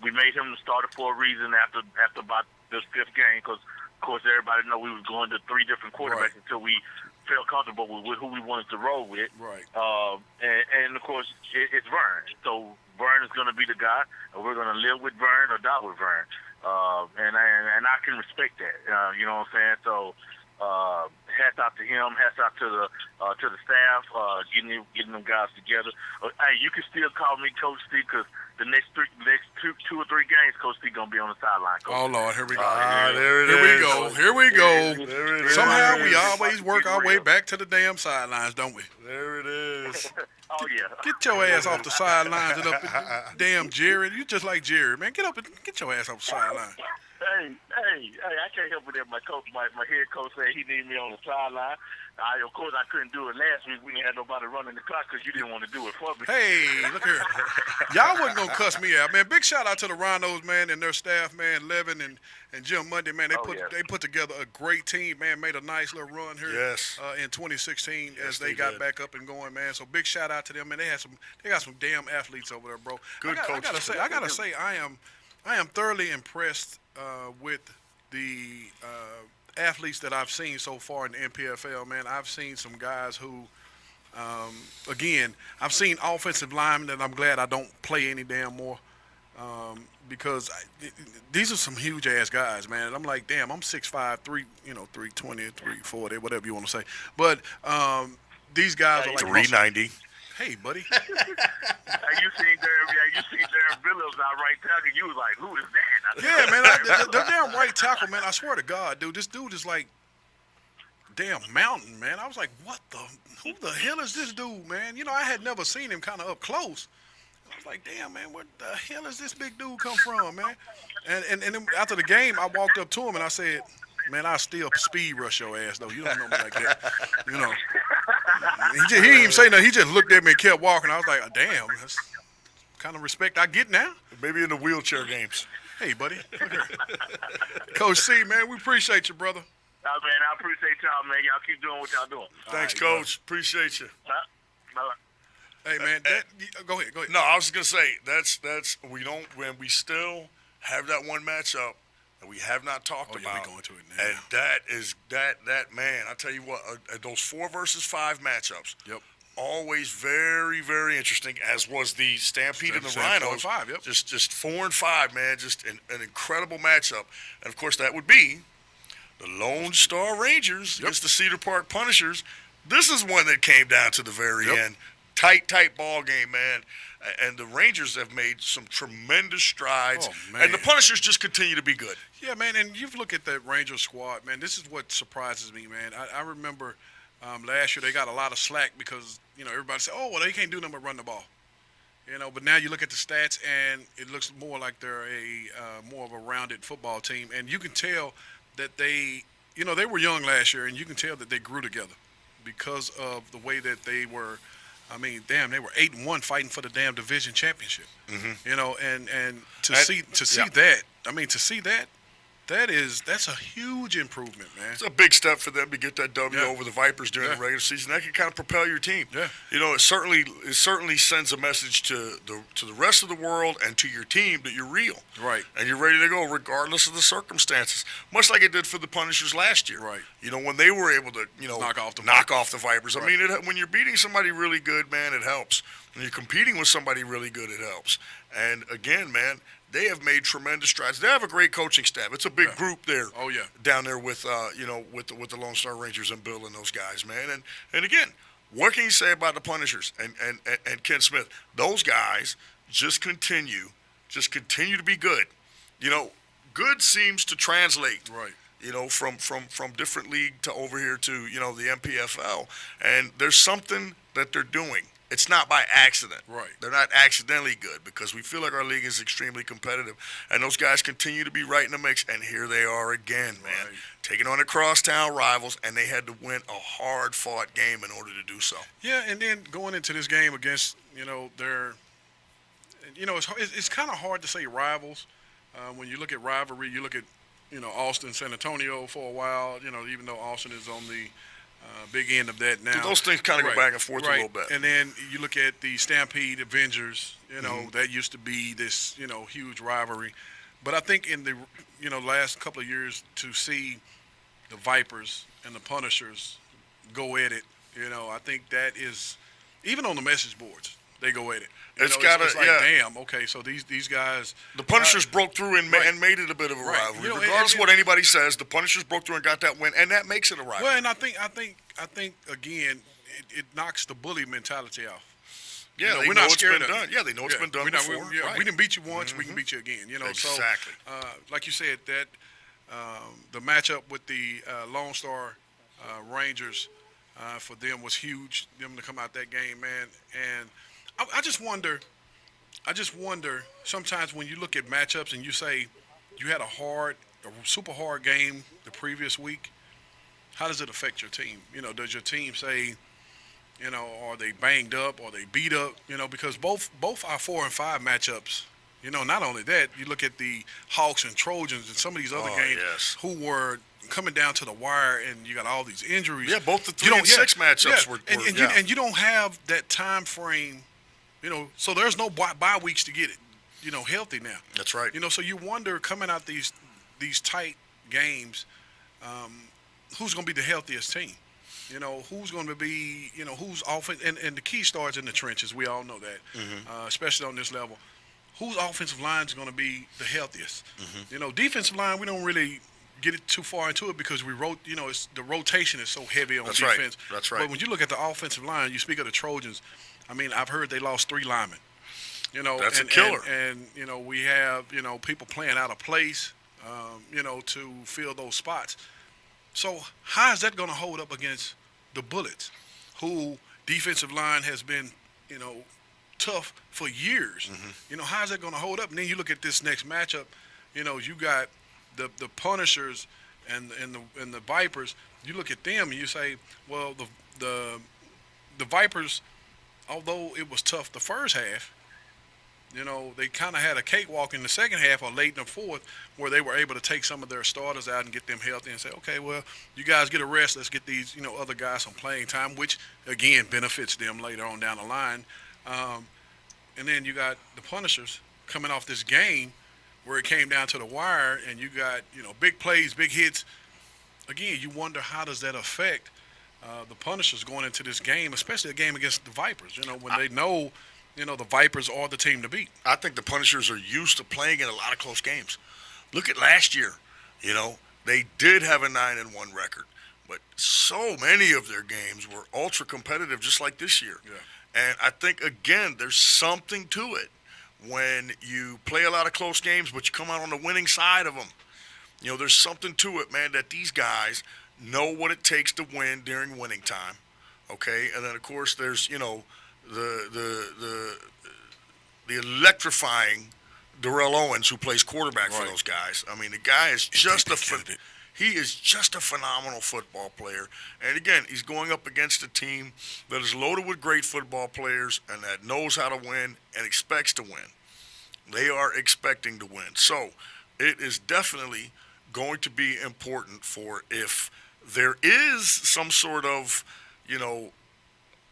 Speaker 16: we made him the starter for a reason after about this fifth game, because of course everybody know we was going to 3 different quarterbacks until we felt comfortable with who we wanted to roll with.
Speaker 5: Right.
Speaker 16: And of course, it's Vern. So Vern is going to be the guy, and we're going to live with Vern or die with Vern. And I can respect that. You know what I'm saying? So hats out to him. Hats out to the staff, getting them guys together. Hey, you can still call me Coach C, because the next two or three games, Coach C gonna be on the sideline.
Speaker 5: Oh Lord, here we go.
Speaker 8: Here
Speaker 5: we go. Somehow we always work our way back to the damn sidelines, don't we?
Speaker 8: There it is.
Speaker 16: Oh yeah.
Speaker 5: Get your ass off the sidelines and up, damn Jerry. You just like Jerry, man. Get up and get your ass off the sideline.
Speaker 16: Hey, I can't help it that my head coach said he needed me on the sideline. Of course, I couldn't do it last week. We didn't have nobody running the clock because you didn't want to do it for me.
Speaker 5: Hey, look here. Y'all wasn't going to cuss me out, man. Big shout out to the Rhinos, man, and their staff, man, Levin and Jim Monday, man. They put together a great team, man, made a nice little run here in 2016 as they got back up and going, man. So big shout out to them, man. They got some damn athletes over there, bro.
Speaker 8: Good coaches.
Speaker 5: I gotta say, I am thoroughly impressed with the athletes that I've seen so far in the MPFL, man. I've seen some guys who, again, I've seen offensive linemen that I'm glad I don't play any damn more, because these are some huge ass guys, man. And I'm like, damn, I'm 6'5", 320, 340, whatever you want to say. But these guys are like
Speaker 8: 390.
Speaker 5: Hey, buddy.
Speaker 16: You seen Darren Billups out right tackle. You was like, who is that?
Speaker 5: Yeah, man. The damn right tackle, man. I swear to God, dude. This dude is like damn mountain, man. I was like, who the hell is this dude, man? I had never seen him kind of up close. I was like, damn, man, where the hell is this big dude come from, man? And then after the game, I walked up to him and I said, man, I still speed rush your ass, though. You don't know me like that. He didn't even say nothing. He just looked at me and kept walking. I was like, damn, that's the kind of respect I get now.
Speaker 8: Maybe in the wheelchair games.
Speaker 5: Hey, buddy. Look here. Coach C, man, we appreciate you, brother.
Speaker 16: Man, I appreciate y'all, man. Y'all keep doing what y'all doing.
Speaker 8: Thanks, Coach. Appreciate you.
Speaker 5: Hey, man, go ahead.
Speaker 8: No, I was just gonna say that's when we still have that one matchup that we have not talked about.
Speaker 5: We're going to it now.
Speaker 8: And that is that man. I tell you what, those 4 versus 5 matchups.
Speaker 5: Yep.
Speaker 8: Always very, very interesting, as was the Stampede and the Rhinos.
Speaker 5: 4 and 5, yep.
Speaker 8: Just 4 and 5, man. Just an incredible matchup. And of course, that would be the Lone Star Rangers against the Cedar Park Punishers. This is one that came down to the very end. Tight ball game, man. And the Rangers have made some tremendous strides.
Speaker 5: Oh, man.
Speaker 8: And the Punishers just continue to be good.
Speaker 5: Yeah, man, and you've looked at that Rangers squad, man. This is what surprises me, man. I remember last year they got a lot of slack because, everybody said, oh, well, they can't do nothing but run the ball. But now you look at the stats, and it looks more like they're more of a rounded football team. And you can tell that they were young last year, and you can tell that they grew together because of the way that they were. I mean, damn, they were 8-1 fighting for the damn division championship. And to see that, I mean, that's a huge improvement, man.
Speaker 8: It's a big step for them to get that W over the Vipers during the regular season. That can kind of propel your team.
Speaker 5: Yeah.
Speaker 8: It certainly sends a message to the rest of the world and to your team that you're real.
Speaker 5: Right.
Speaker 8: And you're ready to go regardless of the circumstances. Much like it did for the Punishers last year.
Speaker 5: Right.
Speaker 8: When they were able to, knock off the Vipers.
Speaker 5: Right.
Speaker 8: I mean, when you're beating somebody really good, man, it helps. When you're competing with somebody really good, it helps. And again, man, they have made tremendous strides. They have a great coaching staff. It's a big group there.
Speaker 5: Oh yeah.
Speaker 8: Down there with with the Lone Star Rangers and Bill and those guys, man. And again, what can you say about the Punishers and Ken Smith? Those guys just continue to be good. Good seems to translate.
Speaker 5: Right.
Speaker 8: From different league to over here to the MPFL, and there's something that they're doing. It's not by accident.
Speaker 5: Right.
Speaker 8: They're not accidentally good because we feel like our league is extremely competitive. And those guys continue to be right in the mix. And here they are again, man, taking on the crosstown rivals. And they had to win a hard-fought game in order to do so.
Speaker 5: Yeah, and then going into this game against, it's kind of hard to say rivals. When you look at rivalry, you look at, Austin, San Antonio for a while, even though Austin is on the big end of that now.
Speaker 8: Those things kind of go back and forth a little bit.
Speaker 5: And then you look at the Stampede Avengers, that used to be this, huge rivalry. But I think in the, last couple of years to see the Vipers and the Punishers go at it, I think that is, even on the message boards, they go at it. It's like, damn, okay, so these guys.
Speaker 8: The Punishers broke through and made it a bit of a rivalry. Regardless of what anybody says, the Punishers broke through and got that win, and that makes it a rivalry.
Speaker 5: Well, and I think again, it knocks the bully mentality off.
Speaker 8: Yeah,
Speaker 5: we're not scared
Speaker 8: of it. Yeah, they know it's been done before.
Speaker 5: We didn't beat you once, we can beat you again.
Speaker 8: Exactly.
Speaker 5: So, like you said, that the matchup with the Lone Star Rangers for them was huge. Them to come out that game, man, and I just wonder sometimes when you look at matchups and you say you had a super hard game the previous week, how does it affect your team? Does your team say, are they banged up or they beat up? Because both our 4 and 5 matchups, not only that, you look at the Hawks and Trojans and some of these other games who were coming down to the wire, and you got all these injuries.
Speaker 8: Yeah, both the 3 and 6 matchups were.
Speaker 5: And you don't have that time frame. So there's no bye weeks to get it, healthy now.
Speaker 8: That's right.
Speaker 5: So you wonder coming out these tight games, who's going to be the healthiest team? Who's going to be, who's offense, and the key starts in the trenches. We all know that, especially on this level. Whose offensive line is going to be the healthiest? Defensive line, we don't really get it too far into it because the rotation is so heavy on defense.
Speaker 8: That's right.
Speaker 5: But when you look at the offensive line, you speak of the Trojans. I mean, I've heard they lost 3 linemen.
Speaker 8: That's a killer.
Speaker 5: And we have, people playing out of place, to fill those spots. So how is that going to hold up against the Bullets, who defensive line has been, tough for years? How is that going to hold up? And then you look at this next matchup, you got the Punishers and the Vipers. You look at them and you say, well, the Vipers, although it was tough the first half, they kind of had a cakewalk in the second half or late in the fourth where they were able to take some of their starters out and get them healthy and say, okay, well, you guys get a rest. Let's get these, other guys some playing time, which, again, benefits them later on down the line. And then you got the Punishers coming off this game where it came down to the wire and you got, big plays, big hits. Again, you wonder how does that affect the Punishers going into this game, especially a game against the Vipers, when they know, the Vipers are the team to beat.
Speaker 8: I think the Punishers are used to playing in a lot of close games. Look at last year, they did have a 9-1 record, but so many of their games were ultra competitive, just like this year.
Speaker 5: Yeah.
Speaker 8: And I think, again, there's something to it when you play a lot of close games, but you come out on the winning side of them. You know, there's something to it, man, that these guys know what it takes to win during winning time. Okay, and then of course there's, you know, the electrifying Darrell Owens, who plays quarterback for those guys. I mean, the guy is just he is just a phenomenal football player. And again, he's going up against a team that is loaded with great football players and that knows how to win and expects to win. They are expecting to win. So it is definitely going to be important for, if there is some sort of, you know,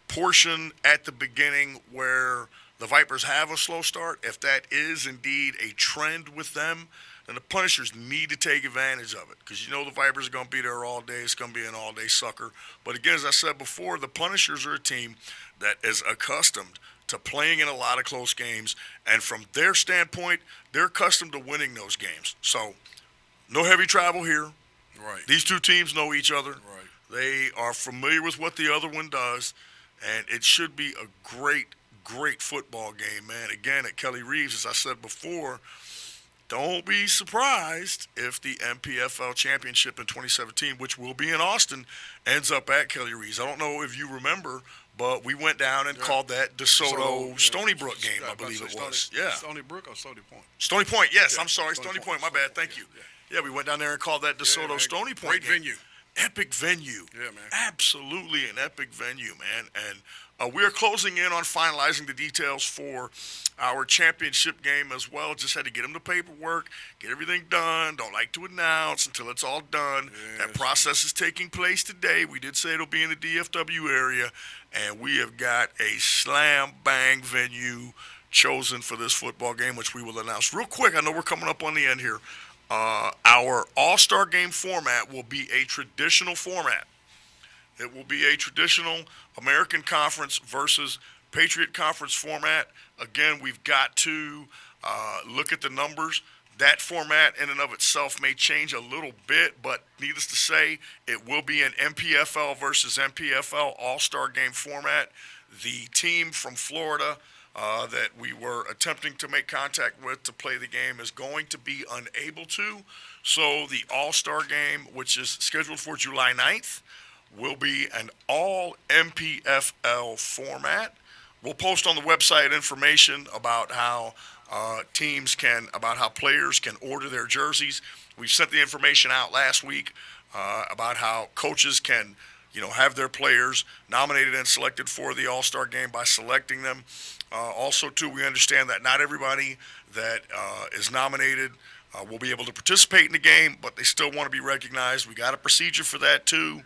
Speaker 8: portion at the beginning where the Vipers have a slow start, if that is indeed a trend with them, then the Punishers need to take advantage of it, because you know the Vipers are going to be there all day. It's going to be an all-day sucker. But again, as I said before, the Punishers are a team that is accustomed to playing in a lot of close games, and from their standpoint, they're accustomed to winning those games. So no heavy travel here.
Speaker 5: Right.
Speaker 8: These two teams know each other.
Speaker 5: Right.
Speaker 8: They are familiar with what the other one does, and it should be a great, great football game, man. Again, at Kelly Reeves, as I said before, don't be surprised if the MPFL championship in 2017, which will be in Austin, ends up at Kelly Reeves. I don't know if you remember, but we went down and called that DeSoto Stony Brook game, I believe it was.
Speaker 5: Stony Brook or Stony Point?
Speaker 8: Stony Point, yes. I'm sorry, Stony Point. My bad. Thank you. Yeah, we went down there and called that DeSoto Stony Point.
Speaker 5: Great venue.
Speaker 8: Epic venue.
Speaker 5: Yeah, man.
Speaker 8: Absolutely an epic venue, man. And we are closing in on finalizing the details for our championship game as well. Just had to get them the paperwork, get everything done. Don't like to announce until it's all done. Yes. That process is taking place today. We did say it'll be in the DFW area, and we have got a slam-bang venue chosen for this football game, which we will announce real quick. I know we're coming up on the end here. Our All-Star Game format will be a traditional format. It will be a traditional American Conference versus Patriot Conference format. Again, we've got to look at the numbers. That format in and of itself may change a little bit, but needless to say, it will be an MPFL versus MPFL All-Star Game format. The team from Florida that we were attempting to make contact with to play the game is going to be unable to. So the All-Star Game, which is scheduled for July 9th, will be an all-MPFL format. We'll post on the website information about how about how players can order their jerseys. We sent the information out last week about how coaches can, have their players nominated and selected for the All-Star Game by selecting them. Also, too, we understand that not everybody that is nominated will be able to participate in the game, but they still want to be recognized. We got a procedure for that, too.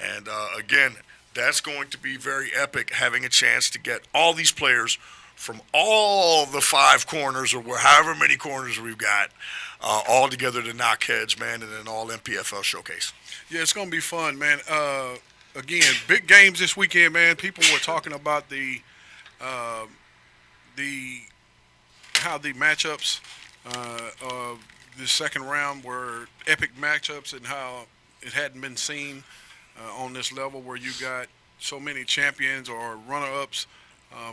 Speaker 8: And, again, that's going to be very epic, having a chance to get all these players from all the 5 corners, or however many corners we've got, all together to knock heads, man, in an all-MPFL showcase.
Speaker 5: Yeah, it's going to be fun, man. Again, big games this weekend, man. People were talking about how the matchups of the second round were epic matchups, and how it hadn't been seen on this level, where you got so many champions or runner-ups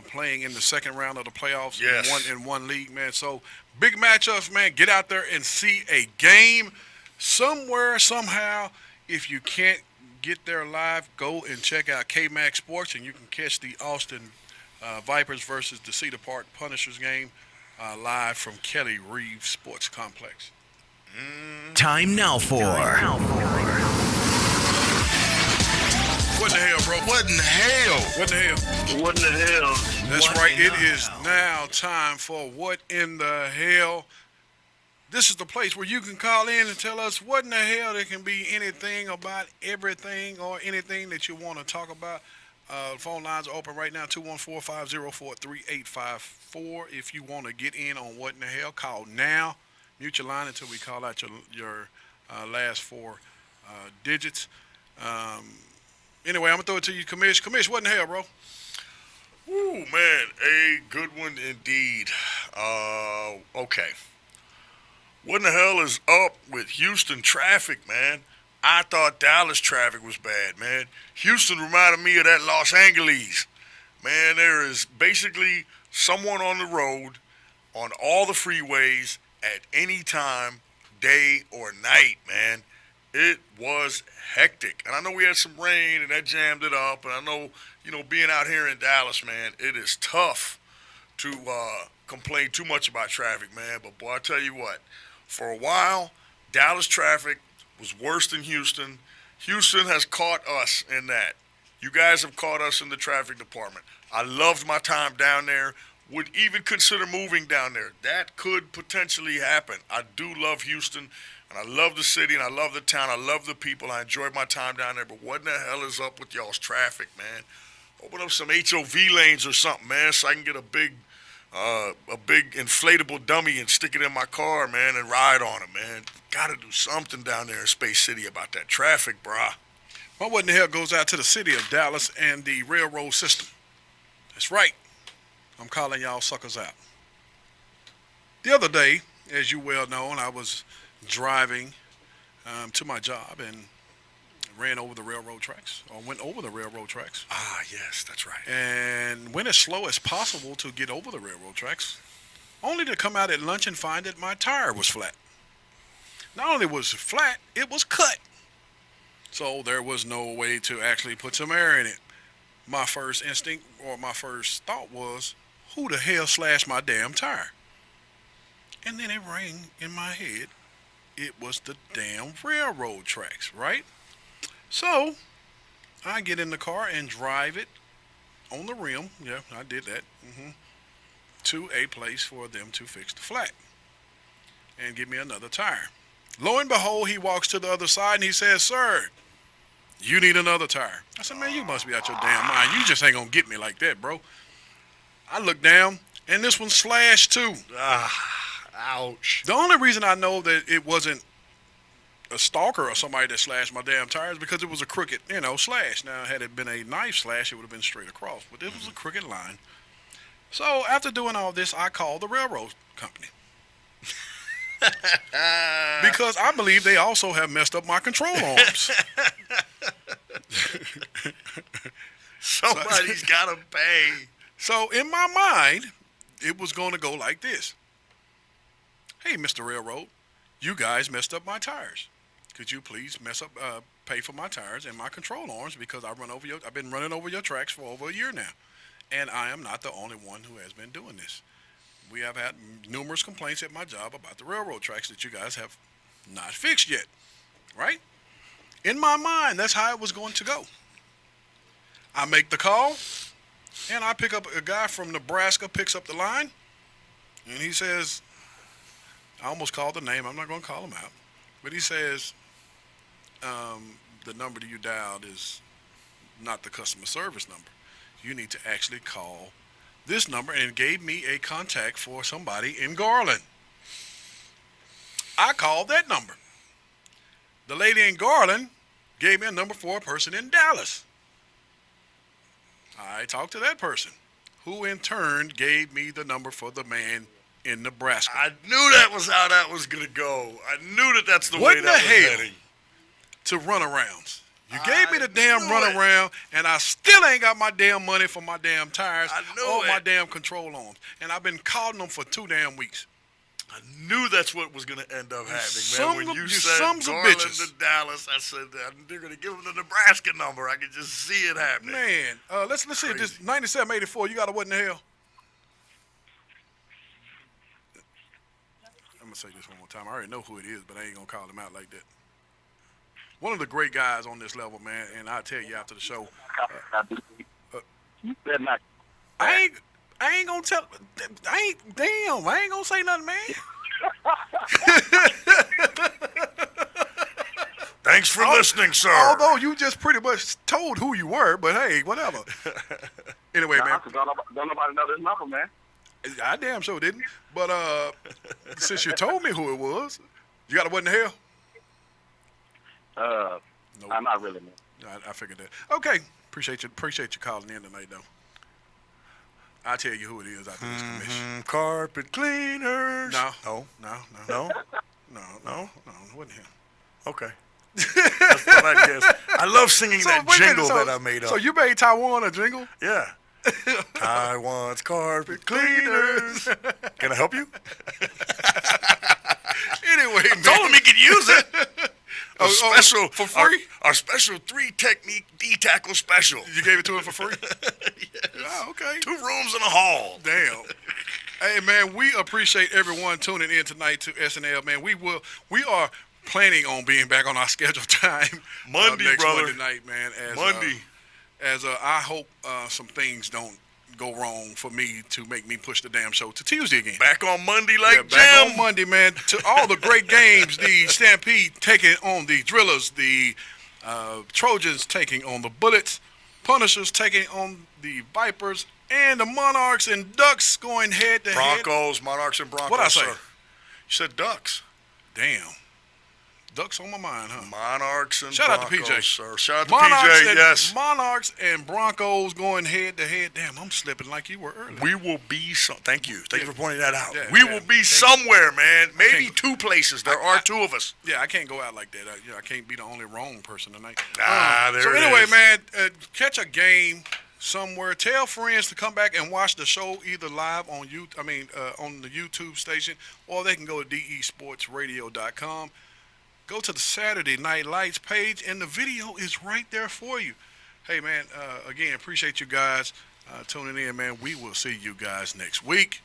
Speaker 5: playing in the second round of the playoffs.
Speaker 8: Yes.
Speaker 5: in one league, man. So big matchups, man. Get out there and see a game somewhere, somehow. If you can't get there live, go and check out KMAX Sports, and you can catch the Austin Vipers versus the Cedar Park Punishers game live from Kelly Reeves Sports Complex.
Speaker 1: Time now for...
Speaker 5: What in the hell, bro?
Speaker 7: What in the hell?
Speaker 5: What in the hell?
Speaker 6: What in the hell?
Speaker 5: That's right. It is now time for What in the Hell. This is the place where you can call in and tell us what in the hell. There can be anything about everything or anything that you want to talk about. Phone lines are open right now, 214-504-3854. If you want to get in on What in the Hell, call now. Mute your line until we call out your last 4 digits. Anyway, I'm going to throw it to you, Commish. Commish, what in the hell, bro?
Speaker 8: Ooh, man, a good one indeed. Okay. What in the hell is up with Houston traffic, man? I thought Dallas traffic was bad, man. Houston reminded me of that Los Angeles. Man, there is basically someone on the road on all the freeways at any time, day or night, man. It was hectic. And I know we had some rain and that jammed it up. And I know, being out here in Dallas, man, it is tough to complain too much about traffic, man. But, boy, I tell you what, for a while, Dallas traffic was worse than Houston. Houston has caught us in that. You guys have caught us in the traffic department. I loved my time down there. Would even consider moving down there. That could potentially happen. I do love Houston, and I love the city, and I love the town. I love the people. I enjoyed my time down there. But what in the hell is up with y'all's traffic, man? Open up some HOV lanes or something, man, so I can get a big inflatable dummy and stick it in my car, man, and ride on it, man. Got to do something down there in Space City about that traffic, brah.
Speaker 5: Well, what in the hell goes out to the city of Dallas and the railroad system? That's right. I'm calling y'all suckers out. The other day, as you well know, I was driving to my job and ran over the railroad tracks, or went over the railroad tracks.
Speaker 8: Ah, yes, that's right.
Speaker 5: And went as slow as possible to get over the railroad tracks, only to come out at lunch and find that my tire was flat. Not only was it flat, it was cut. So there was no way to actually put some air in it. My first instinct, or my first thought was, who the hell slashed my damn tire? And then it rang in my head. It was the damn railroad tracks, right? So I get in the car and drive it on the rim. Yeah, I did that. To a place for them to fix the flat and give me another tire. Lo and behold, he walks to the other side and he says, "Sir, you need another tire." I said, "Man, you must be out your damn mind. You just ain't gonna get me like that, bro." I look down and this one's slashed too.
Speaker 8: Ouch.
Speaker 5: The only reason I know that it wasn't a stalker or somebody that slashed my damn tires because it was a crooked, slash. Now, had it been a knife slash, it would have been straight across. But it was a crooked line. So after doing all this, I called the railroad company. Because I believe they also have messed up my control arms.
Speaker 8: Somebody's got to pay.
Speaker 5: So in my mind, it was going to go like this. "Hey, Mr. Railroad, you guys messed up my tires. Could you please pay for my tires and my control arms because I've been running over your tracks for over a year now. And I am not the only one who has been doing this. We have had numerous complaints at my job about the railroad tracks that you guys have not fixed yet." Right? In my mind, that's how it was going to go. I make the call, and I pick up a guy from Nebraska, picks up the line, and he says, I almost called the name. I'm not going to call him out. But he says, the number that you dialed is not the customer service number. You need to actually call this number, and gave me a contact for somebody in Garland. I called that number. The lady in Garland gave me a number for a person in Dallas. I talked to that person, who in turn gave me the number for the man in Nebraska.
Speaker 8: I knew that was how that was going to go. I knew that's the way that was heading.
Speaker 5: To runarounds. You gave me the damn runaround, and I still ain't got my damn money for my damn tires or my damn control arms. And I've been calling them for 2 damn weeks.
Speaker 8: I knew that's what was going to end up happening, man. When you said Garland to Dallas, I said they're going to give them the Nebraska number. I could just see it happening.
Speaker 5: Man, let's see if this 9784, you got a what in the hell? I'm going to say this one more time. I already know who it is, but I ain't going to call him out like that. One of the great guys on this level, man, and I'll tell you after the show. I ain't gonna tell. I ain't gonna say nothing, man.
Speaker 8: Thanks for listening, sir.
Speaker 5: Although you just pretty much told who you were, but hey, whatever. Anyway, man.
Speaker 16: Don't nobody know this number, man.
Speaker 5: I damn sure didn't. But since you told me who it was, you got a what in the hell?
Speaker 16: Nope. I'm not really, man.
Speaker 5: I figured that. Okay. Appreciate you calling in tonight, though. I'll tell you who it is after this commission.
Speaker 8: Carpet cleaners.
Speaker 5: No.
Speaker 8: No.
Speaker 5: No. It wasn't him.
Speaker 8: Okay. That's what I guess. I love singing that
Speaker 5: wait a minute,
Speaker 8: jingle that I made up.
Speaker 5: So you made Taiwan a jingle?
Speaker 8: Yeah. Taiwan's carpet cleaners. Can I help you?
Speaker 5: Anyway, man.
Speaker 8: Told him he could use it. Special
Speaker 5: for free?
Speaker 8: Our special 3-technique D-tackle special.
Speaker 5: You gave it to him for free?
Speaker 8: Yes.
Speaker 5: Oh, okay.
Speaker 8: 2 rooms and a hall.
Speaker 5: Damn. Hey, man, we appreciate everyone tuning in tonight to SNL, man. We are planning on being back on our scheduled time
Speaker 8: Monday,
Speaker 5: next
Speaker 8: brother.
Speaker 5: Monday night, man.
Speaker 8: Monday.
Speaker 5: I hope some things don't go wrong for me to make me push the damn show to Tuesday again.
Speaker 8: Back on Monday like Jim.
Speaker 5: Back on Monday, man. To all the great games, the Stampede taking on the Drillers, the Trojans taking on the Bullets, Punishers taking on the Vipers, and the Monarchs and Ducks going head to head.
Speaker 8: Broncos, Monarchs, and Broncos.
Speaker 5: What'd I say?
Speaker 8: Sir. You said Ducks.
Speaker 5: Damn. Ducks on my mind, huh?
Speaker 8: Monarchs and
Speaker 5: Shout
Speaker 8: Broncos,
Speaker 5: out to PJ.
Speaker 8: sir. Shout out to
Speaker 5: Monarchs
Speaker 8: PJ,
Speaker 5: and,
Speaker 8: yes.
Speaker 5: Monarchs and Broncos going head to head. Damn, I'm slipping like you were earlier.
Speaker 8: We will be Thank you. Thank you for pointing that out.
Speaker 5: Yeah,
Speaker 8: we will be somewhere, man. Maybe 2 places. There are 2 of us.
Speaker 5: Yeah, I can't go out like that. I can't be the only wrong person tonight.
Speaker 8: There
Speaker 5: so
Speaker 8: it
Speaker 5: anyway,
Speaker 8: is.
Speaker 5: man, catch a game somewhere. Tell friends to come back and watch the show either live on on the YouTube station, or they can go to desportsradio.com. Go to the Saturday Night Lights page, and the video is right there for you. Hey, man, again, appreciate you guys tuning in, man. We will see you guys next week.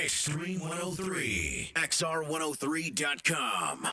Speaker 1: Extreme 103, XR103.com.